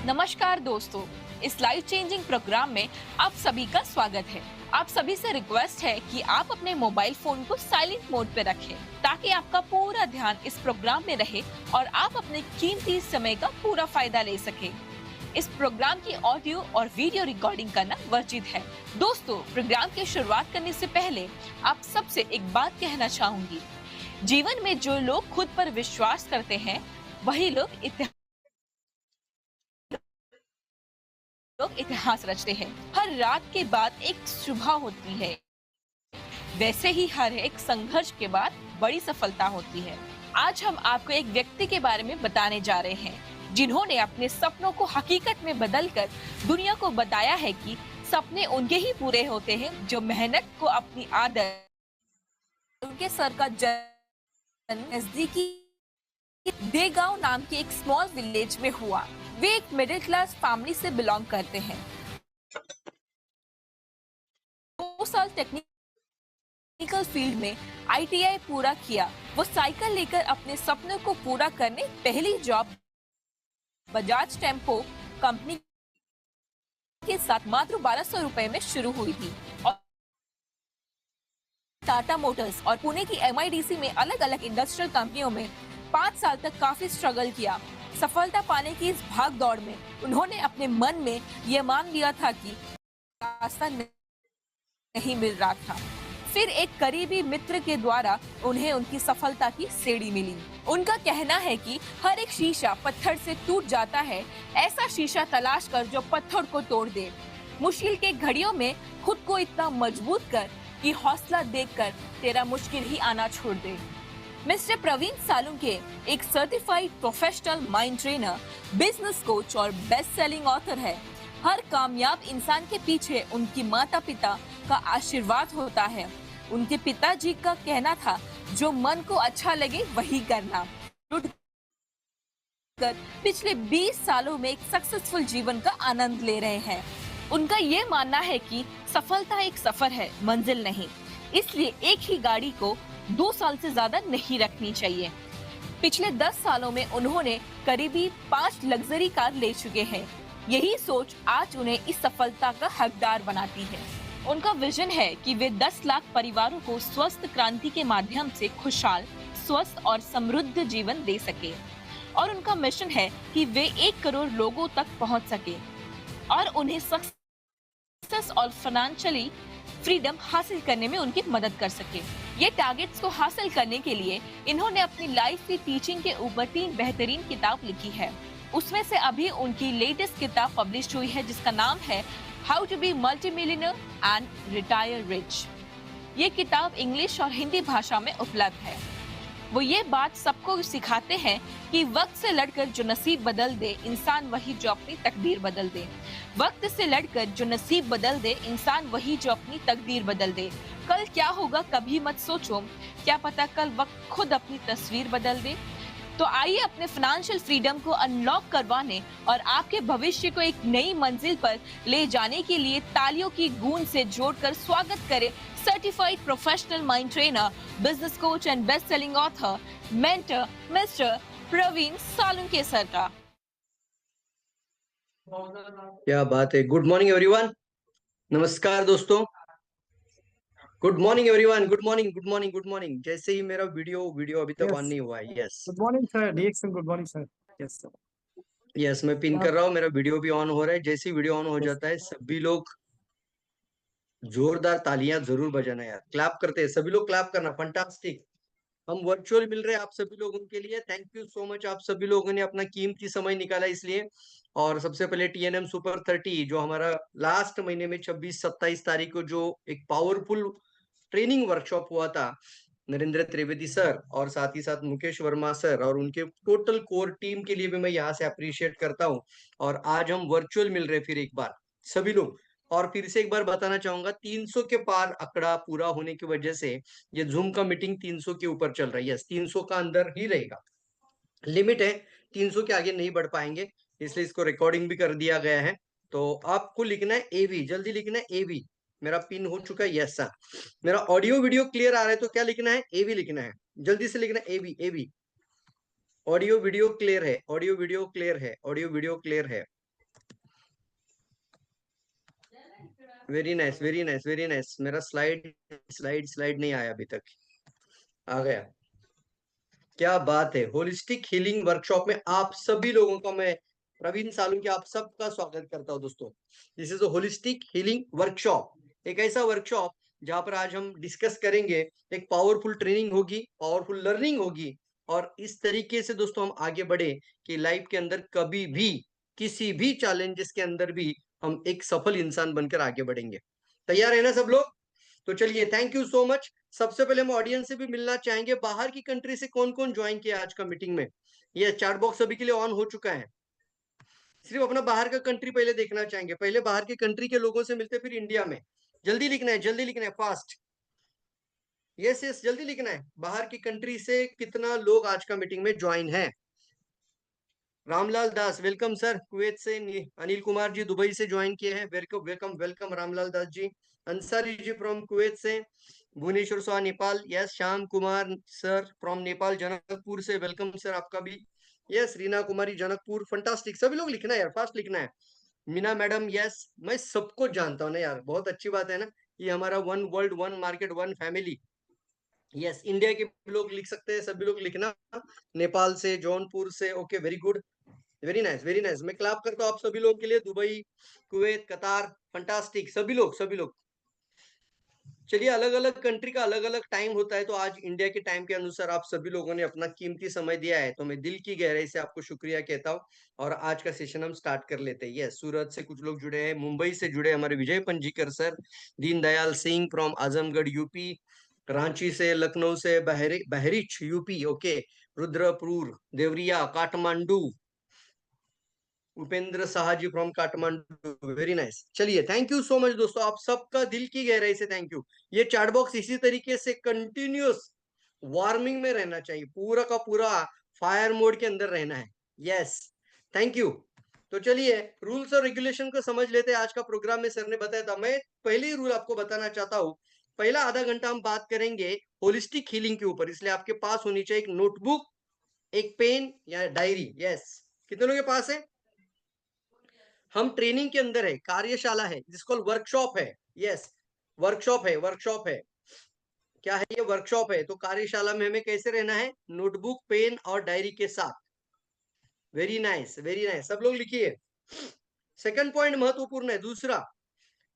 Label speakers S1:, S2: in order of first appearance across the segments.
S1: नमस्कार दोस्तों, इस लाइफ चेंजिंग प्रोग्राम में आप सभी का स्वागत है। आप सभी से रिक्वेस्ट है कि आप अपने मोबाइल फोन को साइलेंट मोड पे रखें ताकि आपका पूरा ध्यान इस प्रोग्राम में रहे और आप अपने कीमती समय का पूरा फायदा ले सकें। इस प्रोग्राम की ऑडियो और वीडियो रिकॉर्डिंग करना वर्जित है। दोस्तों, प्रोग्राम की शुरुआत करने से पहले आप सबसे एक बात कहना चाहूंगी। जीवन में जो लोग खुद पर विश्वास करते हैं वही लोग इतिहास रचते हैं। हर रात के बाद एक सुबह होती है, वैसे ही हर एक संघर्ष के बाद बड़ी सफलता होती है। आज हम आपको एक व्यक्ति के बारे में बताने जा रहे हैं जिन्होंने अपने सपनों को हकीकत में बदलकर दुनिया को बताया है कि सपने उनके ही पूरे होते हैं जो मेहनत को अपनी आदत। उनके सर का जन्म नजदीकी देगांव नाम के एक स्मॉल विलेज में हुआ। वे एक मिडिल क्लास फैमिली से बिलोंग करते हैं। 2 साल टेक्निकल फील्ड में आईटीआई पूरा किया। वो साइकिल लेकर अपने सपनों को पूरा करने पहली जॉब बजाज टेम्पो कंपनी के साथ मात्र 1200 रुपए में शुरू हुई थी और टाटा मोटर्स और पुणे की एमआईडीसी में अलग अलग इंडस्ट्रियल कंपनियों में 5 साल तक काफी स्ट्रगल किया। सफलता पाने की इस भाग दौड़ में उन्होंने अपने मन में यह मान लिया था कि रास्ता नहीं मिल रहा था। फिर एक करीबी मित्र के द्वारा उन्हें उनकी सफलता की सीढ़ी मिली। उनका कहना है कि हर एक शीशा पत्थर से टूट जाता है, ऐसा शीशा तलाश कर जो पत्थर को तोड़ दे। मुश्किल के घड़ियों में खुद को इतना मजबूत कर कि हौसला देखकर तेरा मुश्किल ही आना छोड़ दे। मिस्टर प्रवीण सालुंके एक certified professional mind trainer, business coach और बेस्ट सेलिंग ऑथर है। हर कामयाब इंसान के पीछे उनकी माता पिता का आशीर्वाद होता है। उनके पिताजी का कहना था, जो मन को अच्छा लगे वही करना। पिछले 20 सालों में एक सक्सेसफुल जीवन का आनंद ले रहे हैं। उनका ये मानना है कि सफलता एक सफर है, मंजिल नहीं। इसलिए एक ही गाड़ी को 2 साल से ज्यादा नहीं रखनी चाहिए। पिछले 10 सालों में उन्होंने करीबी 5 लग्जरी कार ले चुके हैं। यही सोच आज उन्हें इस सफलता का हकदार बनाती है। उनका विजन है कि वे 10 लाख परिवारों को स्वस्थ क्रांति के माध्यम से खुशहाल, स्वस्थ और समृद्ध जीवन दे सके। और उनका मिशन है कि वे 1 करोड़ लोगों तक पहुंच सके और उन्हें सक्सेस और फाइनेंशियली फ्रीडम हासिल करने में उनकी मदद कर सके। ये टारगेट्स को हासिल करने के लिए इन्होंने अपनी लाइफ की टीचिंग के ऊपर 3 बेहतरीन किताब लिखी है। उसमें से अभी उनकी लेटेस्ट किताब पब्लिश हुई है जिसका नाम है how to be multi millionaire and retire rich. ये किताब इंग्लिश और हिंदी भाषा में उपलब्ध है। वो ये बात सबको सिखाते हैं कि वक्त से लड़कर जो नसीब बदल दे, इंसान वही जो अपनी तकदीर बदल दे। वक्त से लड़कर जो नसीब बदल दे, इंसान वही जो अपनी तकदीर बदल दे। कल क्या होगा कभी मत सोचो, क्या पता कल वक्त खुद अपनी तस्वीर बदल दे। तो आइए अपने फाइनेंशियल फ्रीडम को अनलॉक करवाने और आपके भविष्य को एक नई मंजिल पर ले जाने के लिए तालियों की गूंज से जोड़कर स्वागत करें certified professional mind trainer, business coach and best selling author, mentor mister Praveen Salunke sir का।
S2: क्या बात है। Good morning everyone. नमस्कार दोस्तों। Good morning everyone. Good morning, good morning, good morning. जैसे ही मेरा वीडियो अभी तक ऑन नहीं हुआ है। Yes,
S3: good morning sir. डीएक्सन good morning sir. Yes sir.
S2: Yes, मैं पिन कर रहा हूँ। मेरा वीडियो भी ऑन हो रहा है। जैसे ही वीडियो ऑन हो जाता है, सभी लोग जोरदार तालियां जरूर बजाना यार। क्लैप करते हैं सभी लोग, क्लैप करना। फंटास्टिक। हम वर्चुअल मिल रहे हैं आप सभी लोगों के लिए। Thank you so much. आप सभी लोगों ने अपना कीमती समय निकाला इसलिए। और सबसे पहले टीएनएम सुपर 30 जो हमारा लास्ट महीने में 26-27 तारीख को जो एक पावरफुल ट्रेनिंग वर्कशॉप हुआ था, नरेंद्र त्रिवेदी सर और साथ ही साथ मुकेश वर्मा सर और उनके टोटल कोर टीम के लिए भी मैं यहाँ से अप्रिशिएट करता हूँ। और आज हम वर्चुअल मिल रहे फिर एक बार सभी लोग। और फिर से एक बार बताना चाहूंगा, 300 के पार आंकड़ा पूरा होने की वजह से ये जूम का मीटिंग 300 के ऊपर चल रही है। 300 का अंदर ही रहेगा, लिमिट है। 300 के आगे नहीं बढ़ पाएंगे, इसलिए इसको रिकॉर्डिंग भी कर दिया गया है। तो आपको लिखना है एवी, जल्दी लिखना है एवी। मेरा पिन हो चुका है। Yes sir. मेरा ऑडियो वीडियो क्लियर आ रहा है तो क्या लिखना है? एवी लिखना है। जल्दी से लिखना है एवी, एवी। ऑडियो वीडियो क्लियर है, ऑडियो वीडियो क्लियर है, ऑडियो वीडियो क्लियर है। Very nice, very nice, very nice. मेरा स्लाइड स्लाइड स्लाइड नहीं आया अभी तक, आ गया। क्या बात है। होलिस्टिक हीलिंग वर्कशॉप में आप सभी लोगों का मैं प्रवीण सालुंके आप सबका स्वागत करता हूं दोस्तों। This is a holistic healing workshop, एक ऐसा वर्कशॉप जहां पर आज हम डिस्कस करेंगे, एक पावरफुल ट्रेनिंग होगी, पावरफुल लर्निंग होगी, और इस तरीके से दोस्तों हम आगे बढ़े कि लाइफ के अंदर कभी भी किसी भी चैलेंजेस के अंदर भी हम एक सफल इंसान बनकर आगे बढ़ेंगे। तैयार है ना सब लोग? तो चलिए, थैंक यू सो मच। सबसे पहले हम ऑडियंस से भी मिलना चाहेंगे, बाहर की कंट्री से कौन कौन ज्वाइन किया आज का मीटिंग में। ये चैट बॉक्स सभी के लिए ऑन हो चुका है। सिर्फ अपना बाहर का कंट्री पहले देखना चाहेंगे, पहले बाहर के कंट्री के लोगों से मिलते फिर इंडिया में। जल्दी लिखना है, जल्दी लिखना है, फास्ट। यस यस, जल्दी लिखना है। बाहर की कंट्री से कितना लोग आज का मीटिंग में ज्वाइन है? Ramlal Das, welcome sir, Kuwait से। अनिल कुमार जी दुबई से ज्वाइन किए हैं, welcome welcome welcome Ramlal Das ji. Ansari ji from Kuwait से। Bhuvneshwar Soha Nepal, yes. Shyam Kumar sir from Nepal, Janakpur से, वेलकम सर आपका भी। Yes, Reena Kumari Janakpur, fantastic. सभी लोग लिखना है यार, फास्ट लिखना है। Meena madam, yes. मैं सबको जानता हूँ ना यार, बहुत अच्छी बात है ना। ये हमारा one world, one market, one family. Yes, India के लोग लिख सकते हैं, सभी लोग लिखना। नेपाल से, जौनपुर से, okay, very good, very nice, very nice. मैं क्लैप करता हूँ आप सभी लोगों के लिए। दुबई, कुवैत, कतार, फंटास्टिक, सभी लोग, सभी लोग। चलिए, अलग अलग कंट्री का अलग अलग टाइम होता है, तो आज इंडिया के टाइम के अनुसार आप सभी लोगों ने अपना कीमती समय दिया है, तो मैं दिल की गहराई से आपको शुक्रिया कहता हूँ। और आज का सेशन हम स्टार्ट कर लेते हैं। यस, सूरत से कुछ लोग जुड़े हैं, मुंबई से जुड़े हमारे विजय पंजीकर सर, दीनदयाल सिंह फ्रॉम आजमगढ़ यूपी, रांची से, लखनऊ से, Bahraich UP, okay, Rudrapur, Deoria, Kathmandu, Upendra Saha ji from Kathmandu, very nice. चलिए, थैंक यू सो मच दोस्तों, आप सबका दिल की गहराई से थैंक यू। ये चैट बॉक्स इसी तरीके से कंटिन्यूअस वार्मिंग में रहना चाहिए, पूरा का पूरा फायर मोड के अंदर रहना है। Yes, thank you. तो चलिए, रूल्स और रेगुलेशन को समझ लेते हैं। आज का प्रोग्राम में सर ने बताया था, मैं पहले ही रूल आपको बताना चाहता हूँ। पहला आधा घंटा हम बात करेंगे होलिस्टिक हीलिंग के ऊपर, इसलिए आपके पास होनी चाहिए एक नोटबुक, एक पेन या डायरी। यस, कितने लोगों के पास है? हम ट्रेनिंग के अंदर है, कार्यशाला है, जिसको वर्कशॉप है। यस, वर्कशॉप है, वर्कशॉप है। क्या है ये? वर्कशॉप है। तो कार्यशाला में हमें कैसे रहना है? नोटबुक, पेन और डायरी के साथ। वेरी नाइस, वेरी नाइस, सब लोग लिखिए। सेकंड पॉइंट महत्वपूर्ण है, दूसरा।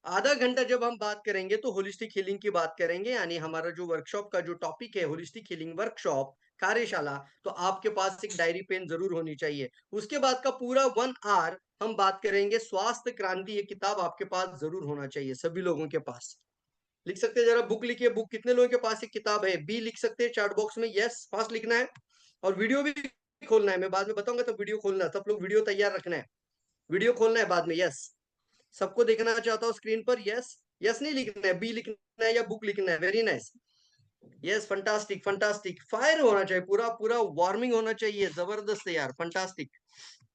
S2: आधा घंटा जब हम बात करेंगे तो होलिस्टिक हीलिंग की बात करेंगे, यानी हमारा जो वर्कशॉप का जो टॉपिक है होलिस्टिक हीलिंग वर्कशॉप कार्यशाला, तो आपके पास एक डायरी पेन जरूर होनी चाहिए। उसके बाद का पूरा 1 आवर हम बात करेंगे स्वास्थ्य क्रांति, ये किताब आपके पास जरूर होना चाहिए, सभी लोगों के पास। लिख सकते हैं, जरा बुक लिखिए, बुक कितने लोगों के पास एक किताब है? बी लिख सकते हैं चैट बॉक्स में, यस, फास्ट लिखना है। और वीडियो भी खोलना है, मैं बाद में बताऊंगा, तो वीडियो खोलना है, सब लोग वीडियो तैयार रखना है, वीडियो खोलना है बाद में। यस, सबको देखना चाहता हूँ स्क्रीन पर। यस, यस नहीं लिखना है, बी लिखना है या बुक लिखना है। Very nice, yes, fantastic, fantastic. Fire होना चाहिए, पूरा पूरा वार्मिंग होना चाहिए, जबरदस्त है यार, fantastic,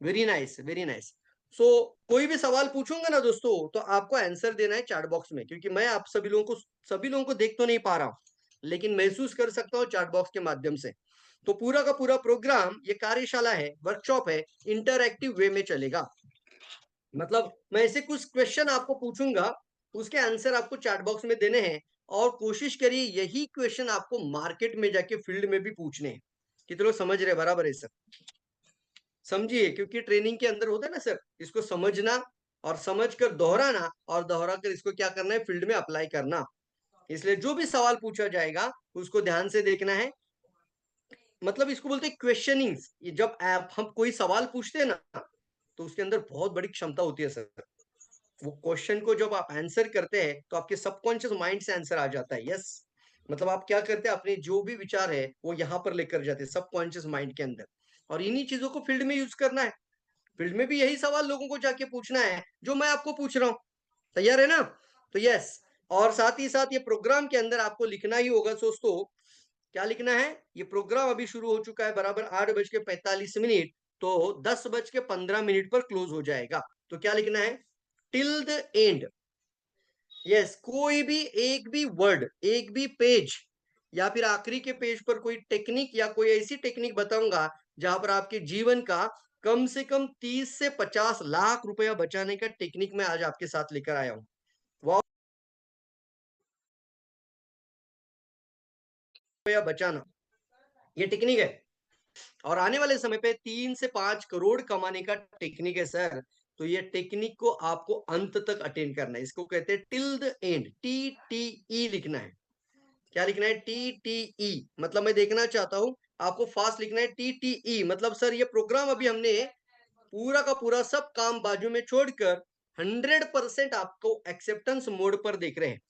S2: very nice, very nice. So कोई भी सवाल पूछूंगा ना दोस्तों, तो आपको आंसर देना है चैट बॉक्स में, क्योंकि मैं आप सभी लोगों को देख तो नहीं पा रहा हूँ, लेकिन महसूस कर सकता हूँ चैट बॉक्स के माध्यम से। तो पूरा का पूरा प्रोग्राम, ये कार्यशाला है, वर्कशॉप है, इंटरएक्टिव वे में चलेगा। मतलब मैं ऐसे कुछ क्वेश्चन आपको पूछूंगा, उसके आंसर आपको चैट बॉक्स में देने हैं, और कोशिश करिए यही क्वेश्चन आपको मार्केट में जाके फील्ड में भी पूछने हैं। कितने लोग समझ रहे हैं? बराबर है सर, समझिए, क्योंकि ट्रेनिंग के अंदर होता है ना सर, इसको समझना और समझ कर दोहराना, और दोहरा कर इसको क्या करना है? फील्ड में अप्लाई करना। इसलिए जो भी सवाल पूछा जाएगा उसको ध्यान से देखना है। मतलब इसको बोलते हैं क्वेश्चनिंग। जब हम कोई सवाल पूछते हैं ना, तो उसके अंदर बहुत बड़ी क्षमता होती है सर। वो क्वेश्चन को जब आप आंसर करते हैं, तो आपके सबकॉन्शियस माइंड से आंसर आ जाता है। यस, मतलब आप क्या करते हैं, अपने जो भी विचार है वो यहाँ पर लेकर जाते हैं सबकॉन्शियस माइंड के अंदर, और इन्हीं चीजों को फील्ड में यूज करना है। फील्ड में भी यही सवाल लोगों को जाके पूछना है जो मैं आपको पूछ रहा हूँ। तैयार है ना? तो यस, और साथ ही साथ ये प्रोग्राम के अंदर आपको लिखना ही होगा दोस्तों। क्या लिखना है? ये प्रोग्राम अभी शुरू हो चुका है, बराबर 8:45। तो 10:15 पर क्लोज हो जाएगा। तो क्या लिखना है? Till the end. यस, कोई भी एक भी वर्ड, एक भी पेज, या फिर आखिरी के पेज पर कोई टेक्निक या कोई ऐसी टेक्निक बताऊंगा जहां पर आपके जीवन का कम से कम 30 से 50 लाख रुपया बचाने का टेक्निक मैं आज आपके साथ लेकर आया हूं। रुपया बचाना, ये टेक्निक है। और आने वाले समय पे 3 से 5 करोड़ कमाने का टेक्निक है सर। तो ये टेक्निक को आपको अंत तक अटेन करना है। इसको कहते हैं टिल द एंड, TTE लिखना है। क्या लिखना है? TTE। मतलब मैं देखना चाहता हूं, आपको फास्ट लिखना है TTE। मतलब सर ये प्रोग्राम अभी हमने पूरा का पूरा सब काम बाजू में छोड़कर 100% आपको एक्सेप्टेंस मोड पर देख रहे हैं।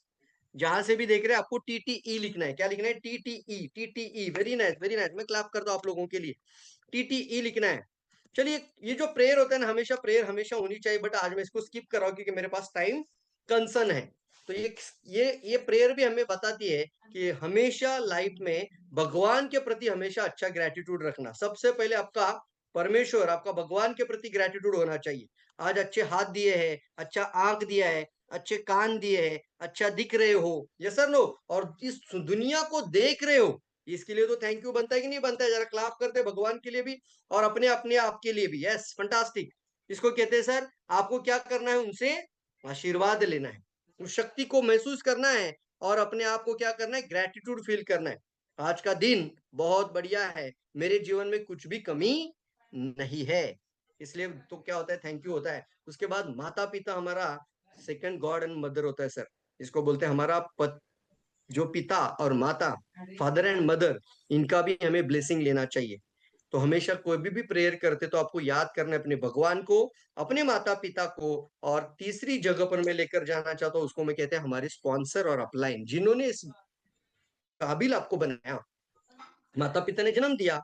S2: जहां से भी देख रहे हैं आपको TTE लिखना है। क्या लिखना है? TTE, TTE। Very nice, very nice. मैं क्लैप करता हूं आप लोगों के लिए। TTE लिखना है। चलिए, ये जो प्रेयर होता है ना, हमेशा प्रेयर हमेशा होनी चाहिए, बट आज मैं इसको स्किप कर रहा हूं क्योंकि मेरे पास टाइम कंसर्न है। तो ये प्रेयर भी हमें बताती है कि हमेशा लाइफ में भगवान के प्रति हमेशा अच्छा ग्रेटिट्यूड रखना। सबसे पहले आपका परमेश्वर, आपका भगवान के प्रति ग्रेटिट्यूड होना चाहिए। आज अच्छे हाथ दिए हैं, अच्छा आंख दिया है, अच्छे कान दिए हैं, अच्छा दिख रहे हो, यस सर नो, और इस दुनिया को देख रहे हो, इसके लिए तो थैंक यू बनता है कि नहीं बनता है? जरा क्लैप करते हैं भगवान के लिए भी और अपने अपने आप के लिए भी। Yes, fantastic. इसको कहते हैं सर, आपको क्या करना है? उनसे आशीर्वाद लेना है, उस शक्ति को महसूस करना है और अपने आप को क्या करना है? ग्रेटिट्यूड फील करना है। आज का दिन बहुत बढ़िया है, मेरे जीवन में कुछ भी कमी नहीं है, इसलिए तो क्या होता है? थैंक यू होता है। उसके बाद माता पिता हमारा सेकंड गॉड एंड मदर होता है सर। इसको बोलते हैं हमारा जो पिता और माता, फादर एंड मदर, इनका भी हमें ब्लेसिंग लेना चाहिए। तो हमेशा कोई भी प्रेयर करते तो आपको याद करना है अपने भगवान को, अपने माता पिता को, और तीसरी जगह पर मैं लेकर जाना चाहता हूँ, उसको मैं कहते हैं हमारे स्पॉन्सर और अपलाइन, जिन्होंने इस काबिल आपको बनाया। माता पिता ने जन्म दिया,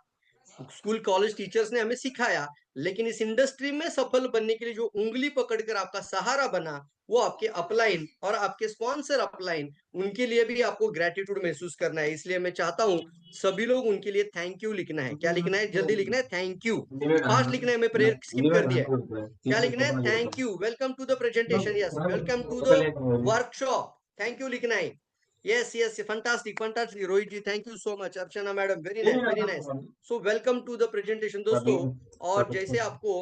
S2: स्कूल कॉलेज टीचर्स ने हमें सिखाया, लेकिन इस इंडस्ट्री में सफल बनने के लिए जो उंगली पकड़कर आपका सहारा बना, वो आपके अपलाइन और आपके स्पॉन्सर अपलाइन, उनके लिए भी आपको ग्रेटिट्यूड महसूस करना है। इसलिए मैं चाहता हूं सभी लोग उनके लिए थैंक यू लिखना है। क्या लिखना है? जल्दी लिखना है, थैंक यू। फास्ट लिखना है, मैं प्रेयर स्किप कर दिया है। क्या लिखना है? Thank you, welcome to the presentation, yes, welcome to the workshop, thank you लिखना है। Yes yes, fantastic fantastic. Rohit ji thank you so much, Archana madam very nice very nice. So welcome to the presentation दोस्तों। और जैसे आपको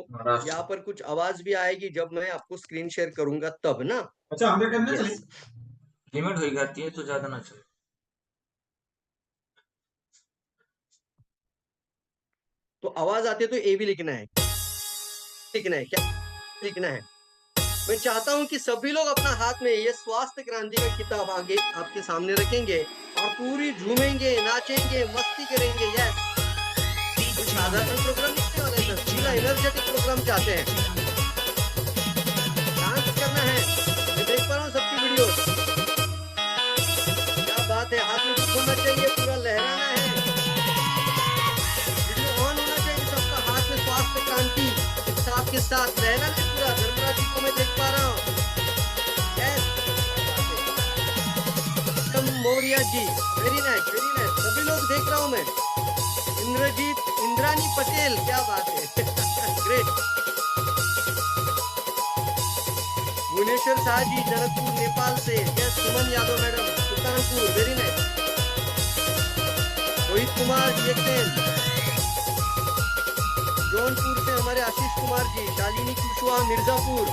S2: यहाँ पर कुछ आवाज भी आएगी जब मैं आपको स्क्रीन शेयर करूंगा तब ना।
S4: अच्छा 100 करना चले
S2: यस,
S4: लिमिट हो जाती है तो ज्यादा ना चले।
S2: तो आवाज आती है तो ए भी लिखना है, लिखना है, क्या लिखना है? मैं चाहता हूं कि सभी लोग अपना हाथ में ये स्वास्थ्य क्रांति का किताब आगे आपके सामने रखेंगे और पूरी झूमेंगे, नाचेंगे, मस्ती करेंगे। यस, साधारण प्रोग्राम नहीं वाला है, पूरा एनर्जेटिक प्रोग्राम चाहते हैं, डांस करना है। मैं देख पा रहा हूँ सबकी वीडियो, क्या बात है, हाथ में कुछ होना चाहिए, पूरा लहराना है, वीडियो ऑन होना चाहिए सबका, हाथ में स्वास्थ्य क्रांति साथ के साथ लहराना है पूरा। धर्मराज जी को मैं देख पा रहा हूँ, यस, मौर्या जी वेरी नाइस वेरी नाइस, सभी लोग देख रहा हूँ मैं। इंद्रजीत, इंद्रानी पटेल, क्या बात है, ग्रेट। भुवनेश्वर शाह जी जनकपुर नेपाल से, yes, Suman Yadav madam Sultanpur, very nice. Rohit Kumar ji, Jaunpur से हमारे Ashish Kumar ji, Shalini Kushwaha Mirzapur,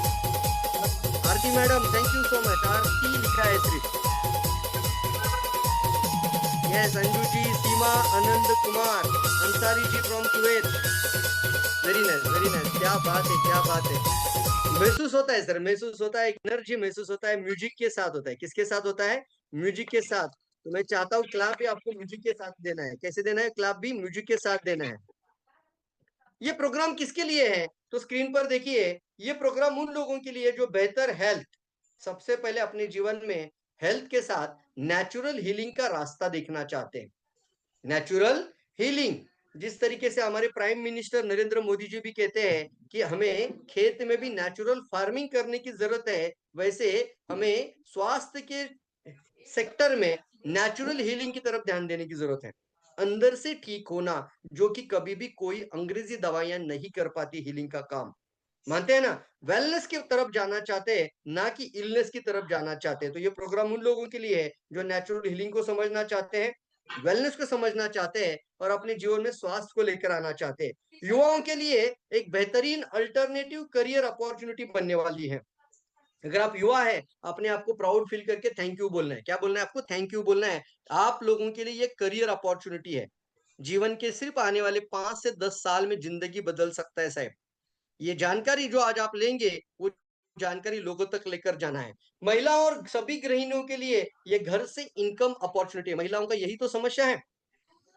S2: Aarti madam thank you so much, Aarti लिखा है सिर्फ, yes, Anju ji, Seema, Anand Kumar Ansari ji from Kuwait, very nice, क्या बात है, क्या बात है। महसूस होता है सर, महसूस होता है, एनर्जी महसूस होता है, म्यूजिक के साथ होता है। किसके साथ होता है? म्यूजिक के साथ। तो मैं चाहता हूँ क्लैप भी आपको म्यूजिक के साथ देना है। कैसे देना है? क्लैप भी म्यूजिक के साथ देना है। ये प्रोग्राम किसके लिए है? तो स्क्रीन पर देखिए, ये प्रोग्राम उन लोगों के लिए जो बेहतर हेल्थ, सबसे पहले अपने जीवन में हेल्थ के साथ नेचुरल हीलिंग का रास्ता देखना चाहते हैं। नेचुरल हीलिंग, जिस तरीके से हमारे प्राइम मिनिस्टर नरेंद्र मोदी जी भी कहते हैं कि हमें खेत में भी नेचुरल फार्मिंग करने की जरूरत है, वैसे हमें स्वास्थ्य के सेक्टर में नेचुरल हीलिंग की तरफ ध्यान देने की जरूरत है। अंदर से ठीक होना, जो कि कभी भी कोई अंग्रेजी दवाइयां नहीं कर पाती हीलिंग का काम। मानते हैं ना? वेलनेस की तरफ जाना चाहते हैं, ना कि इलनेस की तरफ जाना चाहते हैं। तो ये प्रोग्राम उन लोगों के लिए है जो नेचुरल हीलिंग को समझना चाहते हैं, वेलनेस को समझना चाहते हैं और अपने जीवन में स्वास्थ्य को लेकर आना चाहते हैं। युवाओं के लिए एक बेहतरीन अल्टरनेटिव करियर अपॉर्चुनिटी बनने वाली है। अगर आप युवा है, अपने आप को प्राउड फील करके थैंक यू बोलना है। क्या बोलना है आपको? थैंक यू बोलना है। आप लोगों के लिए ये करियर अपॉर्चुनिटी है। जीवन के सिर्फ आने वाले 5 से 10 साल में ज़िंदगी बदल सकता है साहब। ये जानकारी जो आज आप लेंगे, वो जानकारी लोगों तक लेकर जाना है। महिला और सभी गृहिणियों के लिए ये घर से इनकम अपॉर्चुनिटी है। महिलाओं का यही तो समस्या है।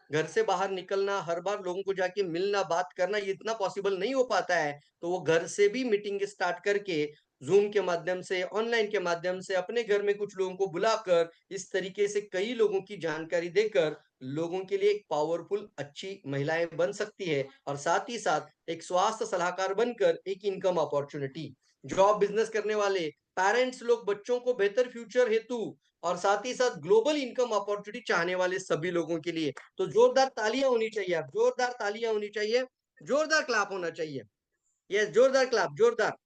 S2: घर से बाहर निकलना, हर बार लोगों को जाके मिलना, बात करना, ये इतना पॉसिबल नहीं हो पाता है। तो वो घर से भी मीटिंग स्टार्ट करके ज़ूम के माध्यम से, ऑनलाइन के माध्यम से अपने घर में कुछ लोगों को बुलाकर इस तरीके से कई लोगों की जानकारी देकर लोगों के लिए एक पावरफुल अच्छी महिलाएँ बन सकती है और साथ ही साथ एक स्वास्थ्य सलाहकार बनकर एक इनकम अपॉर्च्युनिटी। जॉब बिज़नेस करने वाले पेरेंट्स लोग बच्चों को बेहतर फ्यूचर हेतु और साथ ही साथ ग्लोबल इनकम अपॉर्चुनिटी चाहने वाले सभी लोगों के लिए तो जोरदार तालियां होनी चाहिए। आप जोरदार तालियां होनी चाहिए, जोरदार क्लैप होना चाहिए। यस, जोरदार क्लैप, जोरदार।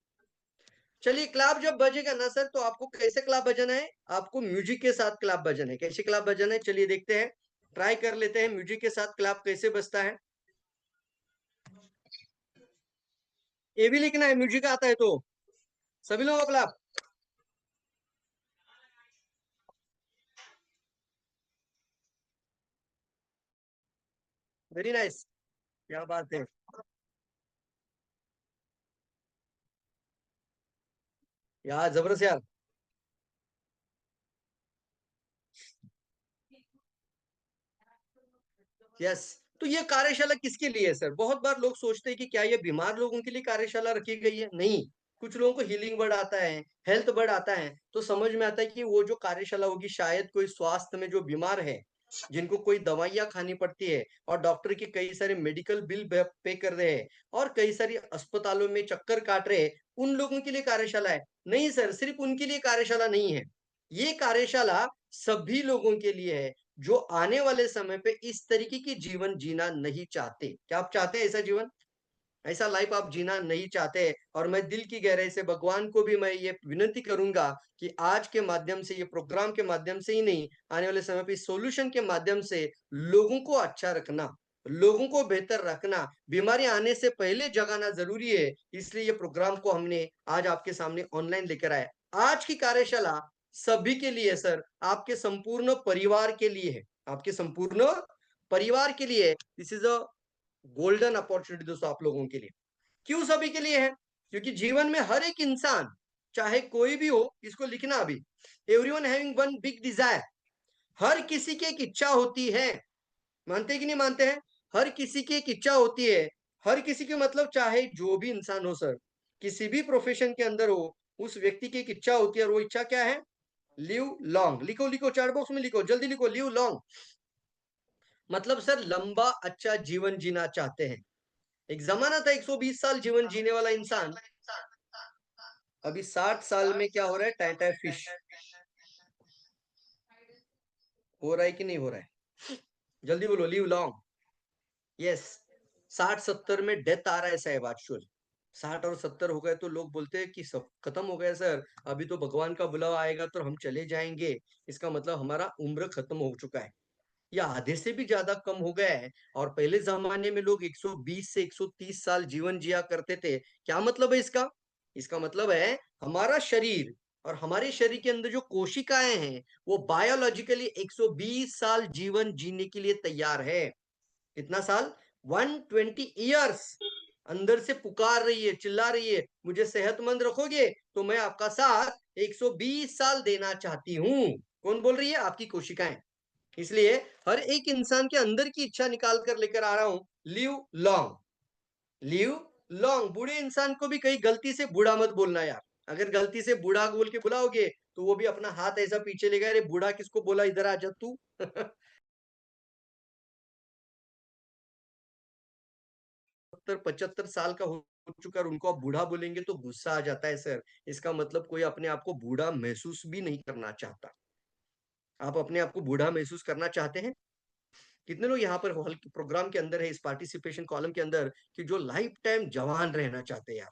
S2: चलिए क्लैप जब बजेगा ना सर, तो आपको कैसे क्लैप बजाना है? आपको म्यूजिक के साथ क्लैप बजाना है। कैसे क्लैप बजाना है? चलिए देखते हैं, ट्राई कर लेते हैं म्यूजिक के साथ क्लैप कैसे बजता है। ये भी लिखना है, म्यूजिक आता है तो सभी लोग क्लैप। वेरी नाइस, क्या बात है। यार जबरदस्त यार। यस, तो ये कार्यशाला किसके लिए है सर? बहुत बार लोग सोचते हैं कि क्या ये बीमार लोगों के लिए कार्यशाला रखी गई है? नहीं, कुछ लोगों को हीलिंग वर्ड आता है, हेल्थ वर्ड आता है, तो समझ में आता है कि वो जो कार्यशाला होगी शायद कोई स्वास्थ्य में जो बीमार है, जिनको कोई दवाइयाँ खानी पड़ती है और डॉक्टर के कई सारे मेडिकल बिल पे कर रहे हैं और कई सारी अस्पतालों में चक्कर काट रहे हैं, उन लोगों के लिए कार्यशाला है। नहीं सर, सिर्फ उनके लिए कार्यशाला नहीं है। ये कार्यशाला सभी लोगों के लिए है जो आने वाले समय पे इस तरीके की जीवन जीना नहीं चाहते। क्या आप चाहते हैं ऐसा जीवन? ऐसा लाइफ आप जीना नहीं चाहते और मैं दिल की गहराई से भगवान को भी मैं ये विनती करूंगा कि आज के माध्यम से, ये प्रोग्राम के माध्यम से ही नहीं, आने वाले समय पे सॉल्यूशन के माध्यम से लोगों को अच्छा रखना, लोगों को बेहतर रखना, बीमारी आने से पहले जगाना जरूरी है। इसलिए ये प्रोग्राम को हमने आज आपके सामने ऑनलाइन लेकर आया। आज की कार्यशाला सभी के लिए सर, आपके संपूर्ण परिवार के लिए है, आपके संपूर्ण परिवार के लिए। This is a golden opportunity दोस्तों आप लोगों के लिए। क्यों सभी के लिए है? क्योंकि जीवन में हर एक इंसान, चाहे कोई भी हो, इसको लिखना अभी, everyone having one big desire. हर किसी की एक इच्छा होती है। मानते हैं कि नहीं मानते हैं? हर किसी की एक इच्छा होती है। हर किसी की मतलब चाहे जो भी इंसान हो सर, किसी भी प्रोफेशन के अंदर हो, उस व्यक्ति की एक इच्छा होती है और वो इच्छा क्या है? Live long. लिखो लिखो, चैट बॉक्स में लिखो, जल्दी लिखो, लिव लॉन्ग। मतलब सर लंबा अच्छा जीवन जीना चाहते हैं। एक जमाना था 120 साल जीवन जीने वाला इंसान, अभी 60 साल में क्या हो रहा है? टाइटा फिश हो रहा है कि नहीं हो रहा है? जल्दी बोलो, लिव लॉन्ग। यस, 60-70 में डेथ आ रहा है साहब आजकल। 60 और 70 हो गए तो लोग बोलते हैं कि सब खत्म हो गया सर, अभी तो भगवान का बुलावा आएगा तो हम चले जाएंगे। इसका मतलब हमारा उम्र खत्म हो चुका है या आधे से भी ज्यादा कम हो गया है। और पहले जमाने में लोग 120 से 130 साल जीवन जिया करते थे। क्या मतलब है इसका? इसका मतलब है हमारा शरीर और हमारे शरीर के अंदर जो कोशिकाएं हैं, वो बायोलॉजिकली 120 साल जीवन जीने के लिए तैयार है। कितना साल? 120 ईयर्स अंदर से पुकार रही है, चिल्ला रही है, मुझे सेहतमंद रखोगे तो मैं आपका साथ 120 साल देना चाहती हूँ। कौन बोल रही है? आपकी कोशिकाएं। इसलिए हर एक इंसान के अंदर की इच्छा निकाल कर लेकर आ रहा हूं, लिव लॉन्ग। Live long. बूढ़े इंसान को भी कहीं गलती से बूढ़ा मत बोलना यार। अगर गलती से बूढ़ा बोल के बुलाओगे तो वो भी अपना हाथ ऐसा पीछे लेगा, अरे बूढ़ा किसको बोला, इधर आ जा तू। 70-75 साल का हो चुका और उनको आप बूढ़ा बोलेंगे तो गुस्सा आ जाता है सर। इसका मतलब कोई अपने आप को बूढ़ा महसूस भी नहीं करना चाहता। आप अपने आप को बूढ़ा महसूस करना चाहते हैं? कितने लोग यहाँ पर हॉल प्रोग्राम के अंदर है, इस पार्टिसिपेशन कॉलम के अंदर, कि जो लाइफ टाइम जवान रहना चाहते हैं यार,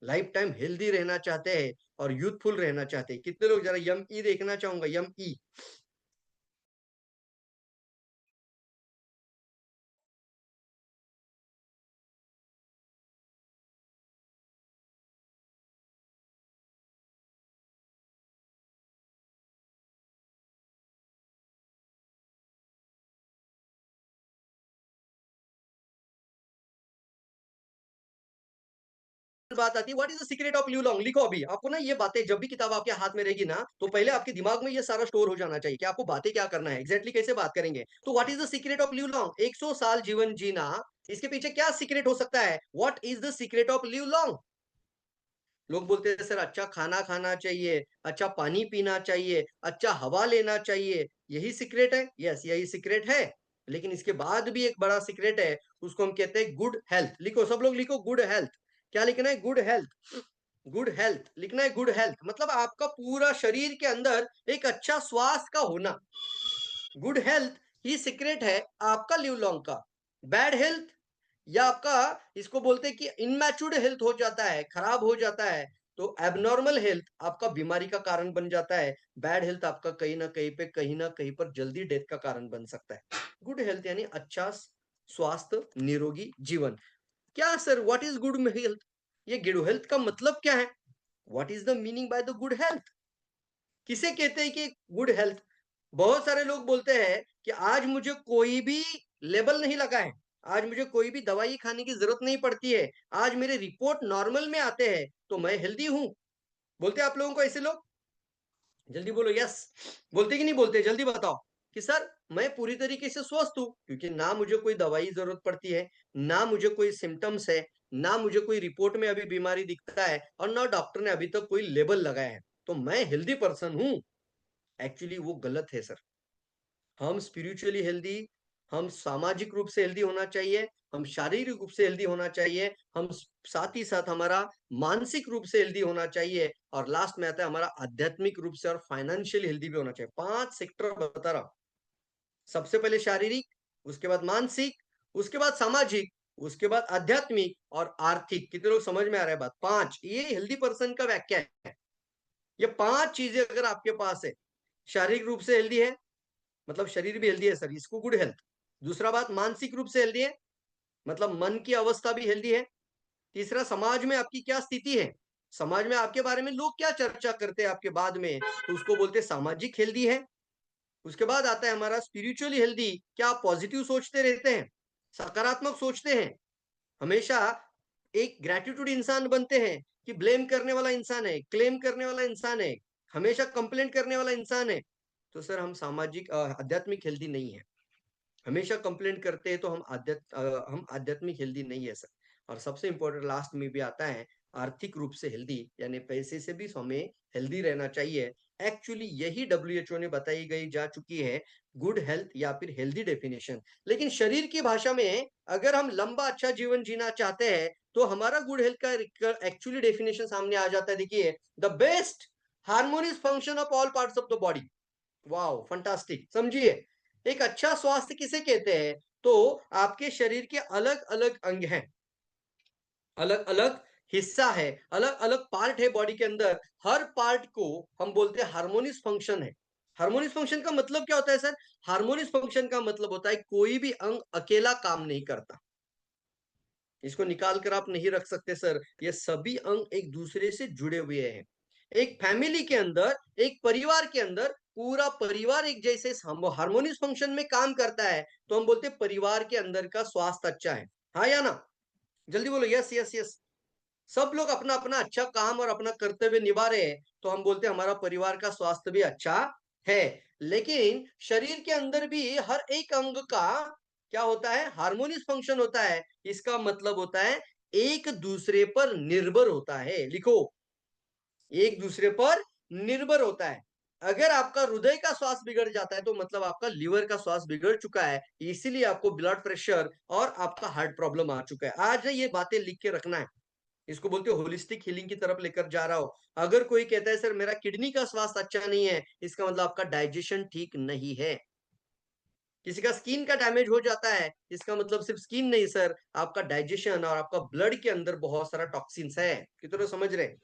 S2: लाइफ टाइम हेल्दी रहना चाहते हैं और यूथफुल रहना चाहते हैं? कितने लोग? जरा यम ई देखना चाहूंगा, यम ई। बात आती है what is the secret of live long. लिखो अभी आपको ना ये बातें, जब भी किताब आपके हाथ में रहेगी ना, तो पहले आपके दिमाग में ये सारा स्टोर हो जाना चाहिए कि आपको बातें क्या करना है, एग्जैक्टली कैसे बात करेंगे। तो what is the secret of live long, 100 साल जीवन जीना, इसके पीछे क्या सीक्रेट हो सकता है? What is the secret of live long? लोग बोलते हैं सर अच्छा खाना खाना चाहिए, अच्छा पानी पीना चाहिए, अच्छा हवा लेना चाहिए, यही सीक्रेट है। यस, यही सीक्रेट है, लेकिन इसके बाद भी एक बड़ा सीक्रेट है, उसको हम कहते हैं गुड हेल्थ। लिखो सब लोग, लिखो गुड हेल्थ। क्या लिखना है? Good health. गुड हेल्थ लिखना है। गुड हेल्थ मतलब आपका पूरा शरीर के अंदर एक अच्छा स्वास्थ्य का होना। गुड हेल्थ ही सीक्रेट है आपका लिव लॉन्ग का। बैड हेल्थ या आपका, इसको बोलते हैं कि इनमैच्योर्ड हेल्थ हो जाता है, खराब हो जाता है, तो एबनॉर्मल हेल्थ आपका बीमारी का कारण बन जाता है। बैड हेल्थ आपका कहीं ना कहीं पे, कहीं ना कहीं पर जल्दी डेथ का कारण बन सकता है। गुड हेल्थ यानी अच्छा स्वास्थ्य, निरोगी जीवन। क्या sir what is good health? ये गुड हेल्थ का मतलब क्या है? What is the meaning by the good health? किसे कहते हैं कि गुड हेल्थ? बहुत सारे लोग बोलते हैं कि आज मुझे कोई भी लेबल नहीं लगा है, आज मुझे कोई भी दवाई खाने की जरूरत नहीं पड़ती है, आज मेरे रिपोर्ट नॉर्मल में आते हैं, तो मैं हेल्दी हूं। बोलते हैं आप लोगों को ऐसे लोग? जल्दी बोलो यस। बोलते कि नहीं बोलते? जल्दी बताओ कि सर मैं पूरी तरीके से स्वस्थ हूं, क्योंकि ना मुझे कोई दवाई जरूरत पड़ती है, ना मुझे कोई सिम्टम्स है, ना मुझे कोई रिपोर्ट में अभी बीमारी दिखता है, और ना डॉक्टर ने अभी तक कोई लेबल लगाया है, तो मैं हेल्दी पर्सन हूं। एक्चुअली वो गलत है सर। हम स्पिरिचुअली हेल्दी, हम सामाजिक रूप से हेल्दी होना चाहिए, हम शारीरिक रूप से हेल्दी होना चाहिए, हम साथ ही साथ हमारा मानसिक रूप से हेल्दी होना चाहिए, और लास्ट में आता है हमारा आध्यात्मिक रूप से और फाइनेंशियल हेल्दी भी होना चाहिए। 5 सेक्टर बता रहा हूं। सबसे पहले शारीरिक, उसके बाद मानसिक, उसके बाद सामाजिक, उसके बाद आध्यात्मिक और आर्थिक। कितने लोग समझ में आ रहा है बात? 5, ये हेल्दी पर्सन का व्याख्या है। ये 5 चीजें अगर आपके पास है, शारीरिक रूप से हेल्दी है, मतलब शरीर भी हेल्दी है सर, इसको गुड हेल्थ। दूसरा बात, मानसिक रूप से हेल्दी है, मतलब मन की अवस्था भी हेल्दी है। तीसरा, समाज में आपकी क्या स्थिति है, समाज में आपके बारे में लोग क्या चर्चा करते हैं आपके बाद में, तो उसको बोलते हैं सामाजिक हेल्दी है। उसके बाद आता है हमारा स्पिरिचुअली हेल्दी, क्या आप पॉजिटिव सोचते रहते हैं, सकारात्मक सोचते हैं, हमेशा एक ग्रेटिट्यूड इंसान बनते हैं कि ब्लेम करने वाला इंसान है, क्लेम करने वाला इंसान है, हमेशा कंप्लेंट करने वाला इंसान है, तो सर हम सामाजिक आध्यात्मिक हेल्दी नहीं है। हमेशा कंप्लेंट करते हैं तो हम आध्यात्मिक हेल्दी नहीं है सर। और सबसे इंपॉर्टेंट लास्ट में भी आता है आर्थिक रूप से हेल्दी, यानी पैसे से भी हमें हेल्दी रहना चाहिए। एक्चुअली यही डब्ल्यूएचओ ने बताई गई जा चुकी है गुड हेल्थ या फिर हेल्दी डेफिनेशन। लेकिन शरीर की भाषा में अगर हम लंबा अच्छा जीवन जीना चाहते हैं, तो हमारा गुड हेल्थ का एक्चुअली डेफिनेशन सामने आ जाता है। देखिए, the best harmonious function of all parts of the body. Wow, fantastic. समझिए, एक अच्छा स्वास्थ्य किसे कहते हैं? तो आपके शरीर के अलग अलग अंग हैं, अलग अलग हिस्सा है, अलग अलग पार्ट है बॉडी के अंदर, हर पार्ट को हम बोलते हैं हार्मोनियस फंक्शन है। हार्मोनियस फंक्शन का मतलब क्या होता है सर? हार्मोनियस फंक्शन का मतलब होता है कोई भी अंग अकेला काम नहीं करता, इसको निकाल कर आप नहीं रख सकते सर, ये सभी अंग एक दूसरे से जुड़े हुए हैं। एक फैमिली के अंदर, एक परिवार के अंदर पूरा परिवार एक जैसे हार्मोनियस फंक्शन में काम करता है, तो हम बोलते हैं परिवार के अंदर का स्वास्थ्य अच्छा है। हाँ या ना? जल्दी बोलो यस यस यस। सब लोग अपना अपना अच्छा काम और अपना कर्तव्य निभा रहे हैं, तो हम बोलते हैं हमारा परिवार का स्वास्थ्य भी अच्छा है। लेकिन शरीर के अंदर भी हर एक अंग का क्या होता है? हार्मोनियस फंक्शन होता है। इसका मतलब होता है एक दूसरे पर निर्भर होता है। लिखो, एक दूसरे पर निर्भर होता है। अगर आपका हृदय का स्वास्थ्य बिगड़ जाता है, तो मतलब आपका लीवर का स्वास्थ्य बिगड़ चुका है, इसीलिए आपको ब्लड प्रेशर और आपका हार्ट प्रॉब्लम आ चुका है। आज ये बातें लिख के रखना है, इसको बोलते हो होलिस्टिक हीलिंग की तरफ लेकर जा रहा हो। अगर कोई कहता है सर मेरा किडनी का स्वास्थ्य अच्छा नहीं है, इसका मतलब आपका डाइजेशन ठीक नहीं है। किसी का स्किन का डैमेज हो जाता है, इसका मतलब सिर्फ स्किन नहीं सर, आपका डाइजेशन और आपका ब्लड के अंदर बहुत सारा टॉक्सिन्स है। कितने समझ रहे हैं?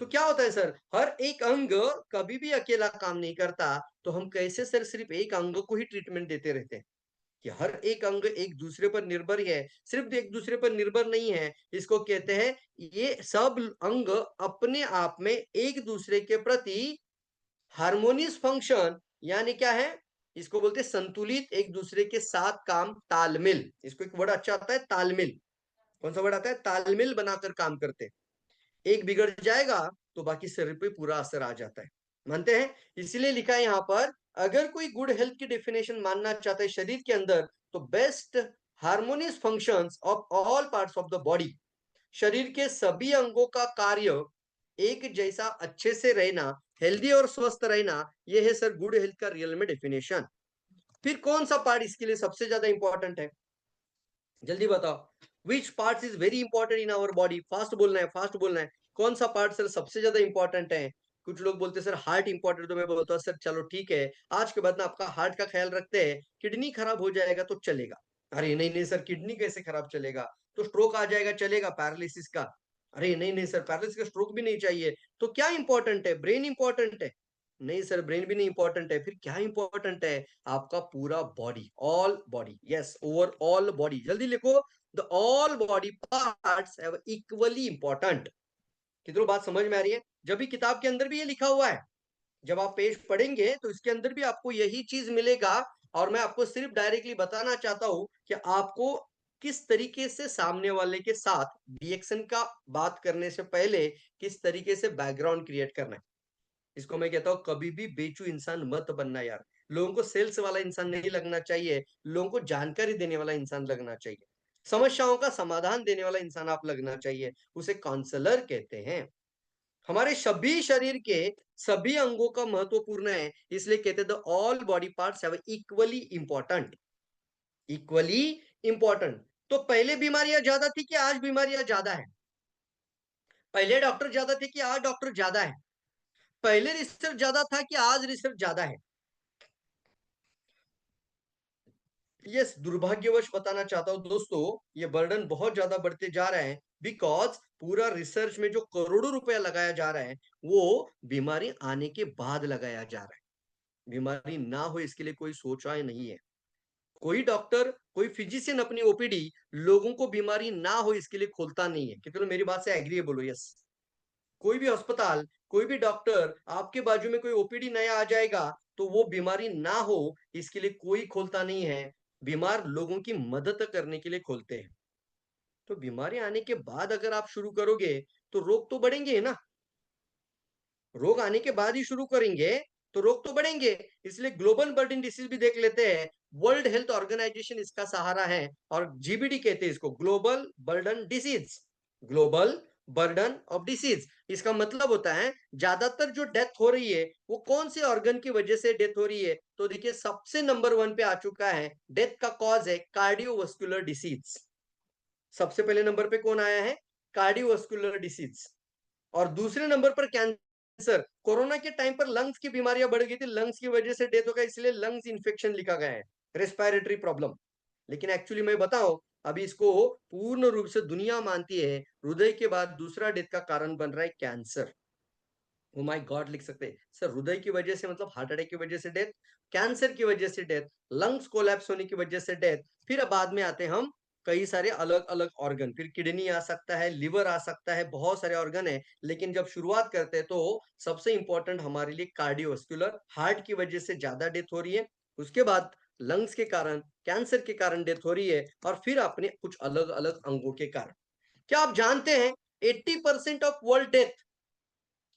S2: तो क्या होता है सर, हर एक अंग कभी भी अकेला काम नहीं करता, तो हम कैसे सर सिर्फ एक अंग को ही ट्रीटमेंट देते रहते हैं? कि हर एक अंग एक दूसरे पर निर्भर है, सिर्फ एक दूसरे पर निर्भर नहीं है, इसको कहते हैं ये सब अंग अपने आप में एक दूसरे के प्रति हार्मोनियस फंक्शन, यानी क्या है, इसको बोलते हैं संतुलित, एक दूसरे के साथ काम, तालमेल। इसको एक वर्ड अच्छा आता है, तालमेल। कौन सा वर्ड आता है? तालमेल बनाकर काम करते हैं। एक बिगड़ जाएगा तो बाकी शरीर पे पूरा असर आ जाता है। मानते हैं? इसलिए लिखा है यहाँ पर, अगर कोई गुड हेल्थ की डेफिनेशन मानना चाहता है शरीर के अंदर, तो best harmonious functions of all parts of the body, शरीर के सभी अंगों का कार्य एक जैसा अच्छे से रहना, हेल्दी और स्वस्थ रहना, ये है सर गुड हेल्थ का रियल में डेफिनेशन। फिर कौन सा पार्ट इसके लिए सबसे ज्यादा इंपॉर्टेंट है? जल्दी बताओ, which part is very important in our body? Fast बोलना है, फास्ट बोलना है। कौन सा पार्ट सर सबसे ज्यादा इंपॉर्टेंट है? कुछ लोग बोलते हैं सर हार्ट इंपॉर्टेंट, तो मैं बोलता हूँ सर चलो ठीक है, आज के बाद ना आपका हार्ट का ख्याल रखते हैं, किडनी खराब हो जाएगा तो चलेगा। अरे नहीं नहीं सर, किडनी कैसे खराब चलेगा? तो स्ट्रोक आ जाएगा, चलेगा पैरालिसिस का? अरे नहीं नहीं सर, पैरालिसिस का स्ट्रोक भी नहीं चाहिए। तो क्या इंपॉर्टेंट है? ब्रेन इंपॉर्टेंट है? नहीं सर, ब्रेन भी नहीं इंपॉर्टेंट है। फिर क्या इंपॉर्टेंट है? आपका पूरा body, all body, yes, over all body. जल्दी लिखो, the all body parts have equally important. कितनों बात समझ में आ रही है? जब भी किताब के अंदर भी ये लिखा हुआ है, जब आप पेज पढ़ेंगे तो इसके अंदर भी आपको यही चीज मिलेगा। और मैं आपको सिर्फ डायरेक्टली बताना चाहता हूं कि आपको किस तरीके से सामने वाले के साथ रिएक्शन का बात करने से पहले किस तरीके से बैकग्राउंड क्रिएट करना है। इसको मैं कहता हूं, कभी भी बेचू इंसान मत बनना यार। लोगों को सेल्स वाला इंसान नहीं लगना चाहिए, लोगों को जानकारी देने वाला इंसान लगना चाहिए, समस्याओं का समाधान देने वाला इंसान आप लगना चाहिए। उसे काउंसलर कहते हैं। हमारे सभी शरीर के सभी अंगों का महत्वपूर्ण है, इसलिए कहते हैं the all body parts have equally important, equally important. तो पहले बीमारियां ज्यादा थी कि आज बीमारियां ज्यादा है? पहले डॉक्टर ज्यादा थे कि आज डॉक्टर ज्यादा है? पहले रिसर्च ज्यादा था कि आज रिसर्च ज्यादा है? यस, दुर्भाग्यवश बताना चाहता हूं दोस्तों, ये बर्डन बहुत ज्यादा बढ़ते जा रहा है, बिकॉज पूरा रिसर्च में जो करोड़ों रुपया लगाया जा रहा है वो बीमारी आने के बाद लगाया जा रहा है। बीमारी ना हो इसके लिए कोई सोचा ही नहीं है। कोई डॉक्टर, कोई फिजिशियन अपनी ओपीडी लोगों को बीमारी ना हो इसके लिए खोलता नहीं है। कितने मेरी बात से एग्री है? बोलो यस। कोई भी अस्पताल, कोई भी डॉक्टर आपके बाजू में कोई ओपीडी नया आ जाएगा तो वो बीमारी ना हो इसके लिए कोई खोलता नहीं है, बीमार लोगों की मदद करने के लिए खोलते हैं। तो बीमारी आने के बाद अगर आप शुरू करोगे तो रोग तो बढ़ेंगे ना। रोग आने के बाद ही शुरू करेंगे तो रोग तो बढ़ेंगे। इसलिए ग्लोबल बर्डन डिसीज भी देख लेते हैं। वर्ल्ड हेल्थ ऑर्गेनाइजेशन इसका सहारा है और जीबीडी कहते हैं इसको, global burden disease, global burden of disease. इसका मतलब होता है ज्यादातर जो डेथ हो रही है वो कौन से ऑर्गन की वजह से डेथ हो रही है? तो देखिए सबसे नंबर 1 पे आ चुका है, डेथ का कॉज है कार्डियोवास्कुलर डिसीज। सबसे पहले नंबर पे कौन आया है? Cardiovascular disease. और दूसरे नंबर पर कैंसर। कोरोना के टाइम पर लंग्स की बीमारियां बढ़ गई थी, लंग्स की वजह से डेथ हो गया, इसलिए लंग्स इन्फेक्शन लिखा गया है, रेस्पिरेटरी प्रॉब्लम। लेकिन एक्चुअली मैं बताऊं, अभी इसको पूर्ण रूप से दुनिया मानती है हृदय के बाद दूसरा डेथ का कारण बन रहा है कैंसर। ओ माय गॉड, लिख सकते हैं सर हृदय की वजह से मतलब हार्ट अटैक की वजह से डेथ, कैंसर की वजह से डेथ, लंग्स कोलैप्स होने की वजह से डेथ। फिर बाद में आते हैं हम कई सारे अलग अलग ऑर्गन, फिर किडनी आ सकता है, लिवर आ सकता है, बहुत सारे ऑर्गन है। लेकिन जब शुरुआत करते हैं तो सबसे इंपॉर्टेंट हमारे लिए कार्डियोवास्कुलर, हार्ट की वजह से ज्यादा डेथ हो रही है, उसके बाद लंग्स के कारण, कैंसर के कारण डेथ हो रही है, और फिर अपने कुछ अलग अलग अंगों के कारण। क्या आप जानते हैं 80% ऑफ वर्ल्ड डेथ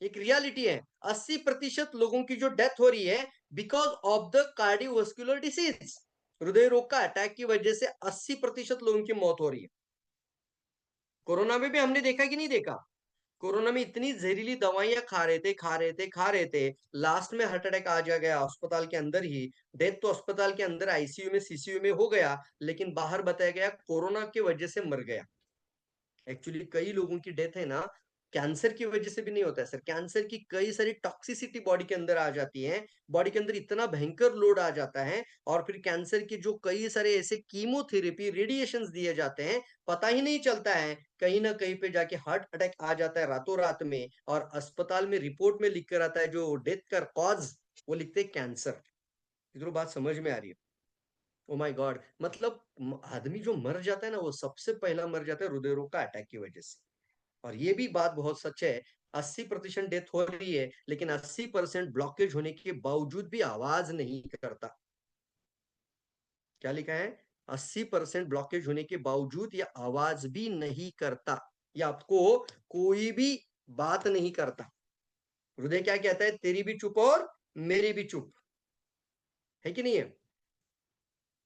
S2: एक रियलिटी है? 80% लोगों की जो डेथ हो रही है because of the cardiovascular disease, हृदय रोग का अटैक की वजह से 80% लोगों की मौत हो रही है। कोरोना में भी हमने देखा कि नहीं देखा? कोरोना में इतनी जहरीली दवाइयां खा रहे थे, लास्ट में हार्ट अटैक आ जा गया अस्पताल के अंदर ही। डेथ तो अस्पताल के अंदर आईसीयू में, सीसीयू में हो गया, लेकिन बाहर बताया गया कोरोना की वजह से मर गया। एक्चुअली कई लोगों की डेथ है ना, कैंसर की वजह से भी नहीं होता है सर। कैंसर की कई सारी टॉक्सिसिटी बॉडी के अंदर आ जाती है, बॉडी के अंदर इतना भयंकर लोड आ जाता है, और फिर कैंसर की जो कई सारे ऐसे कीमोथेरेपी, रेडिएशंस दिए जाते हैं, पता ही नहीं चलता है, कहीं ना कहीं पे जाके हार्ट अटैक आ जाता है रातों रात में, और अस्पताल में रिपोर्ट में लिख कर आता है जो डेथ का कॉज, वो लिखते हैं कैंसर। इधर बात समझ में आ रही है? ओ माय गॉड, मतलब आदमी जो मर जाता है ना वो सबसे पहला मर जाता है हृदय रोग का अटैक की वजह से। और ये भी बात बहुत सच है, 80% डेथ हो रही है लेकिन 80% ब्लॉकेज होने के बावजूद भी आवाज नहीं करता। क्या लिखा है? 80% ब्लॉकेज होने के बावजूद ये आवाज भी नहीं करता, ये आपको कोई भी बात नहीं करता। हृदय क्या कहता है? तेरी भी चुप और मेरी भी चुप, है कि नहीं है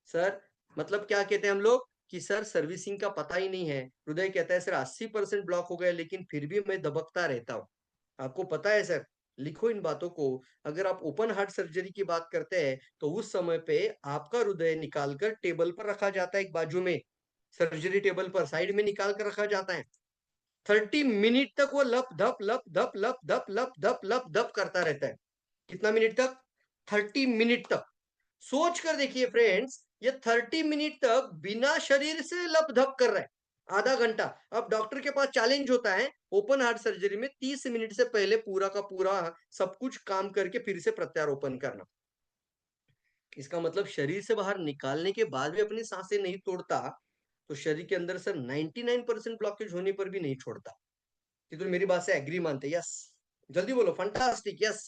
S2: सर? मतलब क्या कहते हैं हम लोग कि सर सर्विसिंग का पता ही नहीं है। हृदय कहता है सर 80% ब्लॉक हो गया, लेकिन फिर भी मैं दबकता रहता हूं। आपको पता है सर? लिखो इन बातों को। अगर आप ओपन हार्ट सर्जरी की बात करते हैं तो उस समय पे आपका हृदय निकालकर टेबल पर रखा जाता है, एक बाजू में सर्जरी टेबल पर साइड में निकाल कर रखा जाता है। 30 मिनट तक वो लप धप लप धप लप धप लप धप लप धप करता रहता है। कितना मिनट तक? 30 मिनट तक। सोच कर देखिए फ्रेंड्स, ये 30 मिनट तक बिना शरीर से लप धप कर रहा है, आधा घंटा। अब डॉक्टर के पास चैलेंज होता है ओपन हार्ट सर्जरी में 30 मिनट से पहले पूरा का पूरा सब कुछ काम करके फिर से प्रत्यारोपण करना। इसका मतलब शरीर से बाहर निकालने के बाद भी अपनी सांसें नहीं तोड़ता, तो शरीर के अंदर सर 99% ब्लॉकेज होने पर भी नहीं छोड़ता। कि तो मेरी बात से एग्री मानते? यस, जल्दी बोलो। फंटास्टिक, यस,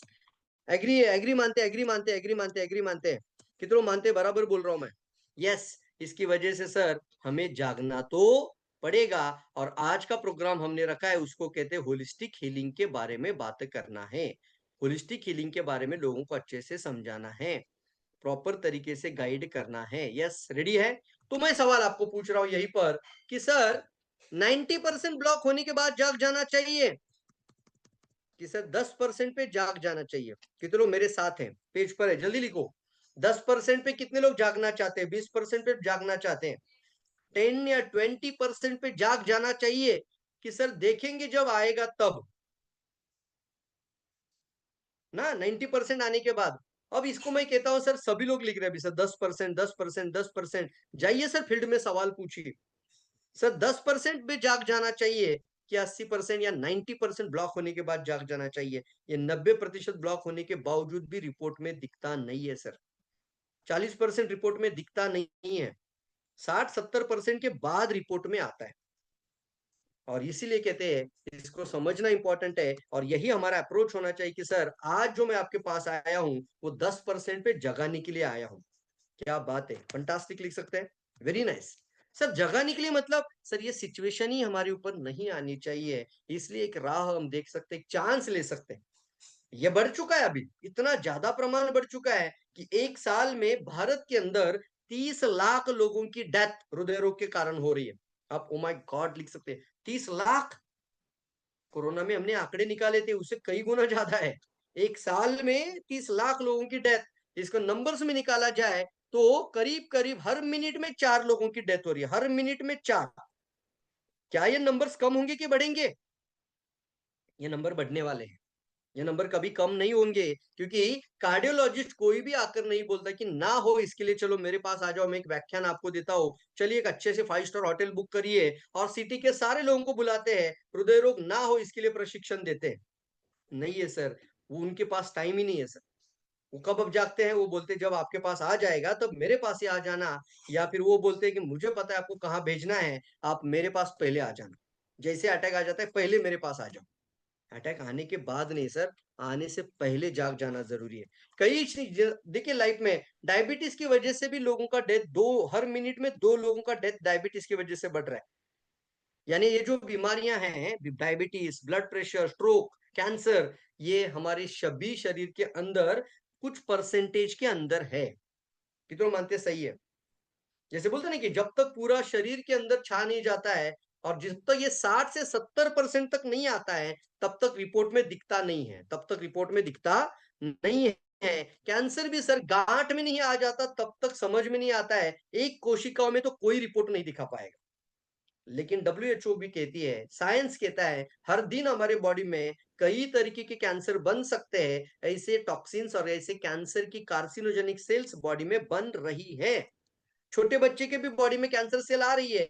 S2: एग्री है, एग्री मानते, एग्री मानते, एग्री मानते, एग्री मानते। कितने लोग मानते? बराबर बोल रहा हूं मैं। यस, इसकी वजह से सर हमें जागना तो पड़ेगा। और आज का प्रोग्राम हमने रखा है, उसको कहते हैं होलिस्टिक हीलिंग के बारे में बात करना है। होलिस्टिक हीलिंग के बारे में लोगों को अच्छे से समझाना है, प्रॉपर तरीके से गाइड करना है। यस, रेडी है? तो मैं सवाल आपको पूछ रहा हूं यहीं पर कि सर 90% ब्लॉक होने के बाद जाग जाना चाहिए कि सर 10% पे जाग जाना चाहिए? कितने लोग मेरे साथ हैं? पेज पर है, जल्दी लिखो। 10% पे कितने लोग जागना चाहते हैं? 20% पे जागना चाहते हैं? 10 या 20% पे जाग जाना चाहिए कि सर देखेंगे जब आएगा तब ना, 90% आने के बाद। अब इसको मैं कहता हूं सर सभी लोग लिख रहे हैं अभी सर 10%, 10%, 10%। जाइए सर फील्ड में सवाल पूछिए। सर 10% पे जाग जाना चाहिए कि 80% या 90% ब्लॉक होने के बाद जाग जाना चाहिए? ये 90% ब्लॉक होने के बावजूद भी रिपोर्ट में दिखता नहीं है सर। 40% रिपोर्ट में दिखता नहीं है, 60-70% के बाद रिपोर्ट में आता है। और इसीलिए कहते हैं इसको समझना इंपॉर्टेंट है, और यही हमारा अप्रोच होना चाहिए कि सर आज जो मैं आपके पास आया हूं वो 10% पे जगाने के लिए आया हूं। क्या बात है, फंटास्टिक लिख सकते हैं, वेरी नाइस। सर जगाने के लिए मतलब सर ये सिचुएशन ही हमारे ऊपर नहीं आनी चाहिए, इसलिए एक राह हम देख सकते हैं, एक चांस ले सकते हैं। ये बढ़ चुका है, अभी इतना ज्यादा प्रमाण बढ़ चुका है कि एक साल में भारत के अंदर 30 लाख लोगों की डेथ हृदय रोग के कारण हो रही है। आप ओ माय गॉड लिख सकते हैं, 30 लाख। कोरोना में हमने आंकड़े निकाले थे, उससे कई गुना ज्यादा है। एक साल में 30 लाख लोगों की डेथ, इसको नंबर्स में निकाला जाए तो करीब करीब हर मिनट में 4 लोगों की डेथ हो रही है, हर मिनट में 4। क्या ये नंबर्स कम होंगे कि बढ़ेंगे? ये नंबर बढ़ने वाले हैं, ये नंबर कभी कम नहीं होंगे, क्योंकि कार्डियोलॉजिस्ट कोई भी आकर नहीं बोलता कि ना हो इसके लिए चलो मेरे पास आ जाओ, मैं एक व्याख्यान आपको देता हूँ, चलिए एक अच्छे से 5 स्टार होटल बुक करिए, और सिटी के सारे लोगों को बुलाते हैं, हृदय रोग ना हो इसके लिए प्रशिक्षण देते हैं। नहीं है सर, वो उनके पास टाइम ही नहीं है सर। वो कब अब जागते हैं? वो बोलते हैं जब आपके पास आ जाएगा तब मेरे पास ही आ जाना, या फिर वो बोलते हैं कि मुझे पता है आपको कहाँ भेजना है, आप मेरे पास पहले आ जाना। जैसे अटैक आ जाता है पहले मेरे पास आ जाओ। अटैक आने के बाद नहीं सर, आने से पहले जाग जाना जरूरी है। कई चीज देखिए लाइफ में, डायबिटीज की वजह से भी लोगों का डेथ, हर मिनट में 2 लोगों का डेथ डायबिटीज की वजह से बढ़ रहा है। यानी ये जो बीमारियां हैं, diabetes, blood pressure, stroke, cancer, ये हमारे सभी शरीर के अंदर कुछ परसेंटेज के अंदर है। कितने मानते सही है? जैसे बोलते ना कि जब तक पूरा शरीर के अंदर छा नहीं जाता है, और जब तक ये 60 से 70% तक नहीं आता है, तब तक रिपोर्ट में दिखता नहीं है, तब तक रिपोर्ट में दिखता नहीं है। कैंसर भी सर गांठ में नहीं आ जाता तब तक समझ में नहीं आता है, एक कोशिकाओं में तो कोई रिपोर्ट नहीं दिखा पाएगा। लेकिन WHO भी कहती है, साइंस कहता है, हर दिन हमारे बॉडी में कई तरीके के कैंसर बन सकते हैं, ऐसे टॉक्सिन्स और ऐसे कैंसर की कार्सिनोजेनिक सेल्स बॉडी में बन रही है। छोटे बच्चे के भी बॉडी में कैंसर सेल आ रही है,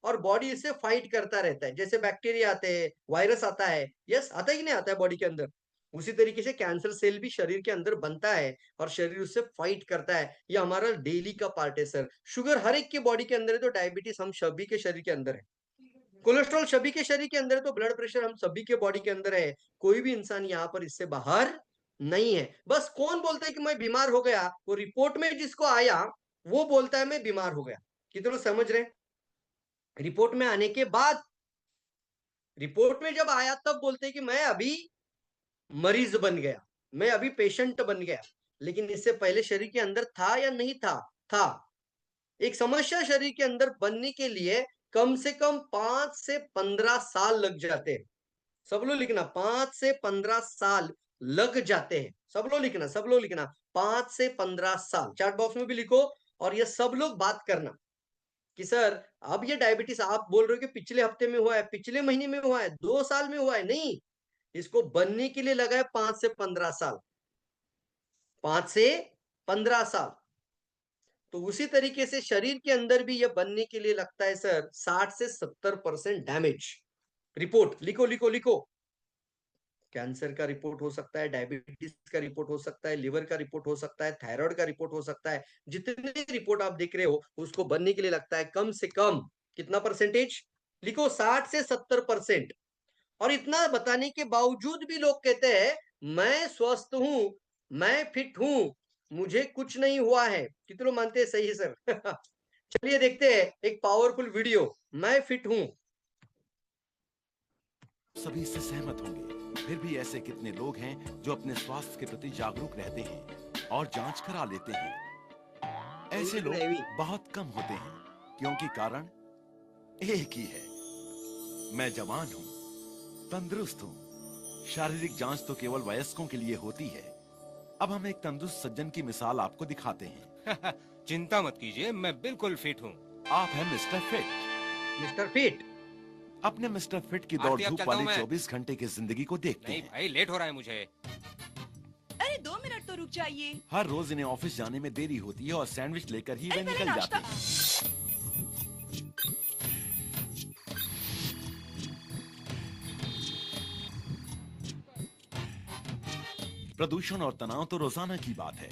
S2: और बॉडी इससे फाइट करता रहता है। जैसे बैक्टीरिया आते हैं, वायरस आता है, यस आता है कि नहीं आता है बॉडी के अंदर, उसी तरीके से कैंसर सेल भी शरीर के अंदर बनता है, और शरीर उससे फाइट करता है। ये हमारा डेली का पार्ट है सर। शुगर हर एक के बॉडी के अंदर है, तो डायबिटीज हम सभी के शरीर के अंदर है। कोलेस्ट्रॉल सभी के शरीर के अंदर है, तो ब्लड प्रेशर हम सभी के बॉडी के अंदर है। कोई भी इंसान यहाँ पर इससे बाहर नहीं है। बस कौन बोलता है कि मैं बीमार हो गया? वो रिपोर्ट में जिसको आया वो बोलता है मैं बीमार हो गया। कितने लोग समझ रहे हैं? रिपोर्ट में आने के बाद, रिपोर्ट में जब आया तब बोलते हैं कि मैं अभी मरीज बन गया, मैं अभी पेशेंट बन गया, लेकिन इससे पहले शरीर के अंदर था या नहीं था? था। एक समस्या शरीर के अंदर बनने के लिए कम से कम 5 से 15 साल लग जाते हैं। सब लोग लिखना, 5 से 15 साल लग जाते हैं। सब लोग लिखना, सब लोग लिखना, 5 से 15 साल। चैट बॉक्स में भी लिखो, और ये सब लोग बात करना कि सर अब ये डायबिटीज आप बोल रहे हो कि पिछले हफ्ते में हुआ है, पिछले महीने में हुआ है, 2 साल में हुआ है। नहीं, इसको बनने के लिए लगा है 5 से 15 साल। 5 से 15 साल। तो उसी तरीके से शरीर के अंदर भी यह बनने के लिए लगता है सर 60 से 70% डैमेज। रिपोर्ट लिखो, लिखो, लिखो। कैंसर का रिपोर्ट हो सकता है, डायबिटीज का रिपोर्ट हो सकता है, लिवर का रिपोर्ट हो सकता है, थायराइड का रिपोर्ट हो सकता है। जितने रिपोर्ट आप देख रहे हो उसको बनने के लिए लगता है कम से कम कितना परसेंटेज? लिखो, 60 से 70%। और इतना बताने के बावजूद भी लोग कहते हैं मैं स्वस्थ हूं, मैं फिट हूं, मुझे कुछ नहीं हुआ है। कितने लोग मानते हैं सही है सर? चलिए देखते हैं एक पावरफुल वीडियो, मैं फिट हूं।
S5: सभी इससे सहमत होंगे, फिर भी ऐसे कितने लोग हैं जो अपने स्वास्थ्य के प्रति जागरूक रहते हैं और जांच करा लेते हैं। ऐसे लोग बहुत कम होते हैं, क्योंकि कारण एक ही है, मैं जवान हूं, तंदुरुस्त हूं। शारीरिक जांच तो केवल वयस्कों के लिए होती है। अब हम एक तंदुरुस्त सज्जन की मिसाल आपको दिखाते हैं।
S6: चिंता मत कीजिए, मैं बिल्कुल फिट हूँ।
S5: आप हैं मिस्टर फिट।
S2: Mister fit.
S5: अपने मिस्टर फिट की दौड़
S6: आरती, अब
S5: धूप
S6: चलता हूं
S5: वाली
S6: मैं।
S5: 24 घंटे की जिंदगी को देखते
S6: नहीं
S5: हैं।
S6: भाई, लेट हो रहा है मुझे।
S7: अरे 2 मिनट तो रुक जाइए।
S5: हर रोज इन्हें ऑफिस जाने में देरी होती है और सैंडविच लेकर ही वे
S7: अरे, मेरा
S5: निकल
S7: नाश्ता।
S5: जाते हैं। प्रदूषण और तनाव तो रोजाना की बात है।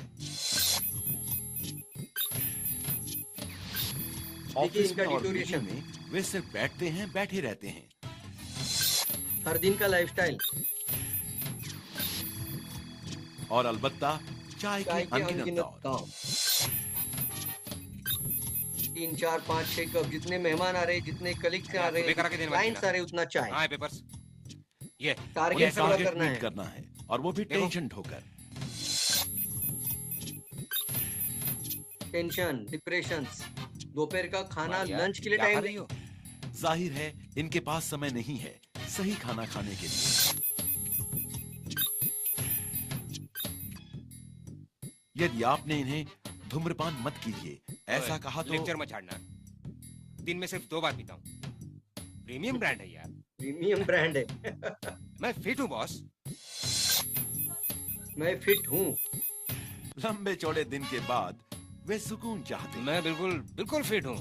S5: ऑफिस
S2: इनका
S5: में और
S2: डिटोरेशन।
S5: मीटिंग में वे सिर्फ बैठते हैं, बैठे रहते हैं।
S2: हर दिन का लाइफस्टाइल।
S5: और अलबत्ता चाय
S2: चाय
S5: के
S2: के
S5: अनगिनत
S2: अनगिनत
S5: दौर।
S2: काम। 3, 4, 5, 6 कप, जितने मेहमान आ रहे, जितने कलीग्स आ
S6: यार,
S2: रहे,
S6: सुबह करा के देने वाली
S2: क्लाइंट्स
S6: ना।
S2: आ रहे, उतना चाय।
S6: हाँ, पेपर्स। ये
S2: टारगेट
S5: उन्हें
S6: ऐसे
S2: पूरा
S5: टारगेट
S2: करना
S5: मीट
S2: है।
S5: करना है, और वो भी
S6: देखो।
S5: टेंशन ढोकर।
S2: Tension, depression. दोपहर का खाना,
S6: मारिया,
S2: लंच के लिए
S6: क्या खा
S2: टाइम
S6: रही हो?
S5: जाहिर है इनके पास समय नहीं है सही खाना खाने के लिए। यदि आपने इन्हें धूम्रपान मत कीजिए ऐसा
S6: ओए,
S5: कहा तो
S6: लेक्चर मत झाड़ना। दिन में सिर्फ 2 बार पीता हूँ। प्रीमियम ब्रांड है यार।
S2: प्रीमियम ब्रांड है।
S6: मैं फिट हूँ बॉस।
S2: मैं फिट हूँ।
S5: लंबे चौड़े दिन के बाद वे सुकून चाहते हैं।
S6: मैं बिल्कुल बिल्कुल फिट हूँ।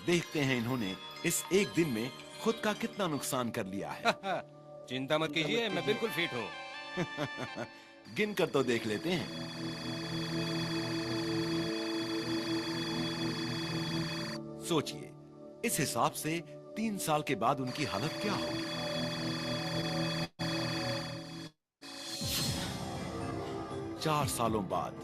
S5: देखते हैं इन्होंने इस एक दिन में खुद का कितना नुकसान कर लिया है।
S6: चिंता मत कीजिए, मैं बिल्कुल फिट हूँ।
S5: गिन कर तो देख लेते हैं। सोचिए, इस हिसाब से 3 साल के बाद उनकी हालत क्या होगी। चार सालों बाद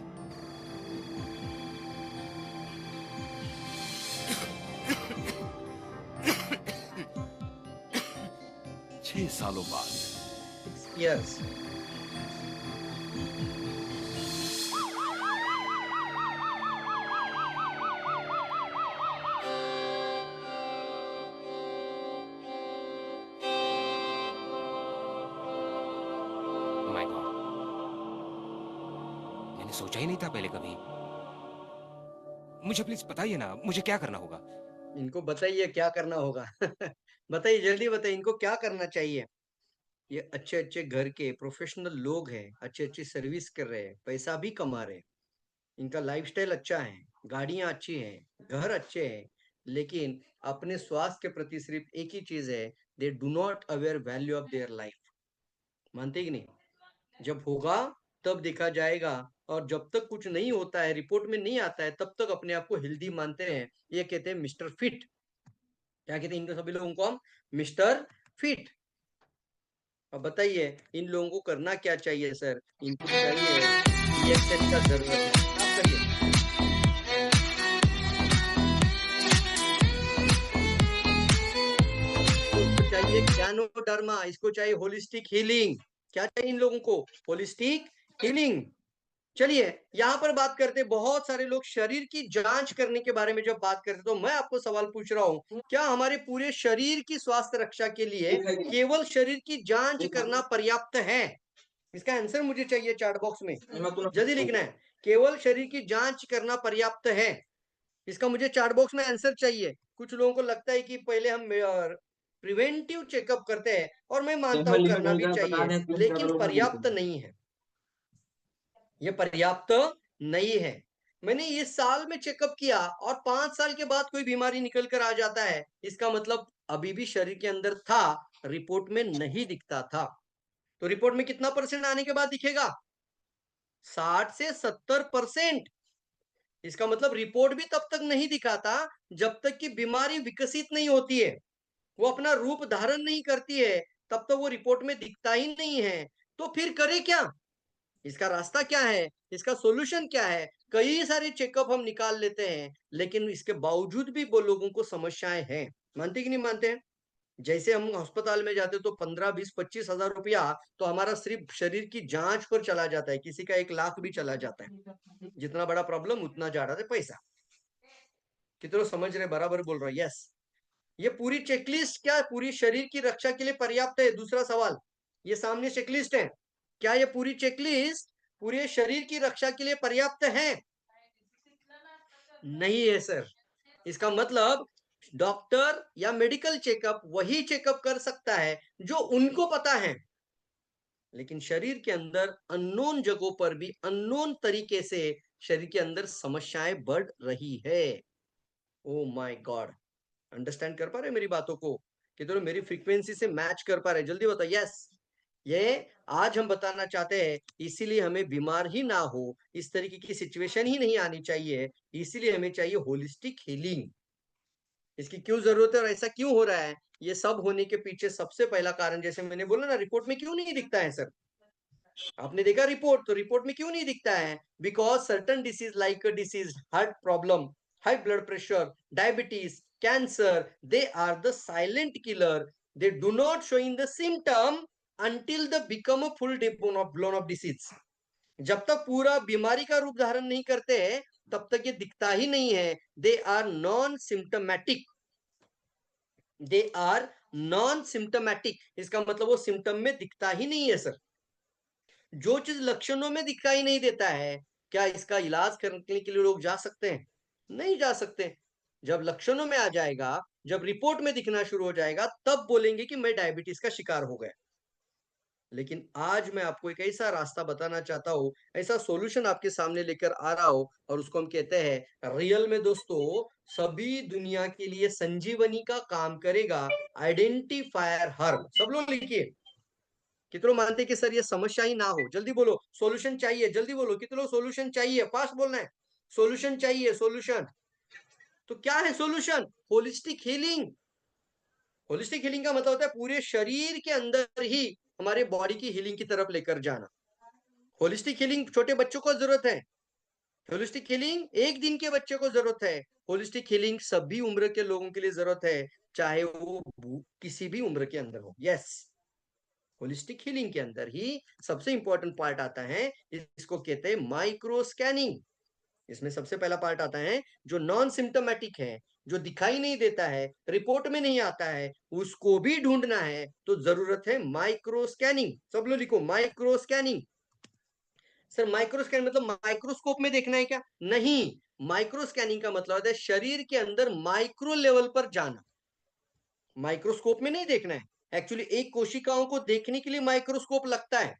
S5: 6 सालों बाद
S2: 6 years।
S6: माय गॉड, मैंने सोचा ही नहीं था पहले कभी। मुझे प्लीज बताइए ना, मुझे क्या करना होगा?
S2: इनको बताइए क्या करना होगा। बताइए, जल्दी बताइए, इनको क्या करना चाहिए। ये अच्छे अच्छे घर के प्रोफेशनल लोग हैं, अच्छी अच्छी सर्विस कर रहे हैं, पैसा भी कमा रहे हैं, इनका लाइफस्टाइल अच्छा है, गाड़ियां अच्छी हैं, घर अच्छे हैं, लेकिन अपने स्वास्थ्य के प्रति सिर्फ एक ही चीज है, दे do not aware value of their life. मानते कि नहीं? जब होगा तब देखा जाएगा, और जब तक कुछ नहीं होता है, रिपोर्ट में नहीं आता है, तब तक अपने आप को हेल्दी मानते हैं। ये कहते हैं मिस्टर फिट। क्या कहते हैं इनको, सभी लोगों को हम मिस्टर फिट। अब बताइए इन लोगों को करना क्या चाहिए सर? इनको चाहिए इंजेक्शन का जरूरत है, आप करिए। इसको चाहिए ज्ञानोडर्मा, इसको चाहिए होलिस्टिक हीलिंग। क्या चाहिए इन लोगों को? Holistic healing. चलिए यहाँ पर बात करते, बहुत सारे लोग शरीर की जांच करने के बारे में जब बात करते तो मैं आपको सवाल पूछ रहा हूँ, क्या हमारे पूरे शरीर की स्वास्थ्य रक्षा के लिए केवल शरीर की जांच करना पर्याप्त है? इसका आंसर मुझे चाहिए चैट बॉक्स में, जल्दी लिखना है। केवल शरीर की जांच करना पर्याप्त है, इसका मुझे चैट बॉक्स में आंसर चाहिए। कुछ लोगों को लगता है कि पहले हम प्रिवेंटिव चेकअप करते हैं, और मैं मानता हूं करना भी चाहिए, लेकिन पर्याप्त नहीं है, ये पर्याप्त नहीं है। मैंने ये साल में चेकअप किया और 5 साल के बाद कोई बीमारी निकल कर आ जाता है, इसका मतलब अभी भी शरीर के अंदर था, रिपोर्ट में नहीं दिखता था। तो रिपोर्ट में कितना परसेंट आने के बाद दिखेगा? 60 से 70%। इसका मतलब रिपोर्ट भी तब तक नहीं दिखाता जब तक कि बीमारी विकसित नहीं होती है, वो अपना रूप धारण नहीं करती है, तब तक वो रिपोर्ट में दिखता ही नहीं है। तो फिर करे क्या? इसका रास्ता क्या है? इसका सॉल्यूशन क्या है? कई सारे चेकअप हम निकाल लेते हैं, लेकिन इसके बावजूद भी वो लोगों को समस्याएं हैं। मानते कि नहीं मानते हैं? जैसे हम अस्पताल में जाते तो 15, 20, 25 हजार रुपया तो हमारा सिर्फ शरीर की जांच पर चला जाता है, किसी का 1 लाख भी चला जाता है। जितना बड़ा प्रॉब्लम उतना ज्यादा है पैसा। कितने समझ रहे? बराबर बोल रहा है। यस, ये पूरी चेकलिस्ट क्या पूरी शरीर की रक्षा के लिए पर्याप्त है? दूसरा सवाल, ये सामने चेकलिस्ट है, क्या ये पूरी चेकलिस्ट पूरे शरीर की रक्षा के लिए पर्याप्त है? नहीं है सर। इसका मतलब डॉक्टर या मेडिकल चेकअप वही चेकअप कर सकता है जो उनको पता है, लेकिन शरीर के अंदर अननोन जगहों पर भी अननोन तरीके से शरीर के अंदर समस्याएं बढ़ रही है। ओ माय गॉड, अंडरस्टैंड कर पा रहे मेरी बातों को? कितने मेरी फ्रीक्वेंसी से मैच कर पा रहे? जल्दी बताओ। यस, ये आज हम बताना चाहते हैं, इसीलिए हमें बीमार ही ना हो, इस तरीके की सिचुएशन ही नहीं आनी चाहिए, इसीलिए हमें चाहिए होलिस्टिक हीलिंग। इसकी क्यों जरूरत है और ऐसा क्यों हो रहा है? ये सब होने के पीछे सबसे पहला कारण, जैसे मैंने बोला ना, रिपोर्ट में क्यों नहीं दिखता है सर? आपने देखा रिपोर्ट, तो रिपोर्ट में क्यों नहीं दिखता है? Because certain disease like disease heart problem, high blood pressure, diabetes, cancer, they are the silent killer, they do not show in the symptom until the become a full blown of disease। जब तक पूरा बीमारी का रूप धारण नहीं करते हैं तब तक ये दिखता ही नहीं है। They are non symptomatic, they are non symptomatic, इसका मतलब वो सिम्टम में दिखता ही नहीं है सर। जो चीज लक्षणों में दिखाई नहीं देता है, क्या इसका इलाज करने के लिए लोग जा सकते हैं? नहीं जा सकते। जब लक्षणों में आ जाएगा, जब रिपोर्ट में दिखना शुरू हो जाएगा, तब बोलेंगे कि मैं डायबिटीज का शिकार हो गया। लेकिन आज मैं आपको एक ऐसा रास्ता बताना चाहता हूं, ऐसा सॉल्यूशन आपके सामने लेकर आ रहा हूं, और उसको हम कहते हैं रियल में दोस्तों सभी दुनिया के लिए संजीवनी का काम करेगा, आइडेंटिफायर हर्ब। सब लोग लिखिए। कितने मानते कि सर ये समस्या ही ना हो? जल्दी बोलो सॉल्यूशन चाहिए, जल्दी बोलो कितने सॉल्यूशन चाहिए, फास्ट बोलना है। सॉल्यूशन चाहिए, सॉल्यूशन। तो क्या है solution? Holistic healing. Holistic healing का मतलब होता है पूरे शरीर के अंदर ही हमारे बॉडी की हीलिंग की तरफ लेकर जाना। होलिस्टिक हीलिंग छोटे बच्चों को जरूरत है, होलिस्टिक हीलिंग 1 दिन के बच्चे को जरूरत है, होलिस्टिक हीलिंग सभी उम्र के लोगों के लिए जरूरत है, चाहे वो किसी भी उम्र के अंदर हो। यस, होलिस्टिक हीलिंग के अंदर ही सबसे इंपॉर्टेंट पार्ट आता है, इसको कहते हैं माइक्रो स्कैनिंग। इसमें सबसे पहला पार्ट आता है जो नॉन सिम्टोमेटिक है, जो दिखाई नहीं देता है, रिपोर्ट में नहीं आता है, उसको भी ढूंढना है तो जरूरत है माइक्रो स्कैनिंग। सब लोग लिखो micro scanning. Sir micro scan मतलब माइक्रोस्कोप में देखना है क्या? नहीं, माइक्रो स्कैनिंग का मतलब होता है शरीर के अंदर माइक्रो लेवल पर जाना, माइक्रोस्कोप में नहीं देखना है। एक्चुअली एक कोशिकाओं को देखने के लिए माइक्रोस्कोप लगता है,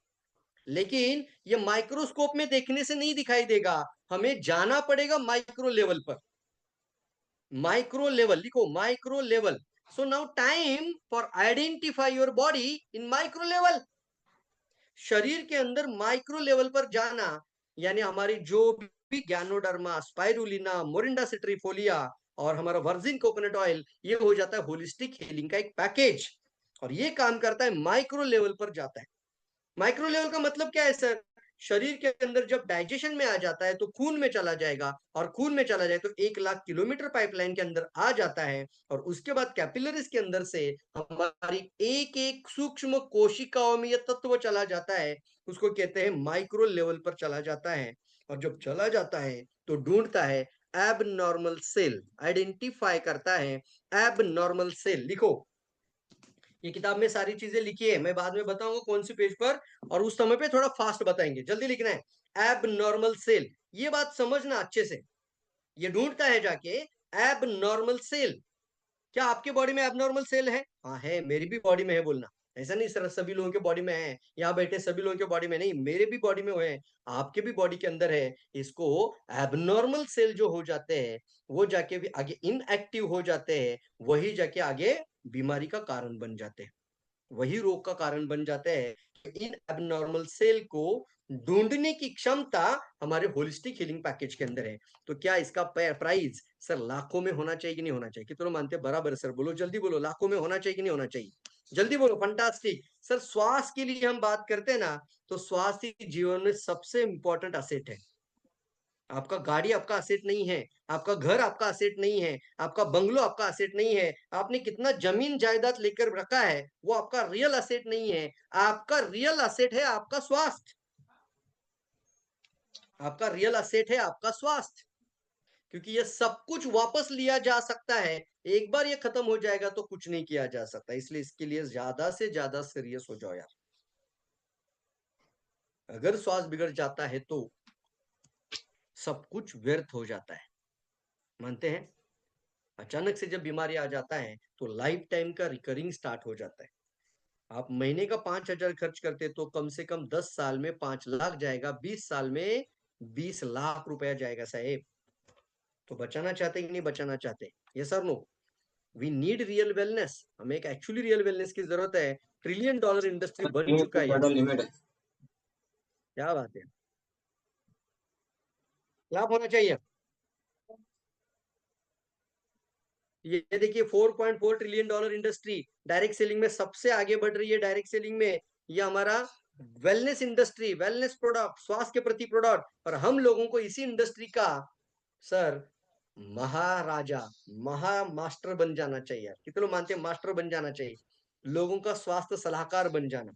S2: लेकिन ये माइक्रोस्कोप में देखने से नहीं दिखाई देगा, हमें जाना पड़ेगा माइक्रो लेवल पर। माइक्रो लेवल लिखो, micro level. So now time for identify your body in micro level. शरीर के अंदर माइक्रो लेवल पर जाना, यानी हमारी जो भी ज्ञानोडर्मा, स्पाइरुलिना, मोरिंडा सिट्रीफोलिया और हमारा वर्जिन कोकोनट ऑयल, ये हो जाता है होलिस्टिक हीलिंग का एक पैकेज। और ये काम करता है माइक्रो लेवल पर जाता है। माइक्रो लेवल का मतलब क्या है सर? शरीर के अंदर जब डाइजेशन में आ जाता है तो खून में चला जाएगा, और खून में चला जाए तो 1 लाख किलोमीटर पाइपलाइन के अंदर आ जाता है, और उसके बाद कैपिलरीज के अंदर से हमारी एक एक सूक्ष्म कोशिकाओं में यह तत्व चला जाता है, उसको कहते हैं माइक्रो लेवल पर चला जाता है। और जब चला जाता है तो ढूंढता है एबनॉर्मल सेल, आइडेंटिफाई करता है एबनॉर्मल सेल। लिखो, ये किताब में सारी चीजें लिखी है, मैं बाद में बताऊंगा कौन सी पेज पर, और उस समय पे थोड़ा फास्ट बताएंगे, जल्दी लिखना है। एबनॉर्मल सेल, ये बात समझना अच्छे से। ये ढूंढता है जाके एबनॉर्मल सेल। क्या आपके बॉडी में एबनॉर्मल सेल है? हाँ है, मेरी भी बॉडी में है बोलना। ऐसा नहीं सर सभी लोगों के बॉडी में है, यहाँ बैठे सभी लोगों के बॉडी में नहीं, मेरे भी बॉडी में है, आपके भी बॉडी के अंदर है। इसको एबनॉर्मल सेल जो हो जाते हैं वो जाके भी आगे इनएक्टिव हो जाते हैं, वही जाके आगे बीमारी का कारण बन जाते हैं, वही रोग का कारण बन जाते हैं। इन एबनॉर्मल सेल को ढूंढने की क्षमता हमारे होलिस्टिक हीलिंग पैकेज के अंदर है। तो क्या इसका प्राइस सर लाखों में होना चाहिए कि नहीं होना चाहिए? कितने मानते हैं? बराबर सर, बोलो जल्दी बोलो, लाखों में होना चाहिए कि नहीं होना चाहिए? जल्दी बोलो, फंटास्टिक सर। स्वास्थ्य के लिए हम बात करते हैं ना, तो स्वास्थ्य जीवन में सबसे इंपॉर्टेंट असेट है। आपका गाड़ी आपका असेट नहीं है, आपका घर आपका असेट नहीं है, आपका बंगलो आपका असेट नहीं है, आपने कितना जमीन जायदाद लेकर रखा है वो आपका रियल असेट नहीं है। आपका रियल असेट है आपका स्वास्थ्य। आपका रियल असेट है आपका स्वास्थ्य, क्योंकि ये सब कुछ वापस लिया जा सकता है, एक बार ये खत्म हो जाएगा तो कुछ नहीं किया जा सकता। इसलिए इसके लिए ज्यादा से ज्यादा सीरियस हो जाओ यार। अगर स्वास्थ्य बिगड़ जाता है तो सब कुछ व्यर्थ हो जाता है, मानते हैं? अचानक से जब बीमारी आ जाता है तो लाइफ टाइम का रिकरिंग स्टार्ट हो जाता है। आप महीने का 5,000 खर्च करते तो कम से कम 10 साल में 5 लाख जाएगा, 20 साल में 20 लाख रुपया जाएगा साहेब। तो बचाना चाहते कि नहीं बचाना चाहते? यस और no? We need real wellness, हमें एक एक्चुअली रियल वेलनेस की जरूरत है। ट्रिलियन डॉलर इंडस्ट्री बन
S4: ये
S2: चुका है
S4: ज्यादा
S2: यार,
S4: लिमिट है।
S2: क्या बात है। लाभ होना चाहिए। ये देखिए 4.4 trillion dollar industry direct selling में सबसे आगे बढ़ रही है। डायरेक्ट सेलिंग में ये हमारा वेलनेस इंडस्ट्री, वेलनेस प्रोडक्ट, स्वास्थ्य के प्रति प्रोडक्ट, और हम लोगों को इसी इंडस्ट्री का सर महाराजा, महा मास्टर बन जाना चाहिए। कितने लोग मानते हैं मास्टर बन जाना चाहिए, लोगों का स्वास्थ्य सलाहकार बन जाना।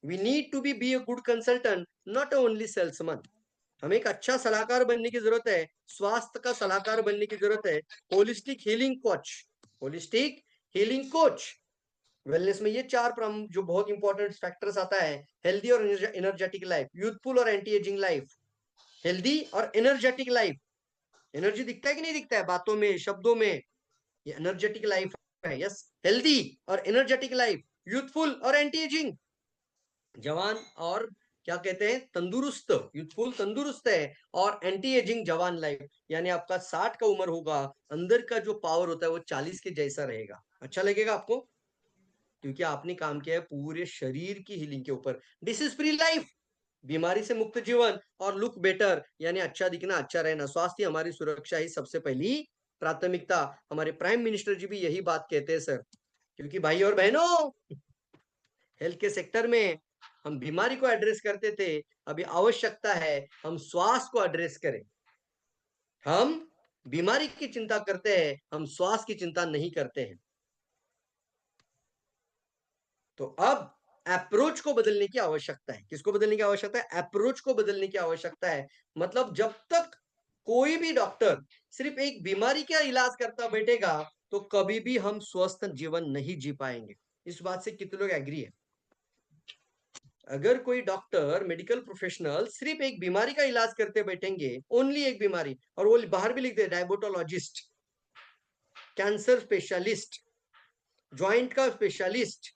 S2: We need to be a good consultant, not only salesman. हमें एक अच्छा सलाहकार बनने की जरूरत है, स्वास्थ्य का सलाहकार बनने की जरूरत है। Holistic healing coach, holistic healing coach. Wellness में ये 4 जो बहुत इंपॉर्टेंट फैक्टर्स आता है, हेल्दी और एनर्जेटिक लाइफ, यूथफुल और एंटी एजिंग लाइफ। हेल्दी और एनर्जेटिक लाइफ, एनर्जी दिखता है कि नहीं दिखता है बातों में, शब्दों में? ये एनर्जेटिक लाइफ है। यस, हेल्दी और एनर्जेटिक लाइफ, यूथफुल और एंटी एजिंग, जवान और क्या कहते हैं तंदुरुस्त, यूथफुल तंदुरुस्त है, और एंटी एजिंग जवान लाइफ, यानी आपका 60 का उम्र होगा, अंदर का जो पावर होता है वो 40 के जैसा रहेगा। अच्छा लगेगा आपको, क्योंकि आपने काम किया है पूरे शरीर की हीलिंग के ऊपर। डिसीज फ्री लाइफ, बीमारी से मुक्त जीवन, और लुक बेटर, यानी अच्छा दिखना, अच्छा रहना। स्वास्थ्य हमारी सुरक्षा ही सबसे पहली प्राथमिकता। हमारे प्राइम मिनिस्टर जी भी यही बात कहते हैं सर, क्योंकि भाई और बहनों हेल्थ के सेक्टर में हम बीमारी को एड्रेस करते थे, अभी आवश्यकता है हम स्वास्थ्य को एड्रेस करें। हम बीमारी की चिंता करते हैं, हम स्वास्थ्य की चिंता नहीं करते हैं। तो अब अप्रोच को बदलने की आवश्यकता है। किसको बदलने की आवश्यकता है? अप्रोच को बदलने की आवश्यकता है। मतलब जब तक कोई भी डॉक्टर सिर्फ एक बीमारी का इलाज करता बैठेगा तो कभी भी हम स्वस्थ जीवन नहीं जी पाएंगे। इस बात से कितने लोग एग्री है? अगर कोई डॉक्टर, मेडिकल प्रोफेशनल सिर्फ एक बीमारी का इलाज करते बैठेंगे, ओनली एक बीमारी, और वो बाहर भी लिख दे डायबिटोलॉजिस्ट, कैंसर स्पेशलिस्ट, जॉइंट का स्पेशलिस्ट,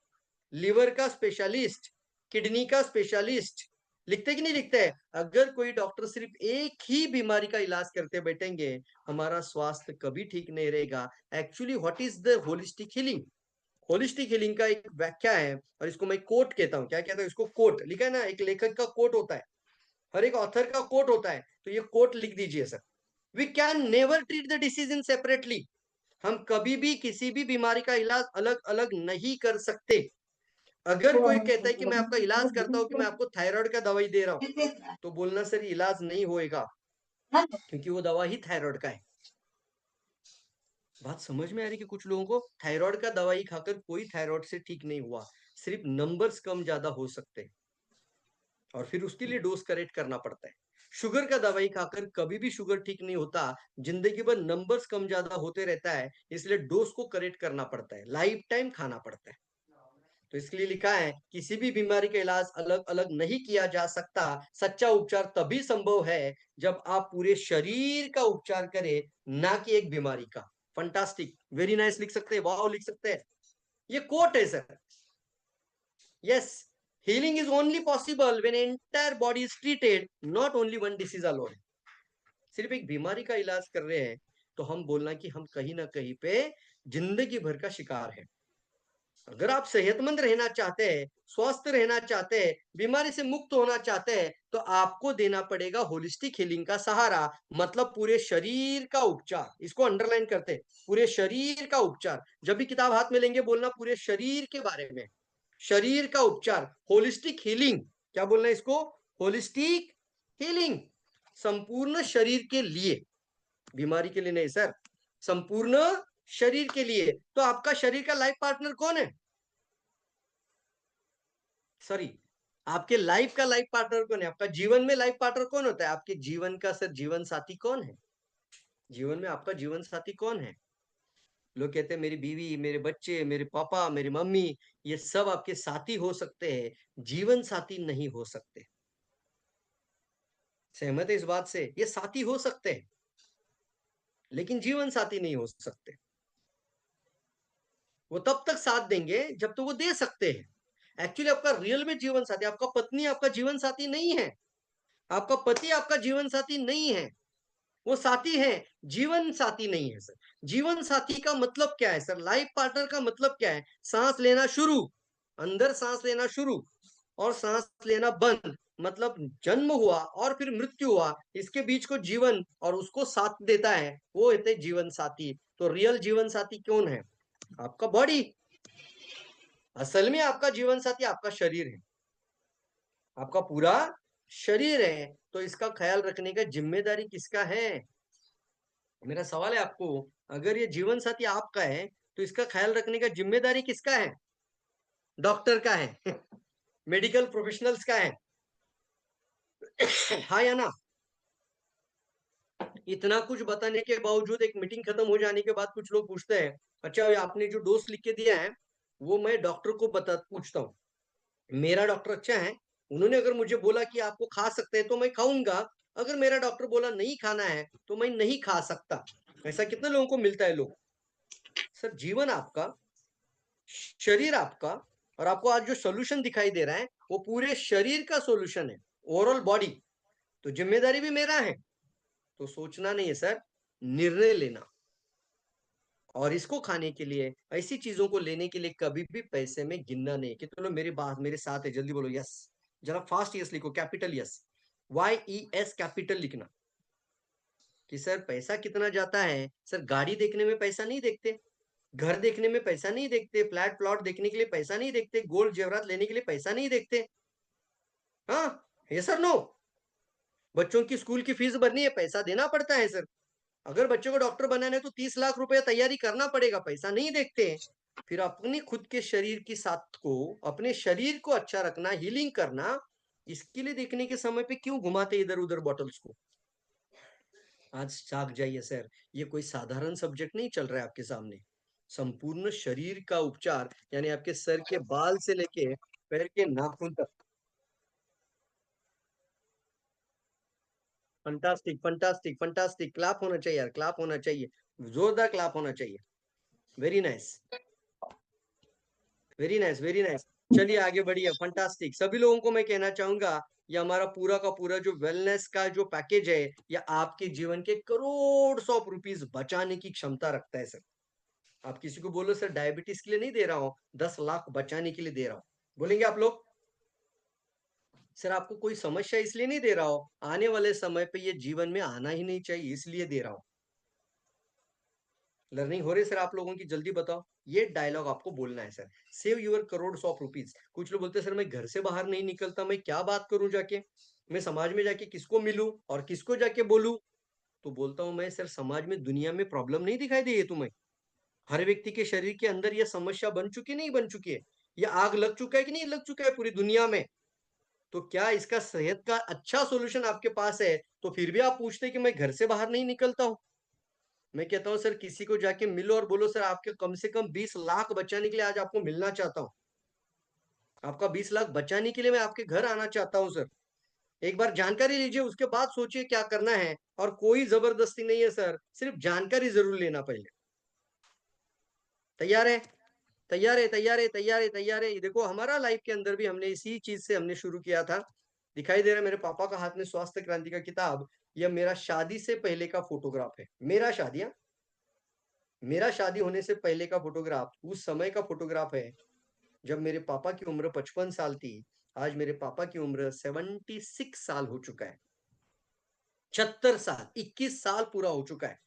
S2: लिवर का स्पेशलिस्ट, किडनी का स्पेशलिस्ट, लिखते कि नहीं लिखते हैं? अगर कोई डॉक्टर सिर्फ एक ही बीमारी का इलाज करते बैठेंगे, हमारा स्वास्थ्य कभी ठीक नहीं रहेगा। Actually what is the holistic healing? Holistic healing का एक व्याख्या है, और इसको मैं कोट कहता हूं। क्या कहता हूं इसको? कोट। लिखा है ना, एक लेखक का कोट होता है, हर एक ऑथर का कोट होता है, तो ये कोट लिख दीजिए sir. We can never treat the disease in separately. हम कभी भी किसी भी बीमारी का इलाज अलग अलग नहीं कर सकते। अगर कोई कहता है कि मैं आपका इलाज करता हूँ, कि मैं आपको थायराइड का दवाई दे रहा हूँ, तो बोलना सर इलाज नहीं होएगा, क्योंकि वो दवा ही थायराइड का है। बात समझ में आ रही कि कुछ लोगों को थायराइड का दवाई खाकर कोई थायराइड से ठीक नहीं हुआ, सिर्फ नंबर्स कम ज्यादा हो सकते हैं और फिर उसके लिए डोज करेक्ट करना पड़ता है। शुगर का दवाई खाकर कभी भी शुगर ठीक नहीं होता, जिंदगी भर नंबर्स कम ज्यादा होते रहता है, इसलिए डोज को करेक्ट करना पड़ता है, लाइफ टाइम खाना पड़ता है। तो इसके लिए लिखा है किसी भी बीमारी का इलाज अलग अलग नहीं किया जा सकता, सच्चा उपचार तभी संभव है जब आप पूरे शरीर का उपचार करें, ना कि एक बीमारी का। फंटास्टिक, वेरी नाइस लिख सकते हैं, वाओ लिख सकते हैं, ये कोट है sir. Yes, healing is only possible when entire body is treated, not only one disease alone. सिर्फ एक बीमारी का इलाज कर रहे हैं तो हम बोलना कि हम कहीं ना कहीं पे जिंदगी भर का शिकार है। अगर आप सेहतमंद रहना चाहते हैं, स्वस्थ रहना चाहते हैं, बीमारी से मुक्त होना चाहते हैं, तो आपको देना पड़ेगा होलिस्टिक हीलिंग का सहारा, मतलब पूरे शरीर का उपचार। इसको अंडरलाइन करते हैं, पूरे शरीर का उपचार। जब भी किताब हाथ में लेंगे बोलना पूरे शरीर के बारे में, शरीर का उपचार, होलिस्टिक हीलिंग। क्या बोलना है इसको? होलिस्टिक हीलिंग, संपूर्ण शरीर के लिए, बीमारी के लिए नहीं सर, संपूर्ण शरीर के लिए। तो आपका शरीर का लाइफ पार्टनर कौन है? सॉरी, आपके लाइफ का लाइफ पार्टनर कौन है? आपका जीवन में लाइफ पार्टनर कौन होता है? आपके जीवन का सर जीवन साथी कौन है? जीवन में आपका जीवन साथी कौन है? लोग कहते हैं मेरी बीवी, मेरे बच्चे, मेरे पापा, मेरी मम्मी, ये सब आपके साथी हो सकते हैं, जीवन साथी नहीं हो सकते। सहमत है इस बात से? ये साथी हो सकते हैं लेकिन जीवन साथी नहीं हो सकते। वो तब तक साथ देंगे जब तो वो दे सकते हैं। एक्चुअली आपका रियल में जीवन साथी, आपका पत्नी आपका जीवन साथी नहीं है, आपका पति आपका जीवन साथी नहीं है, वो साथी है, जीवन साथी नहीं है सर। जीवन साथी का मतलब क्या है सर? लाइफ पार्टनर का मतलब क्या है? सांस लेना शुरू, अंदर सांस लेना शुरू और सांस लेना बंद, मतलब जन्म हुआ और फिर मृत्यु हुआ, इसके बीच को जीवन और उसको साथ देता है, वो होते जीवन साथी। तो रियल जीवन साथी कौन है? आपका बॉडी। असल में आपका जीवन साथी आपका शरीर है, आपका पूरा शरीर है। तो इसका ख्याल रखने का जिम्मेदारी किसका है? मेरा सवाल है आपको, अगर ये जीवन साथी आपका है तो इसका ख्याल रखने का जिम्मेदारी किसका है? डॉक्टर का है मेडिकल प्रोफेशनल्स का है हाँ या ना? इतना कुछ बताने के बावजूद एक मीटिंग खत्म हो जाने के बाद कुछ लोग पूछते हैं, अच्छा आपने जो डोज लिख के दिया है वो मैं डॉक्टर को पूछता हूँ, मेरा डॉक्टर अच्छा है, उन्होंने अगर मुझे बोला कि आपको खा सकते हैं तो मैं खाऊंगा, अगर मेरा डॉक्टर बोला नहीं खाना है तो मैं नहीं खा सकता। ऐसा कितने लोगों को मिलता है? लोग सर, जीवन आपका, शरीर आपका, और आपको आज जो सोल्यूशन दिखाई दे रहा है वो पूरे शरीर का सोल्यूशन है, ओवरऑल बॉडी। तो जिम्मेदारी भी मेरा है। तो सोचना नहीं है सर, निर्णय लेना। और इसको खाने के लिए, ऐसी चीजों को लेने के लिए कभी भी पैसे में गिनना नहीं। कितने लोग मेरी बात मेरे साथ है? जल्दी बोलो यस, जरा फास्ट यस लिखो, कैपिटल यस, YES कैपिटल लिखना। कि सर पैसा कितना जाता है? सर गाड़ी देखने में पैसा नहीं देखते, घर देखने में पैसा नहीं देखते, फ्लैट प्लॉट देखने के लिए पैसा नहीं देखते, गोल्ड जेवरात लेने के लिए पैसा नहीं देखते। हाँ, ये सर नो। बच्चों की स्कूल की फीस भरनी है, पैसा देना पड़ता है सर। अगर बच्चों को डॉक्टर बनाना है तो 30 लाख रुपए तैयारी करना पड़ेगा, पैसा नहीं देखते। फिर अपनी खुद के शरीर की साथ को, अपने शरीर को अच्छा रखना, हीलिंग करना, इसके लिए देखने के समय पे क्यों घुमाते इधर उधर बॉटल्स को? आज जाग जाइए सर, ये कोई साधारण सब्जेक्ट नहीं चल रहा है आपके सामने। संपूर्ण शरीर का उपचार, यानी आपके सर के बाल से लेके पैर के नाखून तक। फंटास्टिक फंटास्टिक फंटास्टिक, क्लैप होना चाहिए यार, क्लैप होना चाहिए, जोरदार क्लैप होना चाहिए। Very nice very nice very nice. चलिए आगे बढ़िए, फंटास्टिक। सभी लोगों को मैं कहना चाहूंगा, ये हमारा पूरा का पूरा जो वेलनेस का जो पैकेज है, या आपके जीवन के करोड़ सौ रुपीस बचाने की क्षमता रखता है सर। आप किसी को बोलो सर डायबिटीज के लिए नहीं दे रहा हूं, 10 लाख बचाने के लिए दे रहा हूं, बोलेंगे आप लोग? सर आपको कोई समस्या इसलिए नहीं दे रहा हूं, आने वाले समय पे ये जीवन में आना ही नहीं चाहिए इसलिए दे रहा हूं। लर्निंग हो रही है सर आप लोगों की, जल्दी बताओ। ये डायलॉग आपको बोलना है sir. Save your crore of rupees. कुछ लोग बोलते हैं सर मैं घर से बाहर नहीं निकलता, मैं क्या बात करूं जाके, मैं समाज में जाके किसको मिलूं और किसको जाके बोलूं। तो बोलता हूं मैं, सर समाज में दुनिया में प्रॉब्लम नहीं दिखाई दे तुम्हें? हर व्यक्ति के शरीर के अंदर यह समस्या बन चुकी नहीं बन चुकी है? ये आग लग चुका है कि नहीं लग चुका है पूरी दुनिया में? तो क्या इसका सेहत का अच्छा सॉल्यूशन आपके पास है? तो फिर भी आप पूछते हैं कि मैं घर से बाहर नहीं निकलता हूं। मैं कहता हूं सर किसी को जाके मिलो और बोलो सर आपके कम से कम 20 लाख बचाने के लिए आज आपको मिलना चाहता हूं। आपका 20 लाख बचाने के लिए मैं आपके घर आना चाहता हूं सर। एक बार जानकारी लीजिए, उसके बाद सोचिए क्या करना है। और कोई जबरदस्ती नहीं है सर, सिर्फ जानकारी जरूर लेना पहले। तैयार है? तैयार है, तैयार है, तैयार है, तैयार है। ये देखो हमारा लाइफ के अंदर भी हमने इसी चीज से हमने शुरू किया था। दिखाई दे रहा है मेरे पापा का हाथ में स्वास्थ्य क्रांति का किताब। यह मेरा शादी से पहले का फोटोग्राफ है। मेरा शादी होने से पहले का फोटोग्राफ, उस समय का फोटोग्राफ है जब मेरे पापा की उम्र 55 साल थी। आज मेरे पापा की उम्र 76 साल हो चुका है। 76 साल, 21 साल पूरा हो चुका है।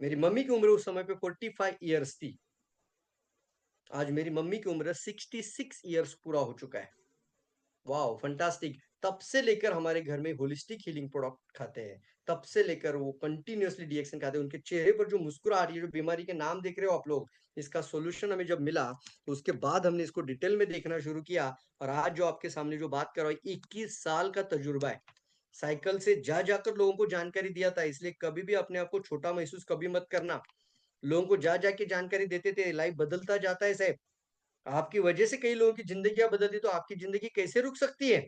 S2: मेरी मम्मी की उम्र उस समय पे 45 ईयर्स थी। आज मेरी मम्मी की उम्र 66 ईयर्स पूरा हो चुका है। वाह फंटास्टिक। तब से लेकर हमारे घर में होलिस्टिक हीलिंग प्रोडक्ट खाते हैं, तब से लेकर वो कंटिन्यूअसली डीएक्शन खाते हैं। उनके चेहरे पर जो मुस्कुराहट, ये जो बीमारी के नाम देख रहे हो आप लोग, इसका सॉल्यूशन हमें जब मिला तो उसके बाद हमने इसको डिटेल में देखना शुरू किया। और आज जो आपके सामने जो बात कर रहा हूं, 21 साल का तजुर्बा है। साइकिल से जा जाकर लोगों को जानकारी दिया था, इसलिए कभी भी अपने आप को छोटा महसूस कभी मत करना। लोगों को जा जाके जानकारी देते थे, लाइफ बदलता जाता है साहब। आपकी वजह से कई लोगों की जिंदगी बदलती, तो आपकी जिंदगी कैसे रुक सकती है?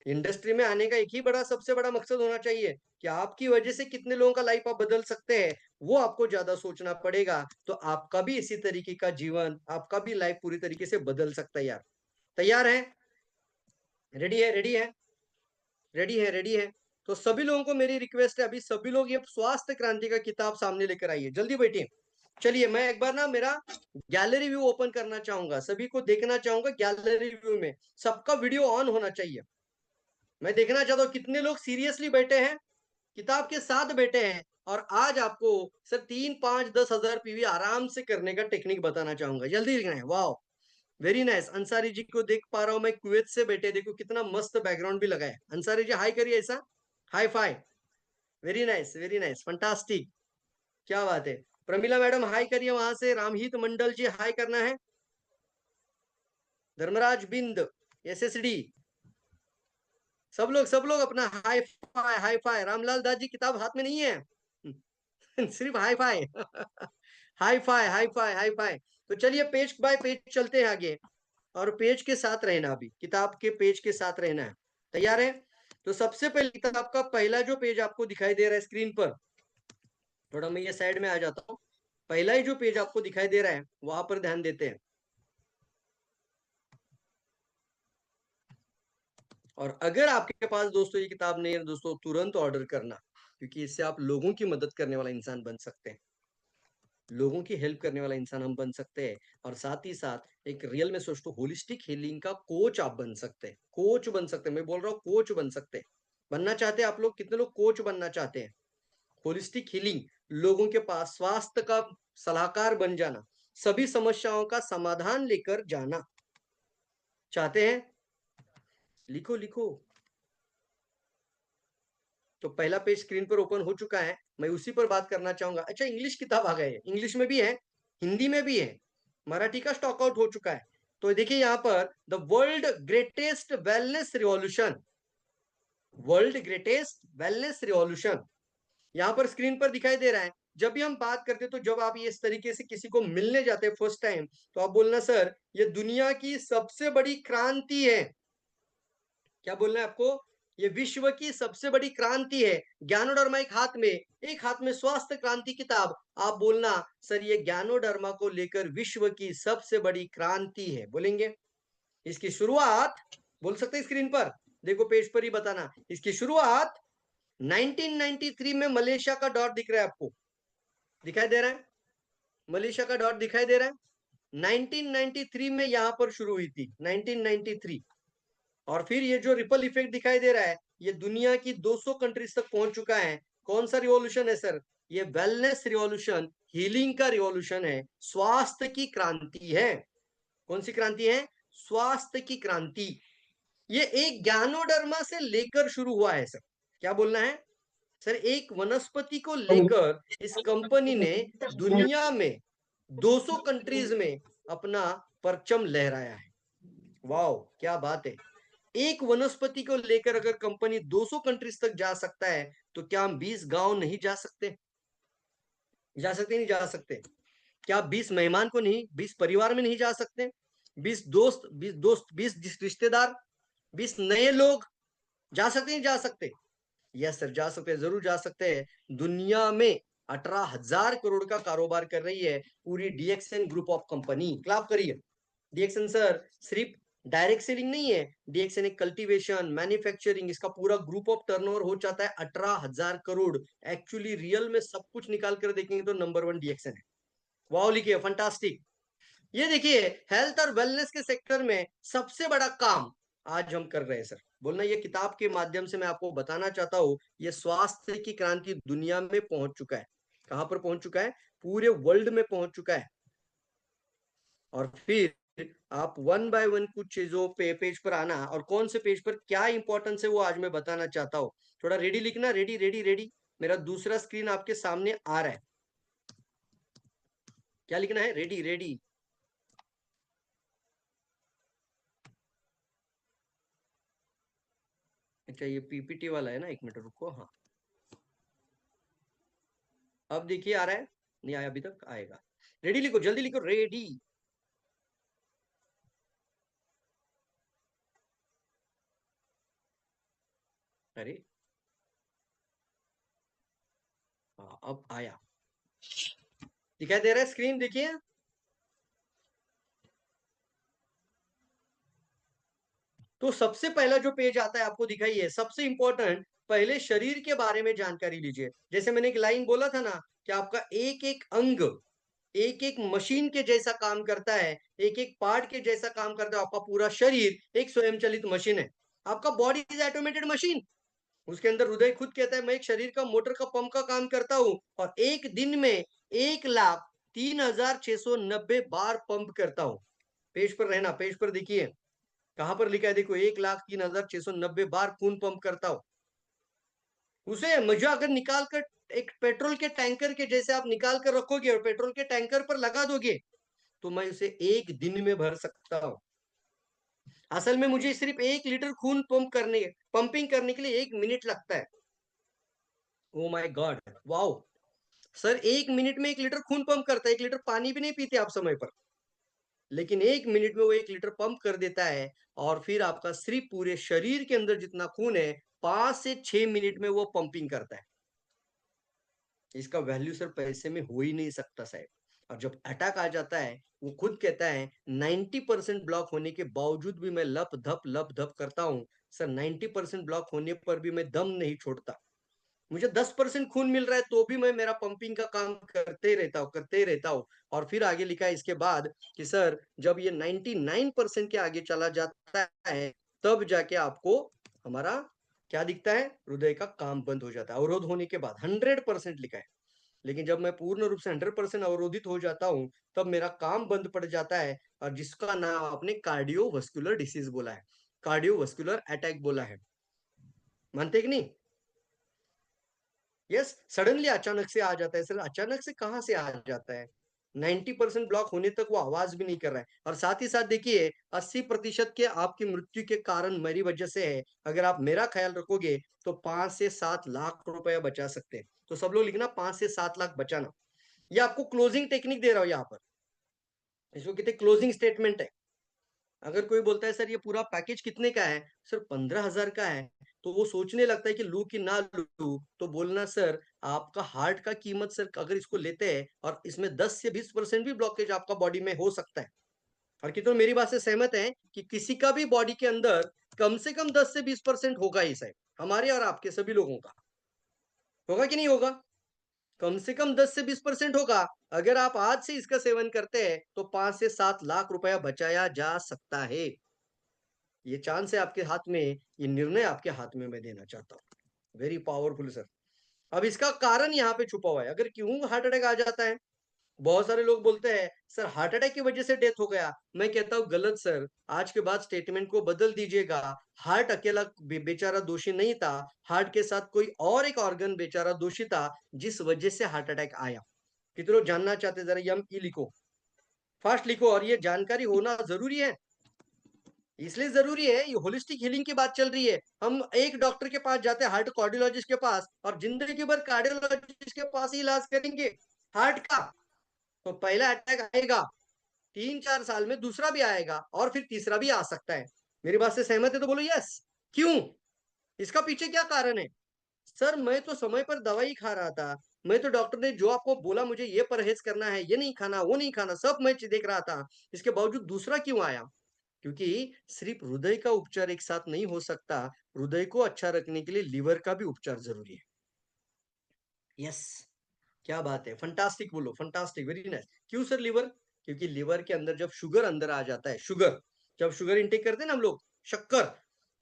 S2: इंडस्ट्री में आने का एक ही बड़ा सबसे बड़ा मकसद होना चाहिए कि आपकी वजह से कितने लोगों का लाइफ आप बदल सकते हैं, वो आपको ज्यादा सोचना पड़ेगा। तो आपका भी इसी तरीके का जीवन, आपका भी लाइफ पूरी तरीके से बदल सकता है यार। तैयार है? रेडी है? रेडी है? रेडी है? रेडी है? तो सभी लोगों को मेरी रिक्वेस्ट है, अभी सभी लोग ये स्वास्थ्य क्रांति का किताब सामने लेकर आइए, जल्दी बैठिए। चलिए मैं एक बार ना मेरा गैलरी व्यू ओपन करना चाहूंगा, सभी को देखना चाहूंगा गैलरी व्यू में। सबका वीडियो ऑन होना चाहिए। मैं देखना चाहता हूँ कितने लोग सीरियसली बैठे हैं, किताब के साथ बैठे हैं। और आज आपको सर 3, 5, 10 हजार पीवी आराम से करने का टेक्निक बताना चाहूंगा, जल्दी लिखना है। वाह वेरी नाइस। अंसारी जी को देख पा रहा हूं मैं, कुवैत से बैठे, देखो कितना मस्त बैकग्राउंड भी लगा है। अंसारी जी हाई करिए, ऐसा hi fi. Very nice, very nice, fantastic, क्या बात है। प्रमिला मैडम हाई करिए वहां से। रामहित मंडल जी हाई करना है। धर्मराज बिंद, एसएसडी, सब लोग अपना हाई फाई, हाई फाई। रामलाल दास जी किताब हाथ में नहीं है सिर्फ high five high five, high five, high five. तो चलिए पेज बाय पेज चलते हैं आगे, और पेज के साथ रहना, अभी किताब के पेज के साथ रहना है। तैयार है? तो सबसे पहले किताब का पहला जो पेज आपको दिखाई दे रहा है स्क्रीन पर, थोड़ा मैं ये साइड में आ जाता हूँ। पहला ही जो पेज आपको दिखाई दे रहा है वहां पर ध्यान देते हैं। और अगर आपके पास दोस्तों ये किताब नहीं है दोस्तों, तुरंत ऑर्डर करना, क्योंकि इससे आप लोगों की मदद करने वाला इंसान बन सकते हैं, लोगों की हेल्प करने वाला इंसान हम बन सकते हैं। और साथ ही साथ एक रियल में सोचो होलिस्टिक हीलिंग का कोच आप बन सकते हैं, कोच बन सकते हैं। मैं बोल रहा हूँ कोच बन सकते हैं। बनना चाहते हैं आप लोग? कितने लोग कोच बनना चाहते हैं? होलिस्टिक हीलिंग, लोगों के पास स्वास्थ्य का सलाहकार बन जाना, सभी समस्याओं का समाधान लेकर जाना चाहते हैं? लिखो लिखो। तो पहला पेज स्क्रीन पर ओपन हो चुका है, मैं उसी पर बात करना चाहूंगा। अच्छा इंग्लिश किताब आ गए है, इंग्लिश में भी है, हिंदी में भी है, मराठी का स्टॉक आउट हो चुका है। तो देखिए यहाँ पर the world greatest wellness revolution, world greatest wellness revolution यहाँ पर स्क्रीन पर दिखाई दे रहा है। जब भी हम बात करते हैं, तो जब आप ये इस तरीके से किसी को मिलने जाते हैं फर्स्ट टाइम, तो आप बोलना सर ये दुनिया की सबसे बड़ी क्रांति है। क्या बोलना है आपको? ये विश्व की सबसे बड़ी क्रांति है। ज्ञानोडर्मा एक हाथ में स्वास्थ्य क्रांति किताब। आप बोलना सर ये ज्ञानोडर्मा को लेकर विश्व की सबसे बड़ी क्रांति है, बोलेंगे। इसकी शुरुआत बोल सकते हैं स्क्रीन पर, देखो पेज पर ही बताना। इसकी शुरुआत 1993 में मलेशिया का डॉट दिख रहा है आपको, दिखाई दे रहा है? मलेशिया का डॉट दिखाई दे रहा है? 1993 में यहां पर शुरू हुई थी, 1993। और फिर ये जो रिपल इफेक्ट दिखाई दे रहा है, ये दुनिया की 200 कंट्रीज तक पहुंच चुका है। कौन सा रिवॉल्यूशन है सर? ये वेलनेस रिवॉल्यूशन, हीलिंग का रिवॉल्यूशन है, स्वास्थ्य की क्रांति है। कौन सी क्रांति है? स्वास्थ्य की क्रांति। ये एक ज्ञानोडर्मा से लेकर शुरू हुआ है सर। क्या बोलना है सर? एक वनस्पति को लेकर इस कंपनी ने दुनिया में 200 कंट्रीज में अपना परचम लहराया है। वाओ, क्या बात है। एक वनस्पति को लेकर अगर कंपनी 200 कंट्रीज तक जा सकता है, तो क्या हम 20 गांव नहीं जा सकते? जा सकते नहीं जा सकते? क्या 20 मेहमान को नहीं, 20 परिवार में नहीं जा सकते? 20 रिश्तेदार, 20 नए लोग जा सकते नहीं जा सकते? यस सर, जा सकते हैं, जरूर जा सकते हैं। दुनिया में 18,000 करोड़ का कारोबार कर रही है पूरी DXN group of company. Clap करिए। डीएक्सएन सर सिर्फ डायरेक्ट सेलिंग नहीं है, डीएक्सएन एक कल्टीवेशन, मैन्युफैक्चरिंग, इसका पूरा ग्रुप ऑफ टर्नओवर हो जाता है 18,000 करोड़। एक्चुअली रियल में सब कुछ निकाल कर देखेंगे तो नंबर 1 डीएक्सएन है। वाओ लिखिए, फंटास्टिक। ये देखिए, हेल्थ और वेलनेस के सेक्टर में सबसे बड़ा काम आज हम कर रहे हैं सर। बोलना, ये किताब के माध्यम से मैं आपको बताना चाहता हूँ, ये स्वास्थ्य की क्रांति दुनिया में पहुंच चुका है। कहां पर पहुंच चुका है? पूरे वर्ल्ड में पहुंच चुका है। और फिर आप वन बाय वन कुछ चीजों पे पेज पर आना, और कौन से पेज पर क्या इंपॉर्टेंस है वो आज मैं बताना चाहता हूँ। थोड़ा रेडी लिखना, रेडी रेडी रेडी। मेरा दूसरा स्क्रीन आपके सामने आ रहा है। क्या लिखना है? Ready ready. अच्छा, ये पीपीटी वाला है ना, एक मिनट रुको। हाँ, अब देखिए आ रहा है, नहीं आया अभी तक, आएगा। रेडी लिखो, जल्दी लिखो, रेडी। अरे हाँ, अब आया, दिखाई दे रहा है स्क्रीन, देखिए। तो सबसे पहला जो पेज आता है आपको दिखाई है, सबसे इंपॉर्टेंट, पहले शरीर के बारे में जानकारी लीजिए। जैसे मैंने एक लाइन बोला था ना कि आपका एक एक अंग एक एक मशीन के जैसा काम करता है, एक एक पार्ट के जैसा काम करता है। आपका पूरा शरीर एक स्वयंचलित मशीन है। आपका बॉडी इज ऑटोमेटेड मशीन। उसके अंदर हृदय खुद कहता है मैं एक शरीर का मोटर का पंप का काम करता हूं, और एक दिन में 1,03,690 बार पंप करता हूं। पेज पर रहना, पेज पर देखिए कहां पर लिखा है, देखो, 1,03,690 बार खून पंप करता हूं। उसे मुझे अगर निकाल कर एक पेट्रोल के टैंकर के जैसे आप निकाल कर रखोगे और पेट्रोल के टैंकर पर लगा दोगे, तो मैं उसे एक दिन में भर सकता हूं। असल में मुझे सिर्फ 1 लीटर खून पंपिंग करने के लिए 1 मिनट लगता है। Oh my God, wow sir, 1 minute में 1 लीटर खून पंप करता है। 1 लीटर पानी भी नहीं पीते आप समय पर, लेकिन 1 मिनट में वो 1 लीटर पंप कर देता है। और फिर आपका सिर्फ पूरे शरीर के अंदर जितना खून है, 5 से 6 मिनट में वो पंपिंग करता है। इसका वैल्यू सर पैसे में हो ही नहीं सकता साहब। और जब अटैक आ जाता है, वो खुद कहता है 90% ब्लॉक होने के बावजूद भी मैं लप धप करता हूं। सर 90% ब्लॉक होने पर भी मैं दम नहीं छोड़ता। मुझे 10% खून मिल रहा है तो भी मैं मेरा पंपिंग का काम करते ही रहता हूँ। और फिर आगे लिखा है इसके बाद कि सर जब ये 99% के आगे चला जाता है, तब जाके आपको हमारा क्या दिखता है? हृदय का काम बंद हो जाता है। अवरोध होने के बाद 100% लिखा है। लेकिन जब मैं पूर्ण रूप से 100% अवरोधित हो जाता हूं, तब मेरा काम बंद पड़ जाता है, और जिसका नाम आपने कार्डियोवास्कुलर डिसीज बोला है, कार्डियोवास्कुलर अटैक बोला है। मानते कि नहीं? यस, सडनली अचानक से आ जाता है सर। अचानक से कहां से आ जाता है? 90% ब्लॉक होने तक वो आवाज भी नहीं कर रहा है। और साथ ही साथ देखिए, 80% के आपकी मृत्यु के कारण मेरी वजह से है। अगर आप मेरा ख्याल रखोगे तो 5 से 7 लाख रुपया बचा सकते हैं। तो सब लोग लिखना 5 से 7 लाख बचाना। ये आपको क्लोजिंग टेक्निक दे रहा हूं यहाँ पर, इसको कहते हैं क्लोजिंग स्टेटमेंट है। अगर कोई बोलता है सर ये पूरा पैकेज कितने का है, सर 15,000 का है, तो वो सोचने लगता है कि लू कि ना लू, तो बोलना सर आपका हार्ट का कीमत सर अगर इसको लेते हैं और इसमें 10 से 20% भी ब्लॉकेज आपका बॉडी में हो सकता है। और कितने मेरी बात से सहमत है कि किसी का भी बॉडी के अंदर कम से कम 10 से 20% होगा ही साहब, हमारे और आपके सभी लोगों का होगा कि नहीं होगा? कम से कम 10 से 20% होगा। अगर आप आज से इसका सेवन करते हैं तो 5 से 7 लाख रुपया बचाया जा सकता है। ये चांस है आपके हाथ में, ये निर्णय आपके हाथ में मैं देना चाहता हूँ। Very powerful sir. अब इसका कारण यहाँ पे छुपा हुआ है। अगर क्यों हार्ट अटैक आ जाता है, बहुत सारे लोग बोलते हैं सर हार्ट अटैक की वजह से डेथ हो गया। मैं कहता हूँ गलत सर, आज के बाद स्टेटमेंट को बदल दीजिएगा। हार्ट अकेला बेचारा दोषी नहीं था, हार्ट के साथ कोई और एक ऑर्गन बेचारा दोषी था जिस वजह से हार्ट अटैक आया। कितने लोग जानना चाहते, जरा यम ई लिखो, फास्ट लिखो, और ये जानकारी होना जरूरी है। इसलिए जरूरी है, ये होलिस्टिक हीलिंग की बात चल रही है। हम एक डॉक्टर के पास जाते हैं, हार्ट कार्डियोलॉजिस्ट के पास, और जिंदगी भर कार्डियोलॉजिस्ट के पास ही इलाज करेंगे हार्ट का। तो पहला अटैक आएगा, 3-4 साल में दूसरा भी आएगा, और फिर तीसरा भी आ सकता है। मेरी बात से सहमत है तो बोलो यस। क्यों? इसका पीछे क्या कारण है? सर मैं तो समय पर दवाई खा रहा था, मैं तो डॉक्टर ने जो आपको बोला मुझे ये परहेज करना है, ये नहीं खाना, वो नहीं खाना, सब मैं देख रहा था, इसके बावजूद दूसरा क्यों आया? क्योंकि सिर्फ हृदय का उपचार एक साथ नहीं हो सकता, हृदय को अच्छा रखने के लिए लीवर का भी उपचार जरूरी है। यस, क्या बात है, फंटास्टिक बोलो, फंटास्टिक, वेरी नाइस। क्यों सर लीवर? क्योंकि लीवर के अंदर जब शुगर अंदर आ जाता है, शुगर, जब शुगर इंटेक करते हैं ना हम लोग, शक्कर,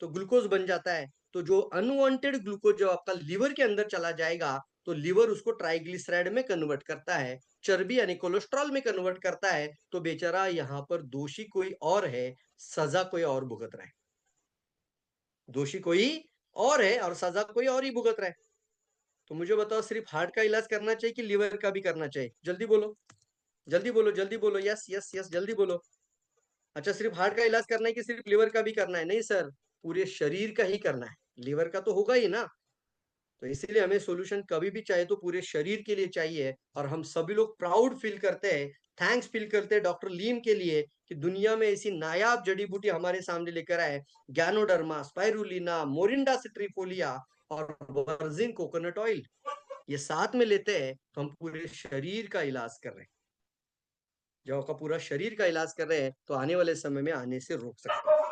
S2: तो ग्लूकोज बन जाता है। तो जो अनवांटेड ग्लूकोज जब आपका लीवर के अंदर चला जाएगा, तो लीवर उसको ट्राइग्लिसराइड में कन्वर्ट करता है, चर्बी यानी कोलेस्ट्रॉल में कन्वर्ट करता है। तो बेचारा यहाँ पर दोषी कोई और है, सजा कोई और भुगत रहा है। दोषी कोई और है और सजा कोई और ही भुगत रहा है। तो मुझे बताओ, सिर्फ हार्ट का इलाज करना चाहिए कि लीवर का भी करना चाहिए? जल्दी बोलो, जल्दी बोलो, जल्दी बोलो, यस यस यस, जल्दी बोलो। अच्छा, सिर्फ हार्ट का इलाज करना है कि सिर्फ लिवर का भी करना है? नहीं सर, पूरे शरीर का ही करना है, लिवर का तो होगा ही ना। तो इसीलिए हमें सॉल्यूशन कभी भी चाहिए तो पूरे शरीर के लिए चाहिए। और हम सभी लोग प्राउड फील करते हैं, थैंक्स फील करते हैं डॉक्टर लीम के लिए कि दुनिया में ऐसी नायाब जड़ी बूटी हमारे सामने लेकर आए, गैनोडर्मा, स्पाइरुलिना, मोरिंडा सिट्रीफोलिया और वर्जिन कोकोनट ऑयल। ये साथ में लेते हैं तो हम पूरे शरीर का इलाज कर रहे हैं। जब आपका पूरा शरीर का इलाज कर रहे हैं तो आने वाले समय में आने से रोक सकते हैं।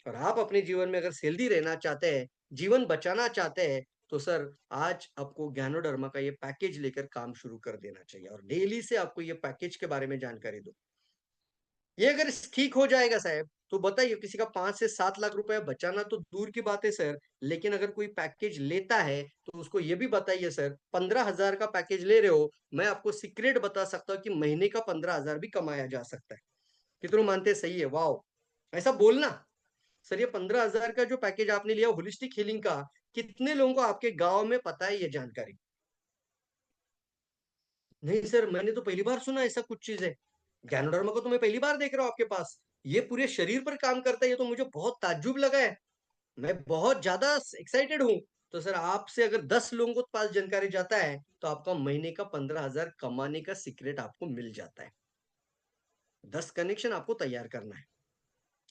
S2: और आप अपने जीवन में अगर हेल्दी रहना चाहते हैं, जीवन बचाना चाहते हैं, तो सर आज आपको ज्ञानोडर्मा का ये पैकेज लेकर काम शुरू कर देना चाहिए, और डेली से आपको ये पैकेज के बारे में जानकारी दो। ये अगर ठीक हो जाएगा साहब, तो बताइए, किसी का 5 से 7 लाख रुपए बचाना तो दूर की बात है सर, लेकिन अगर कोई पैकेज लेता है तो उसको ये भी बताइए सर, 15,000 का पैकेज ले रहे हो, मैं आपको सीक्रेट बता सकता हूँ कि महीने का 15,000 भी कमाया जा सकता है। कितने मानते हैं सही है? वाओ, ऐसा बोलना। सर ये 15,000 का जो पैकेज आपने लिया होलिस्टिक हीलिंग का, कितने लोगों को आपके गांव में पता है ये जानकारी? नहीं सर, मैंने तो पहली बार सुना ऐसा कुछ चीज है। ज्ञानोडर्मा को तो मैं पहली बार देख रहा हूँ आपके पास, ये पूरे शरीर पर काम करता है, ये तो मुझे बहुत ताज्जुब लगा है। मैं बहुत ज्यादा एक्साइटेड हूँ। तो सर आपसे अगर 10 लोगों के पास जानकारी जाता है तो आपका महीने का 15,000 कमाने का सीक्रेट आपको मिल जाता है। 10 कनेक्शन आपको तैयार करना है।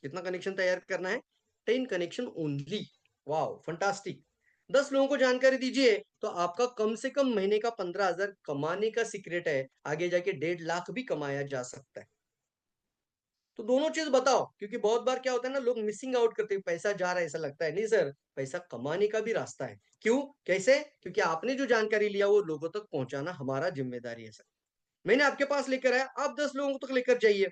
S2: कितना कनेक्शन तैयार करना है? 10 कनेक्शन ओनली। Wow, fantastic. 10 लोगों को जानकारी दीजिए तो आपका कम से कम महीने का 15,000 कमाने का सीक्रेट है, आगे जाके 1.5 लाख भी कमाया जा सकता है। तो दोनों चीज बताओ, क्योंकि बहुत बार क्या होता है ना, लोग मिसिंग आउट करते हैं, पैसा जा रहा है ऐसा लगता है। नहीं सर, पैसा कमाने का भी रास्ता है। क्यों, कैसे? क्योंकि आपने जो जानकारी लिया वो लोगों तक पहुंचाना हमारा जिम्मेदारी है सर। मैंने आपके पास लेकर आया, आप 10 लोगों तक लेकर जाइए,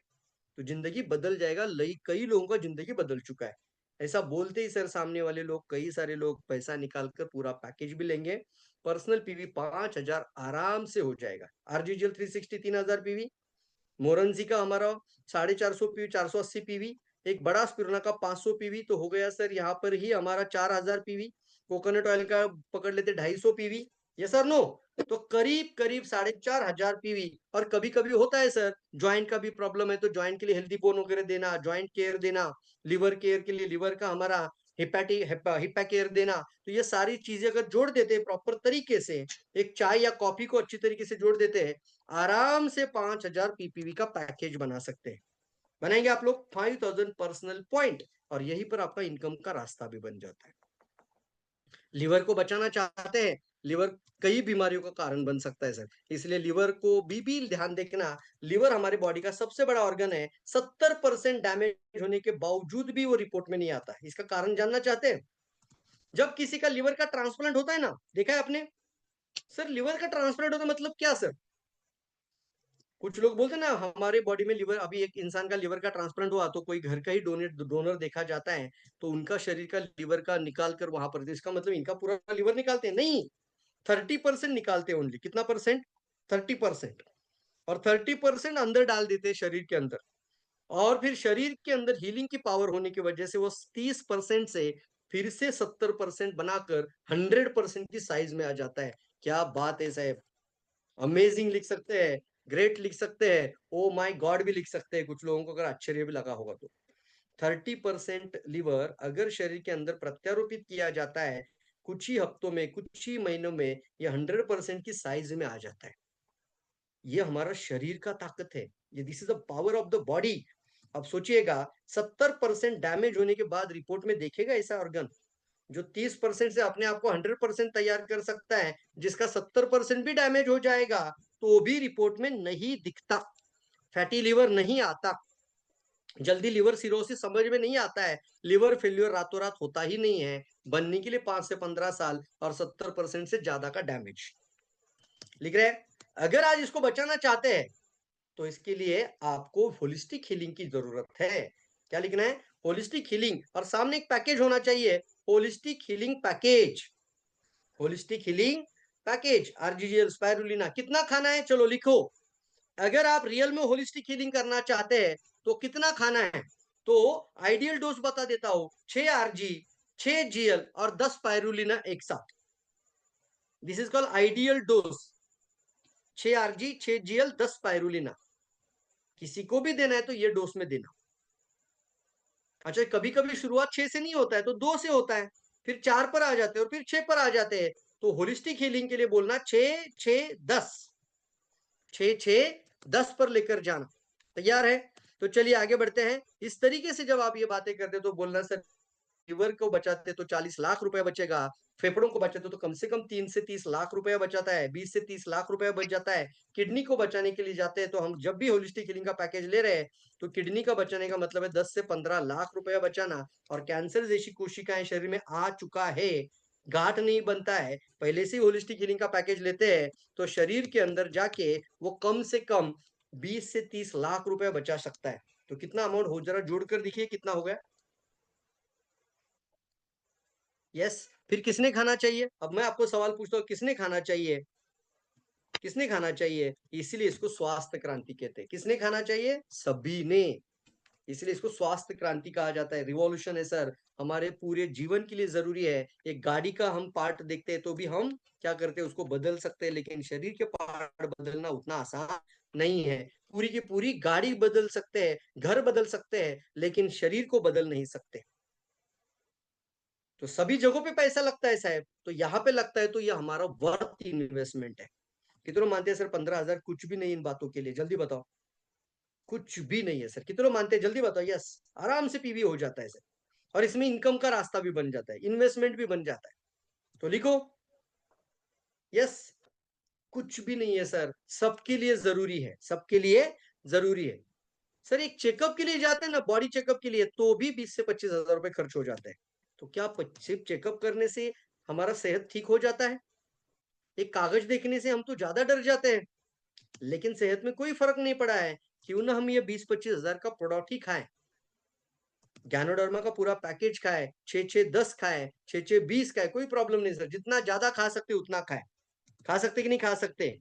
S2: तो जिंदगी बदल जाएगा। कई लोगों का जिंदगी बदल चुका है। ऐसा बोलते ही सर सामने वाले लोग, कई सारे लोग पैसा निकालकर पूरा पैकेज भी लेंगे। पर्सनल पीवी 5,000 आराम से हो जाएगा। आरजीजीएल 360 3,000 पीवी, मोरंजी का हमारा 450 पीवी, 480 पीवी, एक बड़ा स्पिरुलिना का 500 पीवी, तो हो गया सर यहाँ पर ही हमारा 4,000 पीवी। कोकोनट ऑयल का पकड़ लेते 250 पीवी, ये सर नो, तो करीब करीब 4,500 पीवी। और कभी कभी होता है सर, ज्वाइंट का भी प्रॉब्लम है तो ज्वाइंट के लिए हेल्दी बोन वगैरह देना, ज्वाइंट केयर देना, लिवर केयर के लिए लिवर का हमारा हिप्पा केयर देना। तो ये सारी चीजें अगर जोड़ देते हैं प्रॉपर तरीके से, एक चाय या कॉफी को अच्छी तरीके से जोड़ देते हैं, आराम से 5,000 पीपीवी का पैकेज बना सकते हैं। बनाएंगे आप लोग 5,000 पर्सनल पॉइंट, और यहीं पर आपका इनकम का रास्ता भी बन जाता है। लिवर को बचाना चाहते हैं, लिवर कई बीमारियों का कारण बन सकता है सर, इसलिए लिवर को भी ध्यान देखना। लिवर हमारे बॉडी का सबसे बड़ा ऑर्गन है, 70% डैमेज होने के बावजूद भी वो रिपोर्ट में नहीं आता। इसका कारण जानना चाहते हैं? जब किसी का लिवर का ट्रांसप्लांट होता है ना, देखा है आपने? सर लिवर का ट्रांसप्लांट होता मतलब क्या सर? कुछ लोग बोलते हैं ना हमारे बॉडी में लिवर, अभी एक इंसान का लिवर का ट्रांसप्लांट हुआ तो कोई घर का ही डोनर देखा जाता है, तो उनका शरीर का लिवर का निकाल कर वहां पर, इसका मतलब इनका पूरा लिवर निकालते हैं? नहीं, 30% निकालते हैं ओनली। कितना परसेंट? 30%। और 30% अंदर डाल देते हैं शरीर के अंदर, और फिर शरीर के अंदर हीलिंग की पावर होने की वजह से वो 30% से फिर से 70% बनाकर 100% की साइज में आ जाता है। क्या बात है साहब, अमेजिंग लिख सकते हैं, ग्रेट लिख सकते हैं, ओ माय गॉड भी लिख सकते हैं कुछ लोगों को, अगर आश्चर्य भी लगा होगा तो। 30% लीवर अगर शरीर के अंदर प्रत्यारोपित किया जाता है, कुछ ही हफ्तों में, कुछ ही महीनों में ये 100% की साइज में आ जाता है। ये हमारा शरीर का ताकत है, ये this is the power of the body. अब सोचिएगा 70% डैमेज होने के बाद रिपोर्ट में देखेगा ऐसा ऑर्गन जो 30% से अपने आप को 100% तैयार कर सकता है, जिसका 70% भी डैमेज हो जाएगा तो भी रिपोर्ट में नहीं दिखता। फैटी लिवर नहीं आता, जल्दी लिवर सिरोसिस समझ में नहीं आता है। लिवर फेल्यूर रातों रात होता ही नहीं है, बनने के लिए 5 से 15 साल और 70% से ज्यादा का डैमेज। लिख रहे हैं, अगर आज इसको बचाना चाहते हैं तो इसके लिए आपको होलिस्टिक हीलिंग की जरूरत है। क्या लिखना है? होलिस्टिक हीलिंग, और सामने एक पैकेज होना चाहिए, holistic healing package. Holistic healing package, RGGL, spirulina. कितना खाना है? चलो लिखो। अगर आप रियल में होलिस्टिक हीलिंग करना चाहते हैं तो कितना खाना है? तो आइडियल डोज बता देता हूं, 6 आरजी, 6 जीएल और 10 स्पाइरुलिना एक साथ। This is called ideal dose. 6 RG, 6 GL, 10 spirulina. किसी को भी देना है तो ये डोज में देना। अच्छा, कभी कभी शुरुआत 6 से नहीं होता है तो 2 से होता है, फिर 4 पर आ जाते हैं और फिर 6 पर आ जाते हैं। तो होलिस्टिक हीलिंग के लिए बोलना 6 6 10, 6 6 10 पर लेकर जाना। तैयार है? तो चलिए आगे बढ़ते हैं। इस तरीके से जब आप ये बातें करते तो बोलना सर लिवर को बचाते तो 40 लाख रुपए बचेगा, फेफड़ों को बचाते तो कम से कम 3 से 30 लाख रुपया बचाता है, 20 से 30 लाख रुपया बच जाता है। किडनी को बचाने के लिए जाते हैं तो हम जब भी होलिस्टिक हीलिंग का पैकेज ले रहे हैं तो किडनी का बचाने का मतलब है 10 से 15 लाख रुपया बचाना। और कैंसर जैसी कोशिकाएं शरीर में आ चुका है, गांठ नहीं बनता है, पहले से ही होलिस्टिक हीलिंग का पैकेज लेते हैं तो शरीर के अंदर जाके वो कम से कम 20 से 30 लाख रुपया बचा सकता है। तो कितना अमाउंट हो, जरा जोड़कर दिखिए कितना हो गया। यस। फिर किसने खाना चाहिए? अब मैं आपको सवाल पूछता हूँ, किसने खाना चाहिए? किसने खाना चाहिए? इसीलिए इसको स्वास्थ्य क्रांति कहते हैं। किसने खाना चाहिए? सभी ने। इसलिए इसको स्वास्थ्य क्रांति कहा जाता है। रिवॉल्यूशन है सर, हमारे पूरे जीवन के लिए जरूरी है। एक गाड़ी का हम पार्ट देखते हैं तो भी हम क्या करते हैं, उसको बदल सकते हैं, लेकिन शरीर के पार्ट बदलना उतना आसान नहीं है। पूरी की पूरी गाड़ी बदल सकते हैं, घर बदल सकते हैं, लेकिन शरीर को बदल नहीं सकते। तो सभी जगहों पे पैसा लगता है साहब, तो यहाँ पे लगता है तो ये हमारा वर्थ इन्वेस्टमेंट है। कितने मानते हैं सर 15,000 कुछ भी नहीं इन बातों के लिए? जल्दी बताओ। कुछ भी नहीं है सर, कितने मानते हैं? जल्दी बताओ। यस, आराम से पीवी हो जाता है सर, और इसमें इनकम का रास्ता भी बन जाता है, इन्वेस्टमेंट भी बन जाता है। तो लिखो यस, कुछ भी नहीं है सर, सबके लिए जरूरी है, सबके लिए जरूरी है। सर एक चेकअप के लिए जाते हैं ना, बॉडी चेकअप के लिए, तो भी 20 से 25,000 रुपए खर्च हो जाते हैं। तो क्या सिर्फ चेकअप करने से हमारा सेहत ठीक हो जाता है? एक कागज देखने से हम तो ज्यादा डर जाते हैं, लेकिन सेहत में कोई फर्क नहीं पड़ा है। क्यों ना हम ये 20-25 हजार का प्रोडक्ट ही खाएं, गैनोडर्मा का पूरा पैकेज खाए, 6-6-10 खाए, 6-6-20 खाए, कोई प्रॉब्लम नहीं सर। जितना ज्यादा खा सकते उतना खाए। खा सकते कि नहीं खा सकते?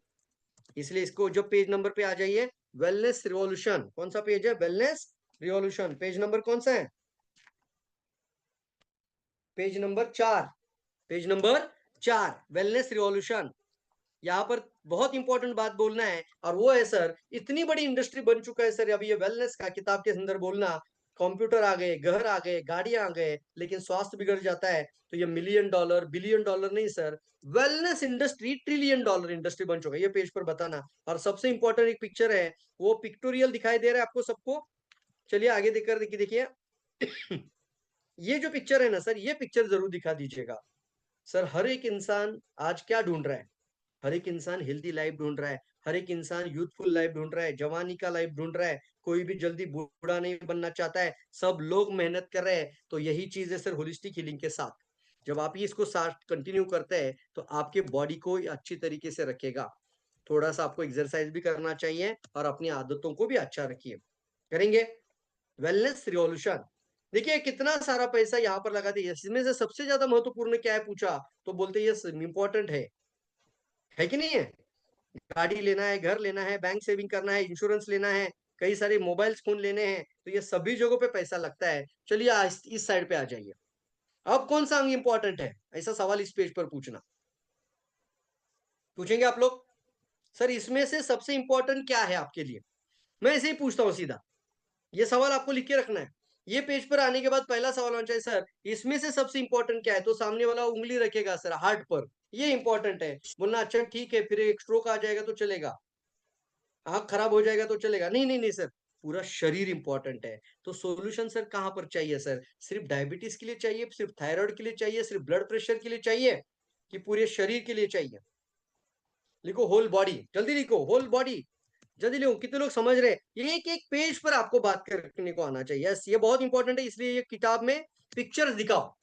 S2: इसलिए इसको जब पेज नंबर पे आ जाइए, वेलनेस रिवॉल्यूशन। कौन सा पेज है? Wellness revolution. पेज नंबर कौन सा है? Page number 4। Page number 4, wellness revolution. यहाँ पर बहुत इंपॉर्टेंट बात बोलना है, और वो है सर, इतनी बड़ी इंडस्ट्री बन चुका है सर अभी ये वेलनेस का। किताब के अंदर बोलना, कंप्यूटर आ गए, घर आ गए, गाड़ियां आ गए, लेकिन स्वास्थ्य बिगड़ जाता है तो ये मिलियन डॉलर, बिलियन डॉलर नहीं sir, wellness industry trillion dollar industry बन चुका है। ये पेज पर बताना। और सबसे इंपॉर्टेंट एक पिक्चर है, वो पिक्टोरियल दिखाई दे रहा है आपको सबको? चलिए आगे देखकर देखिए ये जो पिक्चर है ना सर, ये पिक्चर जरूर दिखा दीजिएगा सर। हर एक इंसान आज क्या ढूंढ रहा है? हर एक इंसान हेल्दी लाइफ ढूंढ रहा है, हर एक इंसान यूथफुल लाइफ ढूंढ रहा है, जवानी का लाइफ ढूंढ रहा है। कोई भी जल्दी बूढ़ा नहीं बनना चाहता है, सब लोग मेहनत कर रहे हैं। तो यही चीज है सर होलिस्टिक हीलिंग के साथ। जब आप ये इसको साथ कंटिन्यू करते हैं तो आपके बॉडी को अच्छी तरीके से रखेगा। थोड़ा सा आपको एक्सरसाइज भी करना चाहिए और अपनी आदतों को भी अच्छा रखिए। करेंगे वेलनेस रिवॉल्यूशन। देखिए कितना सारा पैसा यहाँ पर लगा दिया। इसमें से सबसे ज्यादा महत्वपूर्ण क्या है पूछा तो बोलते ये इंपॉर्टेंट है। है कि नहीं है? गाड़ी लेना है, घर लेना है, बैंक सेविंग करना है, इंश्योरेंस लेना है, कई सारे मोबाइल फोन लेने हैं, तो ये सभी जगहों पे पैसा लगता है। चलिए आज इस साइड पे आ जाइए। अब कौन सा अंग इंपॉर्टेंट है, ऐसा सवाल इस पेज पर पूछेंगे आप लोग? सर इसमें से सबसे इंपॉर्टेंट क्या है आपके लिए? मैं ऐसे ही पूछता हूं सीधा, ये सवाल आपको लिख के रखना है। ये पेज पर आने के बाद पहला सवाल होना चाहिए, सर इसमें से सबसे इंपॉर्टेंट क्या है? तो सामने वाला उंगली रखेगा सर हार्ट पर, ये इंपॉर्टेंट है। बोलना अच्छा ठीक है, फिर एक स्ट्रोक आ जाएगा तो चलेगा, आंख खराब हो जाएगा तो चलेगा, नहीं नहीं नहीं सर, पूरा शरीर इंपॉर्टेंट है। तो सॉल्यूशन सर कहां पर चाहिए? सर सिर्फ डायबिटीज के लिए चाहिए, सिर्फ थायराइड के लिए चाहिए, सिर्फ ब्लड प्रेशर के लिए चाहिए, कि पूरे शरीर के लिए चाहिए? लिखो होल बॉडी, जल्दी लिखो होल बॉडी, जल्दी लिखो। कितने लोग समझ रहे हैं? एक एक पेज पर आपको बात करने को आना चाहिए। यस, ये बहुत इंपॉर्टेंट है, इसलिए ये किताब में पिक्चर्स दिखाओ,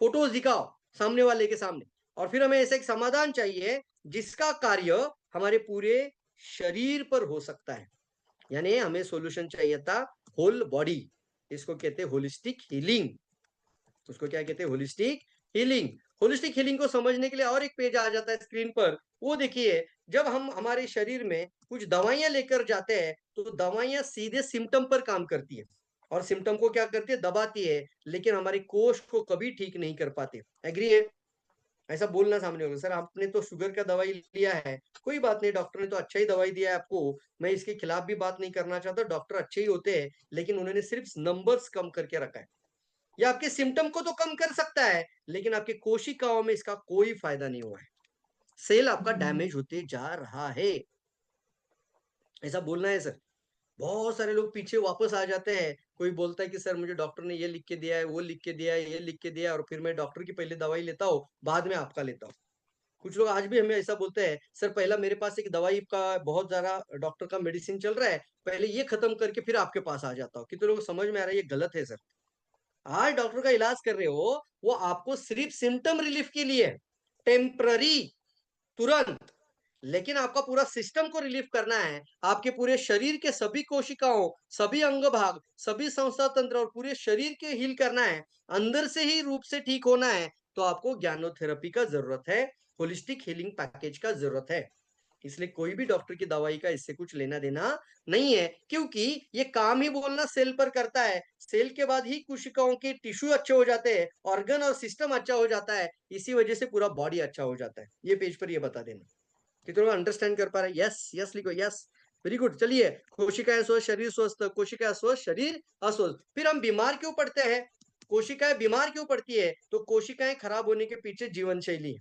S2: फोटोज दिखाओ सामने वाले के सामने, और फिर हमें ऐसा एक समाधान चाहिए जिसका कार्य हमारे पूरे शरीर पर हो सकता है। यानी हमें सॉल्यूशन चाहिए था होल बॉडी, इसको कहते हैं होलिस्टिक हीलिंग। उसको क्या कहते हैं? Holistic healing. होलिस्टिक हीलिंग को समझने के लिए और एक पेज आ जाता है स्क्रीन पर, वो देखिए। जब हम हमारे शरीर में कुछ दवाइयां लेकर जाते हैं तो दवाइयां सीधे सिम्टम पर काम करती है, और सिम्टम को क्या करती है? दबाती है, लेकिन हमारे कोष को कभी ठीक नहीं कर पाते। एग्री है? ऐसा बोलना सामने होगा, सर आपने तो शुगर का दवाई लिया है, कोई बात नहीं, डॉक्टर ने तो अच्छा ही दवाई दिया है आपको, मैं इसके खिलाफ भी बात नहीं करना चाहता, डॉक्टर अच्छे ही होते हैं, लेकिन उन्होंने सिर्फ नंबर्स कम करके रखा है। ये आपके सिम्टम को तो कम कर सकता है, लेकिन आपके कोशिकाओं में इसका कोई फायदा नहीं हुआ है, सेल आपका डैमेज होते जा रहा है। ऐसा बोलना है सर। बहुत सारे लोग पीछे वापस आ जाते हैं, कोई बोलता है कि सर मुझे डॉक्टर ने ये लिख के दिया है, वो लिख के दिया है, ये लिख के दिया है, और फिर मैं डॉक्टर की पहले दवाई लेता हूँ, बाद में आपका लेता हूँ। कुछ लोग आज भी हमें ऐसा बोलते हैं, सर पहला मेरे पास एक दवाई का बहुत ज्यादा डॉक्टर का मेडिसिन चल रहा है, पहले ये खत्म करके फिर आपके पास आ जाता हूँ। कितने लोग समझ में आ रहा है? ये गलत है सर। आज डॉक्टर का इलाज कर रहे हो, वो आपको सिर्फ सिम्टम रिलीफ के लिए, टेम्पररी, तुरंत, लेकिन आपका पूरा सिस्टम को रिलीफ करना है, आपके पूरे शरीर के सभी कोशिकाओं, सभी अंग भाग, सभी संस्था तंत्र और पूरे शरीर के हील करना है, अंदर से ही रूप से ठीक होना है, तो आपको ज्ञानोथेरेपी का जरूरत है, होलिस्टिक हीलिंग पैकेज का जरूरत है। इसलिए कोई भी डॉक्टर की दवाई का इससे कुछ लेना देना नहीं है, क्योंकि ये काम ही बोलना सेल पर करता है, सेल के बाद ही कोशिकाओं के टिश्यू अच्छे हो जाते हैं, ऑर्गन और सिस्टम अच्छा हो जाता है, इसी वजह से पूरा बॉडी अच्छा हो जाता है। ये पेज पर ये बता देना। कितने लोग अंडरस्टैंड कर पा रहे हैं? यस यस लिखो, यस, वेरी गुड। चलिए, कोशिकाएं स्वस्थ, शरीर स्वस्थ, कोशिकाएं स्वस्थ, शरीर अस्वस्थ। फिर हम बीमार क्यों पड़ते हैं? कोशिकाएं बीमार क्यों पड़ती है? तो कोशिकाएं खराब होने के पीछे जीवन शैली है,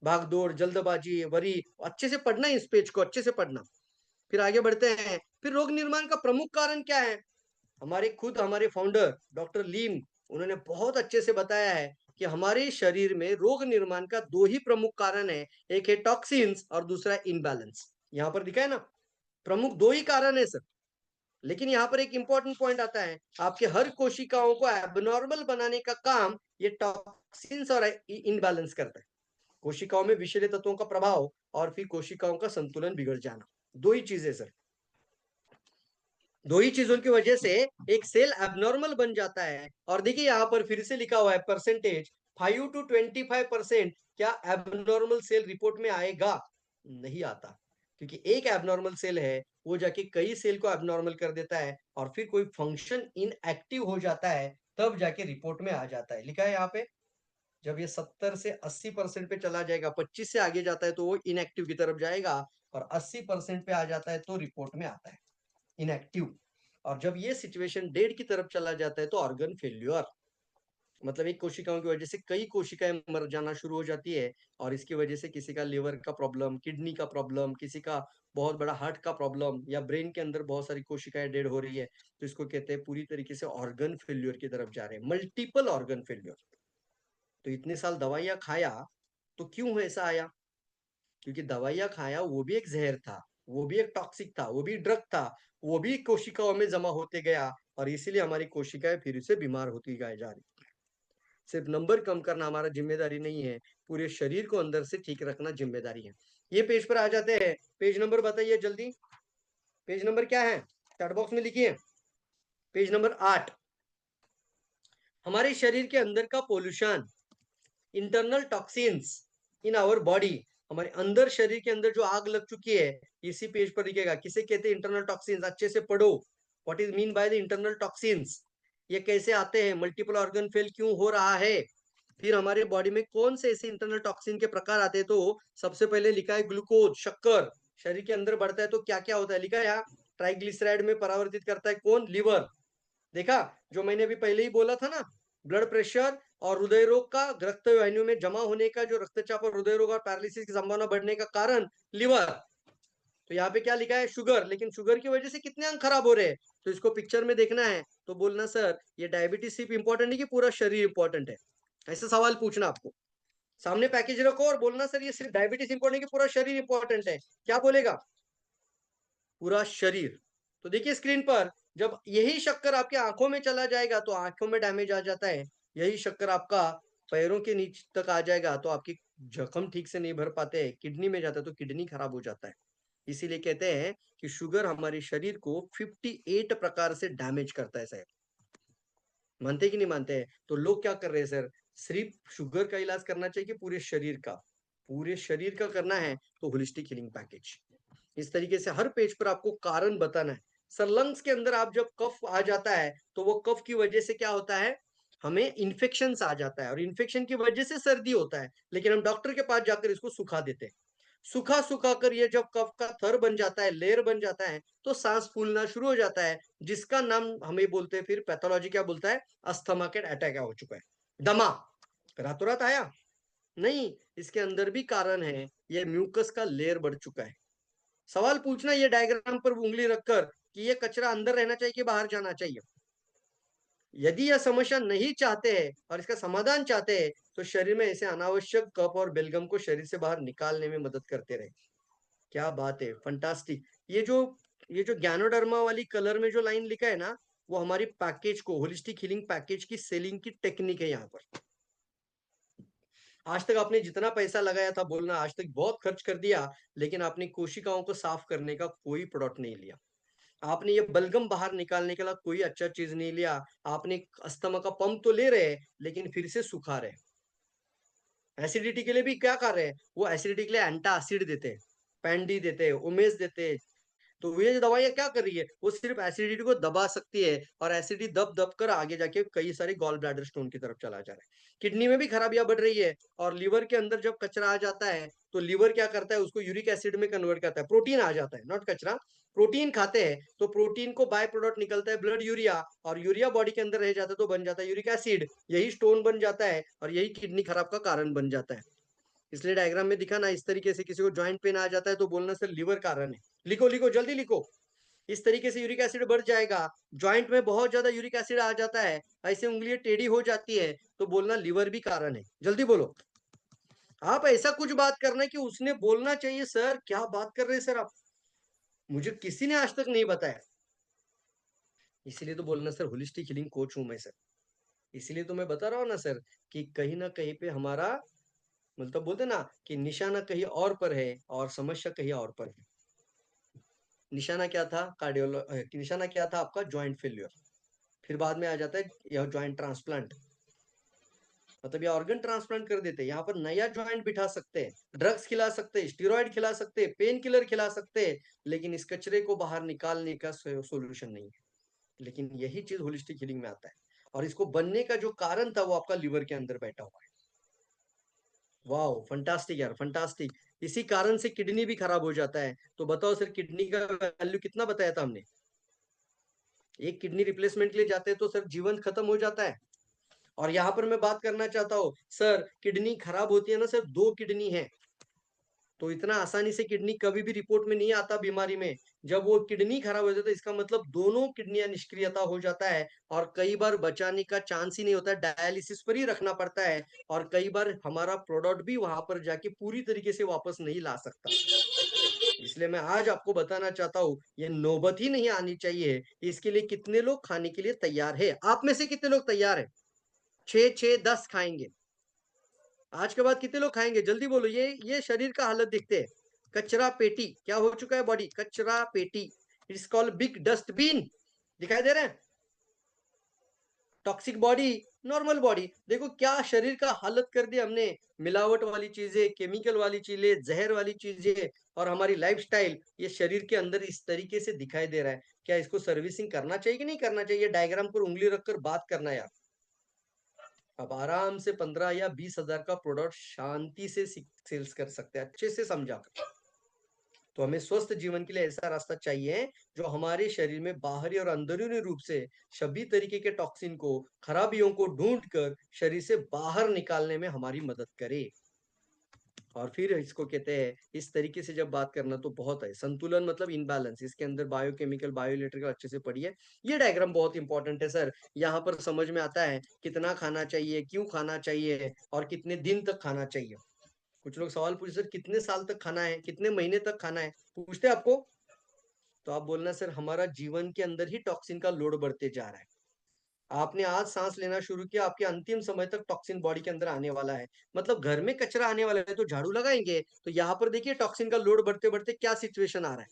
S2: भागदौड़, जल्दबाजी, वरी। अच्छे से पढ़ना है इस पेज को, अच्छे से पढ़ना। फिर आगे बढ़ते हैं। फिर रोग निर्माण का प्रमुख कारण क्या है? हमारे फाउंडर डॉक्टर लीम, उन्होंने बहुत अच्छे से बताया है कि हमारे शरीर में रोग निर्माण का दो ही प्रमुख कारण है, एक है टॉक्सिन्स और दूसरा इनबैलेंस। यहां पर दिखा है ना, प्रमुख दो ही कारण है सर। लेकिन यहाँ पर एक इंपॉर्टेंट पॉइंट आता है, आपके हर कोशिकाओं को एबनॉर्मल बनाने का काम ये टॉक्सिन्स और इनबैलेंस करता है। कोशिकाओं में विषैले तत्वों का प्रभाव और फिर कोशिकाओं का संतुलन बिगड़ जाना, दो ही चीजें सर। दो ही चीजों की वजह से एक सेल एबनॉर्मल बन जाता है। और देखिए यहाँ पर फिर से लिखा हुआ है परसेंटेज, 5 to 25%। क्या एबनॉर्मल सेल रिपोर्ट में आएगा? नहीं आता, क्योंकि एक एबनॉर्मल सेल है, वो जाके कई सेल को एबनॉर्मल कर देता है, और फिर कोई फंक्शन इनएक्टिव हो जाता है, तब जाके रिपोर्ट में आ जाता है। लिखा है यहाँ पे, जब ये 70 से 80% पे चला जाएगा, 25 से आगे जाता है तो वो इनएक्टिव की तरफ जाएगा, और 80% पे आ जाता है तो रिपोर्ट में आता है इनएक्टिव। और जब ये सिचुएशन डेड की तरफ चला जाता है तो ऑर्गन फेल्यूर, मतलब एक कोशिकाओं की वजह से कई कोशिकाएं मर जाना शुरू हो जाती है, और इसकी वजह से किसी का लिवर का प्रॉब्लम, किडनी का प्रॉब्लम, किसी का बहुत बड़ा हार्ट का प्रॉब्लम, या ब्रेन के अंदर बहुत सारी कोशिकाएं डेड हो रही है, तो इसको कहते हैं पूरी तरीके से ऑर्गन फेल्यूर की तरफ जा रहे हैं, मल्टीपल ऑर्गन फेल्यूर। तो इतने साल दवाइयां खाया तो क्यों ऐसा आया? क्योंकि दवाइयां खाया वो भी एक जहर था, वो भी एक टॉक्सिक था, वो भी ड्रग था, वो भी कोशिकाओं में जमा होते गया, और इसीलिए हमारी कोशिकाएं फिर से बीमार होती गई जा रही। सिर्फ नंबर कम करना हमारा जिम्मेदारी नहीं है, पूरे शरीर को अंदर से ठीक रखना जिम्मेदारी है। ये पेज पर आ जाते हैं, पेज नंबर बताइए जल्दी, पेज नंबर क्या है? चैट बॉक्स में लिखिए, पेज नंबर 8। हमारे शरीर के अंदर का pollution, internal toxins in our body, हमारे अंदर शरीर के अंदर जो आग लग चुकी है, इसी पेज पर लिखेगा। किसे कहते हैं इंटरनल टॉक्सिन्स? अच्छे से पढ़ो, what is mean by the internal toxins, ये कैसे आते हैं, मल्टीपल ऑर्गन फेल क्यों हो रहा है, फिर हमारे बॉडी में कौन से ऐसे इंटरनल टॉक्सिन के प्रकार आते हैं। तो सबसे पहले लिखा है ग्लूकोज, शक्कर शरीर के अंदर बढ़ता है तो क्या क्या होता है, लिखा है यहाँ। ट्राइग्लिसराइड में परावर्तित करता है कौन? लीवर। देखा, जो मैंने अभी पहले ही बोला था ना, ब्लड प्रेशर और हृदय रोग का, रक्त वाहिनियों में जमा होने का, जो रक्तचाप और हृदय रोग और पैरालिसिस की संभावना बढ़ने का कारण लीवर। तो यहाँ पे क्या लिखा है? शुगर। लेकिन शुगर की वजह से कितने अंग खराब हो रहे हैं, तो इसको पिक्चर में देखना है। तो बोलना सर ये डायबिटीज सिर्फ इंपॉर्टेंट है कि पूरा शरीर इंपॉर्टेंट है, ऐसा सवाल पूछना आपको। सामने पैकेज रखो और बोलना सर ये सिर्फ डायबिटीज इंपॉर्टेंट है कि पूरा शरीर इंपॉर्टेंट है। क्या बोलेगा? पूरा शरीर। तो देखिए स्क्रीन पर, जब यही शक्कर आपके आंखों में चला जाएगा तो आंखों में डैमेज आ जाता है। यही शक्कर आपका पैरों के नीचे तक आ जाएगा तो आपकी जख्म ठीक से नहीं भर पाते हैं, किडनी में जाता है तो किडनी खराब हो जाता है। इसीलिए कहते हैं कि शुगर हमारे शरीर को 58 प्रकार से डैमेज करता है। साहब मानते कि नहीं मानते हैं? तो लोग क्या कर रहे हैं सर, सिर्फ शुगर का इलाज करना चाहिए कि पूरे शरीर का? पूरे शरीर का करना है तो होलिस्टिक हीलिंग पैकेज। इस तरीके से हर पेज पर आपको कारण बताना है। सर लंग्स के अंदर आप जब कफ आ जाता है तो वो कफ की वजह से क्या होता है, हमें इन्फेक्शन आ जाता है और इन्फेक्शन की वजह से सर्दी होता है, लेकिन हम डॉक्टर के पास जाकर इसको सुखा देते हैं। सुखा सुखा कर ये जब कफ का थर बन जाता है, लेयर बन जाता है, तो सांस फूलना शुरू हो जाता है, जिसका नाम हमें बोलते हैं, फिर पैथोलॉजी क्या बोलता है, अस्थमा के अटैक हो चुका है। दमा रातों रात आया नहीं, इसके अंदर भी कारण है, ये म्यूकस का लेयर बढ़ चुका है। सवाल पूछना ये डायग्राम पर उंगली रखकर कि ये कचरा अंदर रहना चाहिए कि बाहर जाना चाहिए। यदि यह समस्या नहीं चाहते हैं और इसका समाधान चाहते हैं तो शरीर में ऐसे अनावश्यक कफ और बेलगम को शरीर से बाहर निकालने में मदद करते रहे। क्या बात है, फंटास्टिक। ये जो ज्ञानोडर्मा वाली कलर में जो लाइन लिखा है ना, वो हमारी पैकेज को, होलिस्टिक हीलिंग पैकेज की सेलिंग की टेक्निक है। यहाँ पर आज तक आपने जितना पैसा लगाया था, बोलना आज तक बहुत खर्च कर दिया, लेकिन आपने कोशिकाओं को साफ करने का कोई प्रोडक्ट नहीं लिया। आपने ये बलगम बाहर निकालने के लिए कोई अच्छा चीज नहीं लिया। आपने अस्थमा का पंप तो ले रहे हैं लेकिन फिर से सुखा रहे। एसिडिटी के लिए भी क्या कर रहे हैं, वो एसिडिटी के लिए एंटासिड देते हैं, पैंडी देते हैं, उमेश देते हैं। तो ये जो दवाइयां क्या कर रही है, वो सिर्फ एसिडिटी को दबा सकती है और एसिडिटी दब दब कर आगे जाके कई सारे गॉल ब्लैडर स्टोन की तरफ चला जा रहा है। किडनी में भी खराबियां बढ़ रही है और लीवर के अंदर जब कचरा आ जाता है तो लीवर क्या करता है, उसको यूरिक एसिड में कन्वर्ट करता है। प्रोटीन आ जाता है, नॉट कचरा, प्रोटीन खाते हैं तो प्रोटीन को बाय प्रोडक्ट निकलता है ब्लड यूरिया, और यूरिया बॉडी के अंदर रह जाता है तो बन जाता है यूरिक एसिड, यही स्टोन बन जाता है और यही किडनी खराब का कारण बन जाता है। इसलिए डायग्राम में दिखा ना, इस तरीके से किसी को ज्वाइंट पेन आ जाता है तो बोलना सर लीवर कारण है। लिखो लिखो जल्दी लिखो। इस तरीके से यूरिक एसिड बढ़ जाएगा, जॉइंट में बहुत ज्यादा यूरिक एसिड आ जाता है, ऐसे उंगलियां टेढ़ी हो जाती है तो बोलना लीवर भी कारण है। जल्दी बोलो। आप ऐसा कुछ बात करना कि उसने बोलना चाहिए सर क्या बात कर रहे हैं सर आप, मुझे किसी ने आज तक नहीं बताया। इसीलिए तो बोलना सर होलिस्टिक हीलिंग कोच हूं मैं सर। इसीलिए तो मैं बता रहा हूँ ना सर कि कहीं ना कहीं पे हमारा मतलब बोलते ना कि निशाना कहीं और पर है और समस्या कहीं और पर है। निशाना क्या था, निशाना क्या था आपका, ज्वाइंट फेल्योर। फिर बाद में आ जाता है यह ज्वाइंट ट्रांसप्लांट, मतलब ये ऑर्गन ट्रांसप्लांट कर देते हैं। यहाँ पर नया ज्वाइंट बिठा सकते हैं, ड्रग्स खिला सकते हैं, स्टीरॉयड खिला सकते हैं, पेन किलर खिला सकते हैं, लेकिन इस कचरे को बाहर निकालने का सोल्यूशन नहीं है। लेकिन यही चीज होलिस्टिक हीलिंग में आता है और इसको बनने का जो कारण था वो आपका लिवर के अंदर बैठा हुआ है। वाह फंटास्टिक यार, फंटास्टिक। इसी कारण से किडनी भी खराब हो जाता है। तो बताओ सर किडनी का वैल्यू कितना बताया था हमने, एक किडनी रिप्लेसमेंट के लिए जाते हैं तो सर जीवन खत्म हो जाता है। और यहाँ पर मैं बात करना चाहता हूँ सर, किडनी खराब होती है ना सर, 2 किडनी है तो इतना आसानी से किडनी कभी भी रिपोर्ट में नहीं आता बीमारी में। जब वो किडनी खराब हो जाता है इसका मतलब दोनों किडनियां निष्क्रियता हो जाता है और कई बार बचाने का चांस ही नहीं होता, डायलिसिस पर ही रखना पड़ता है और कई बार हमारा प्रोडक्ट भी वहां पर जाके पूरी तरीके से वापस नहीं ला सकता। इसलिए मैं आज आपको बताना चाहता हूँ ये नौबत ही नहीं आनी चाहिए। इसके लिए कितने लोग खाने के लिए तैयार है, आप में से कितने लोग तैयार है? 6 6 10 खाएंगे आज के बाद, कितने लोग खाएंगे जल्दी बोलो। ये शरीर का हालत दिखते है, कचरा पेटी क्या हो चुका है बॉडी, कचरा पेटी। इट्स कॉल्ड बिग डस्टबिन, दिखाई दे रहे हैं? Toxic body, normal body. देखो क्या शरीर का हालत कर दिया हमने, मिलावट वाली चीजें, केमिकल वाली चीजें, जहर वाली चीजें और हमारी लाइफस्टाइल, ये शरीर के अंदर इस तरीके से दिखाई दे रहा है। क्या इसको सर्विसिंग करना चाहिए कि नहीं करना चाहिए? डायग्राम पर उंगली रखकर बात करना यार। अब आराम से 15 या 20,000 का प्रोडक्ट शांति से सेल्स कर सकते हैं, अच्छे से समझा कर। तो हमें स्वस्थ जीवन के लिए ऐसा रास्ता चाहिए जो हमारे शरीर में बाहरी और अंदरूनी रूप से सभी तरीके के टॉक्सिन को, खराबियों को ढूंढ कर शरीर से बाहर निकालने में हमारी मदद करे। और फिर इसको कहते हैं, इस तरीके से जब बात करना तो बहुत है। संतुलन मतलब इनबैलेंस, इसके अंदर बायोकेमिकल, बायोइलेक्ट्रिकल अच्छे से पढ़िए। ये डायग्राम बहुत इंपॉर्टेंट है सर, यहाँ पर समझ में आता है कितना खाना चाहिए, क्यों खाना चाहिए और कितने दिन तक खाना चाहिए। कुछ लोग सवाल पूछते सर कितने साल तक खाना है, कितने महीने तक खाना है, पूछते आपको। तो आप बोलना सर हमारा जीवन के अंदर ही टॉक्सिन का लोड बढ़ते जा रहा है। आपने आज सांस लेना शुरू किया, आपके अंतिम समय तक टॉक्सिन बॉडी के अंदर आने वाला है। मतलब घर में कचरा आने वाला है तो झाड़ू लगाएंगे, तो यहाँ पर देखिए टॉक्सिन का लोड बढ़ते बढ़ते क्या सिचुएशन आ रहा है।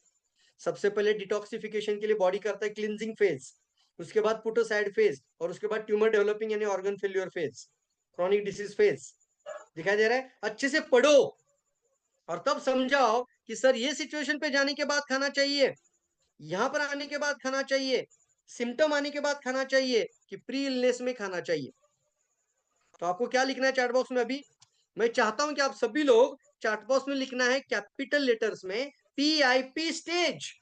S2: सबसे पहले डिटॉक्सिफिकेशन के लिए बॉडी करता है क्लींजिंग फेज, उसके बाद पुटोसाइड फेज और उसके बाद ट्यूमर डेवलपिंग यानी organ failure phase, chronic disease phase. दिखाई दे रहा है? अच्छे से पढ़ो और तब समझाओ कि सर ये सिचुएशन पे जाने के बाद खाना चाहिए, यहाँ पर आने के बाद खाना चाहिए, सिम्टम आने के बाद खाना चाहिए कि प्री इलनेस में खाना चाहिए। तो आपको क्या लिखना है चैट बॉक्स में? अभी मैं चाहता हूं कि आप सभी लोग चैट बॉक्स में लिखना है कैपिटल लेटर्स में PIP स्टेज,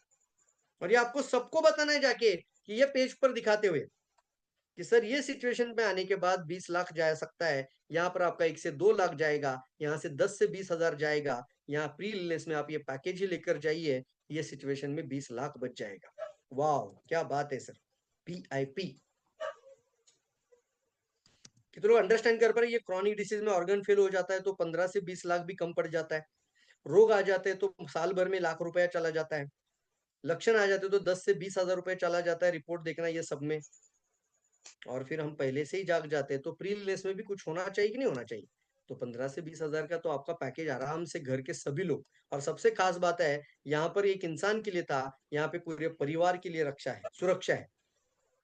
S2: और ये आपको सबको बताना है जाके कि ये पेज पर दिखाते हुए कि सर ये सिचुएशन पे आने के बाद 20 लाख जा सकता है, यहाँ पर आपका 1 से 2 लाख जाएगा, यहाँ से 10 से 20,000 जाएगा, यहाँ प्री इलनेस में आप ये पैकेज ही लेकर जाइए, ये सिचुएशन में 20 लाख बच जाएगा। वाह क्या बात है सर, PIP। कितने लोग अंडरस्टैंड कर पा रहे? ये क्रॉनिक डिसीज में ऑर्गन फेल हो जाता है तो 15 से 20 लाख भी कम पड़ जाता है। रोग आ जाते हैं तो साल भर में लाख रुपया चला जाता है। लक्षण आ जाते तो 10 से 20,000 रुपए चला जाता है, रिपोर्ट देखना ये सब में। और फिर हम पहले से ही जाग जाते हैं तो प्री रिलीज में भी कुछ होना चाहिए कि नहीं होना चाहिए? तो 15 से 20,000 का तो आपका पैकेज आराम से घर के सभी लोग। और सबसे खास बात है यहाँ पर एक इंसान के लिए था, यहाँ पे पूरे परिवार के लिए रक्षा है, सुरक्षा है।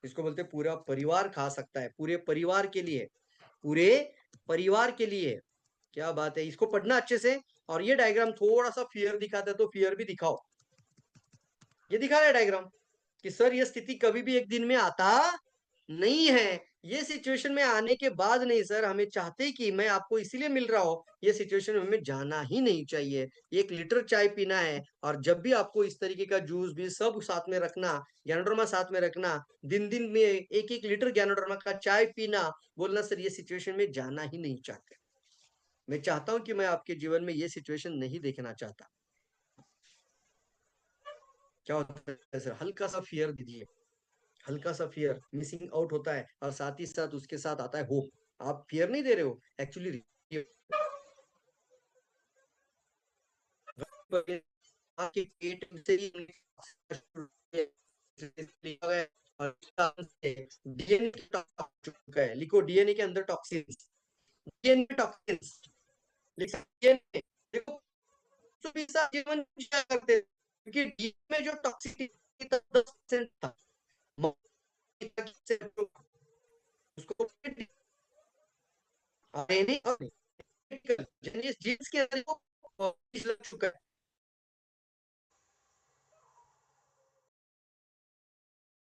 S2: इसको बोलते हैं पूरा परिवार खा सकता है, पूरे परिवार के लिए, पूरे परिवार के लिए। क्या बात है, इसको पढ़ना अच्छे से। और ये डायग्राम थोड़ा सा फियर दिखाता है तो फियर भी दिखाओ। ये दिखा रहा है डायग्राम कि सर ये स्थिति कभी भी एक दिन में आता नहीं है, ये सिचुएशन में आने के बाद नहीं सर, हमें चाहते कि मैं आपको इसीलिए मिल रहा हूं, ये सिचुएशन में हमें जाना ही नहीं चाहिए। 1 लीटर चाय पीना है और जब भी आपको इस तरीके का जूस भी सब साथ में रखना, ज्ञानोडर्मा साथ में रखना, दिन में 1-1 लीटर ज्ञानोडर्मा का चाय पीना, बोलना सर ये सिचुएशन में जाना ही नहीं चाहते। मैं चाहता हूं कि मैं आपके जीवन में ये सिचुएशन नहीं देखना चाहता। क्या होता है सर, हल्का सा फियर दीजिए, हल्का सा फियर मिसिंग आउट होता है और साथ ही साथ उसके साथ आता है होप। आप फियर नहीं दे रहे हो, एक्चुअली आपके पेट से ही और डीएनए चुका है। लिखो डीएनए के अंदर टॉक्सिन्स, डीएनए टॉक्सिन्स लिख डीएनए। देखो जीवन क्या करते हैं क्योंकि डीएनए में जो टॉक्सिसिटी 10% था उसको जीन्स के अंदर लग चुका है।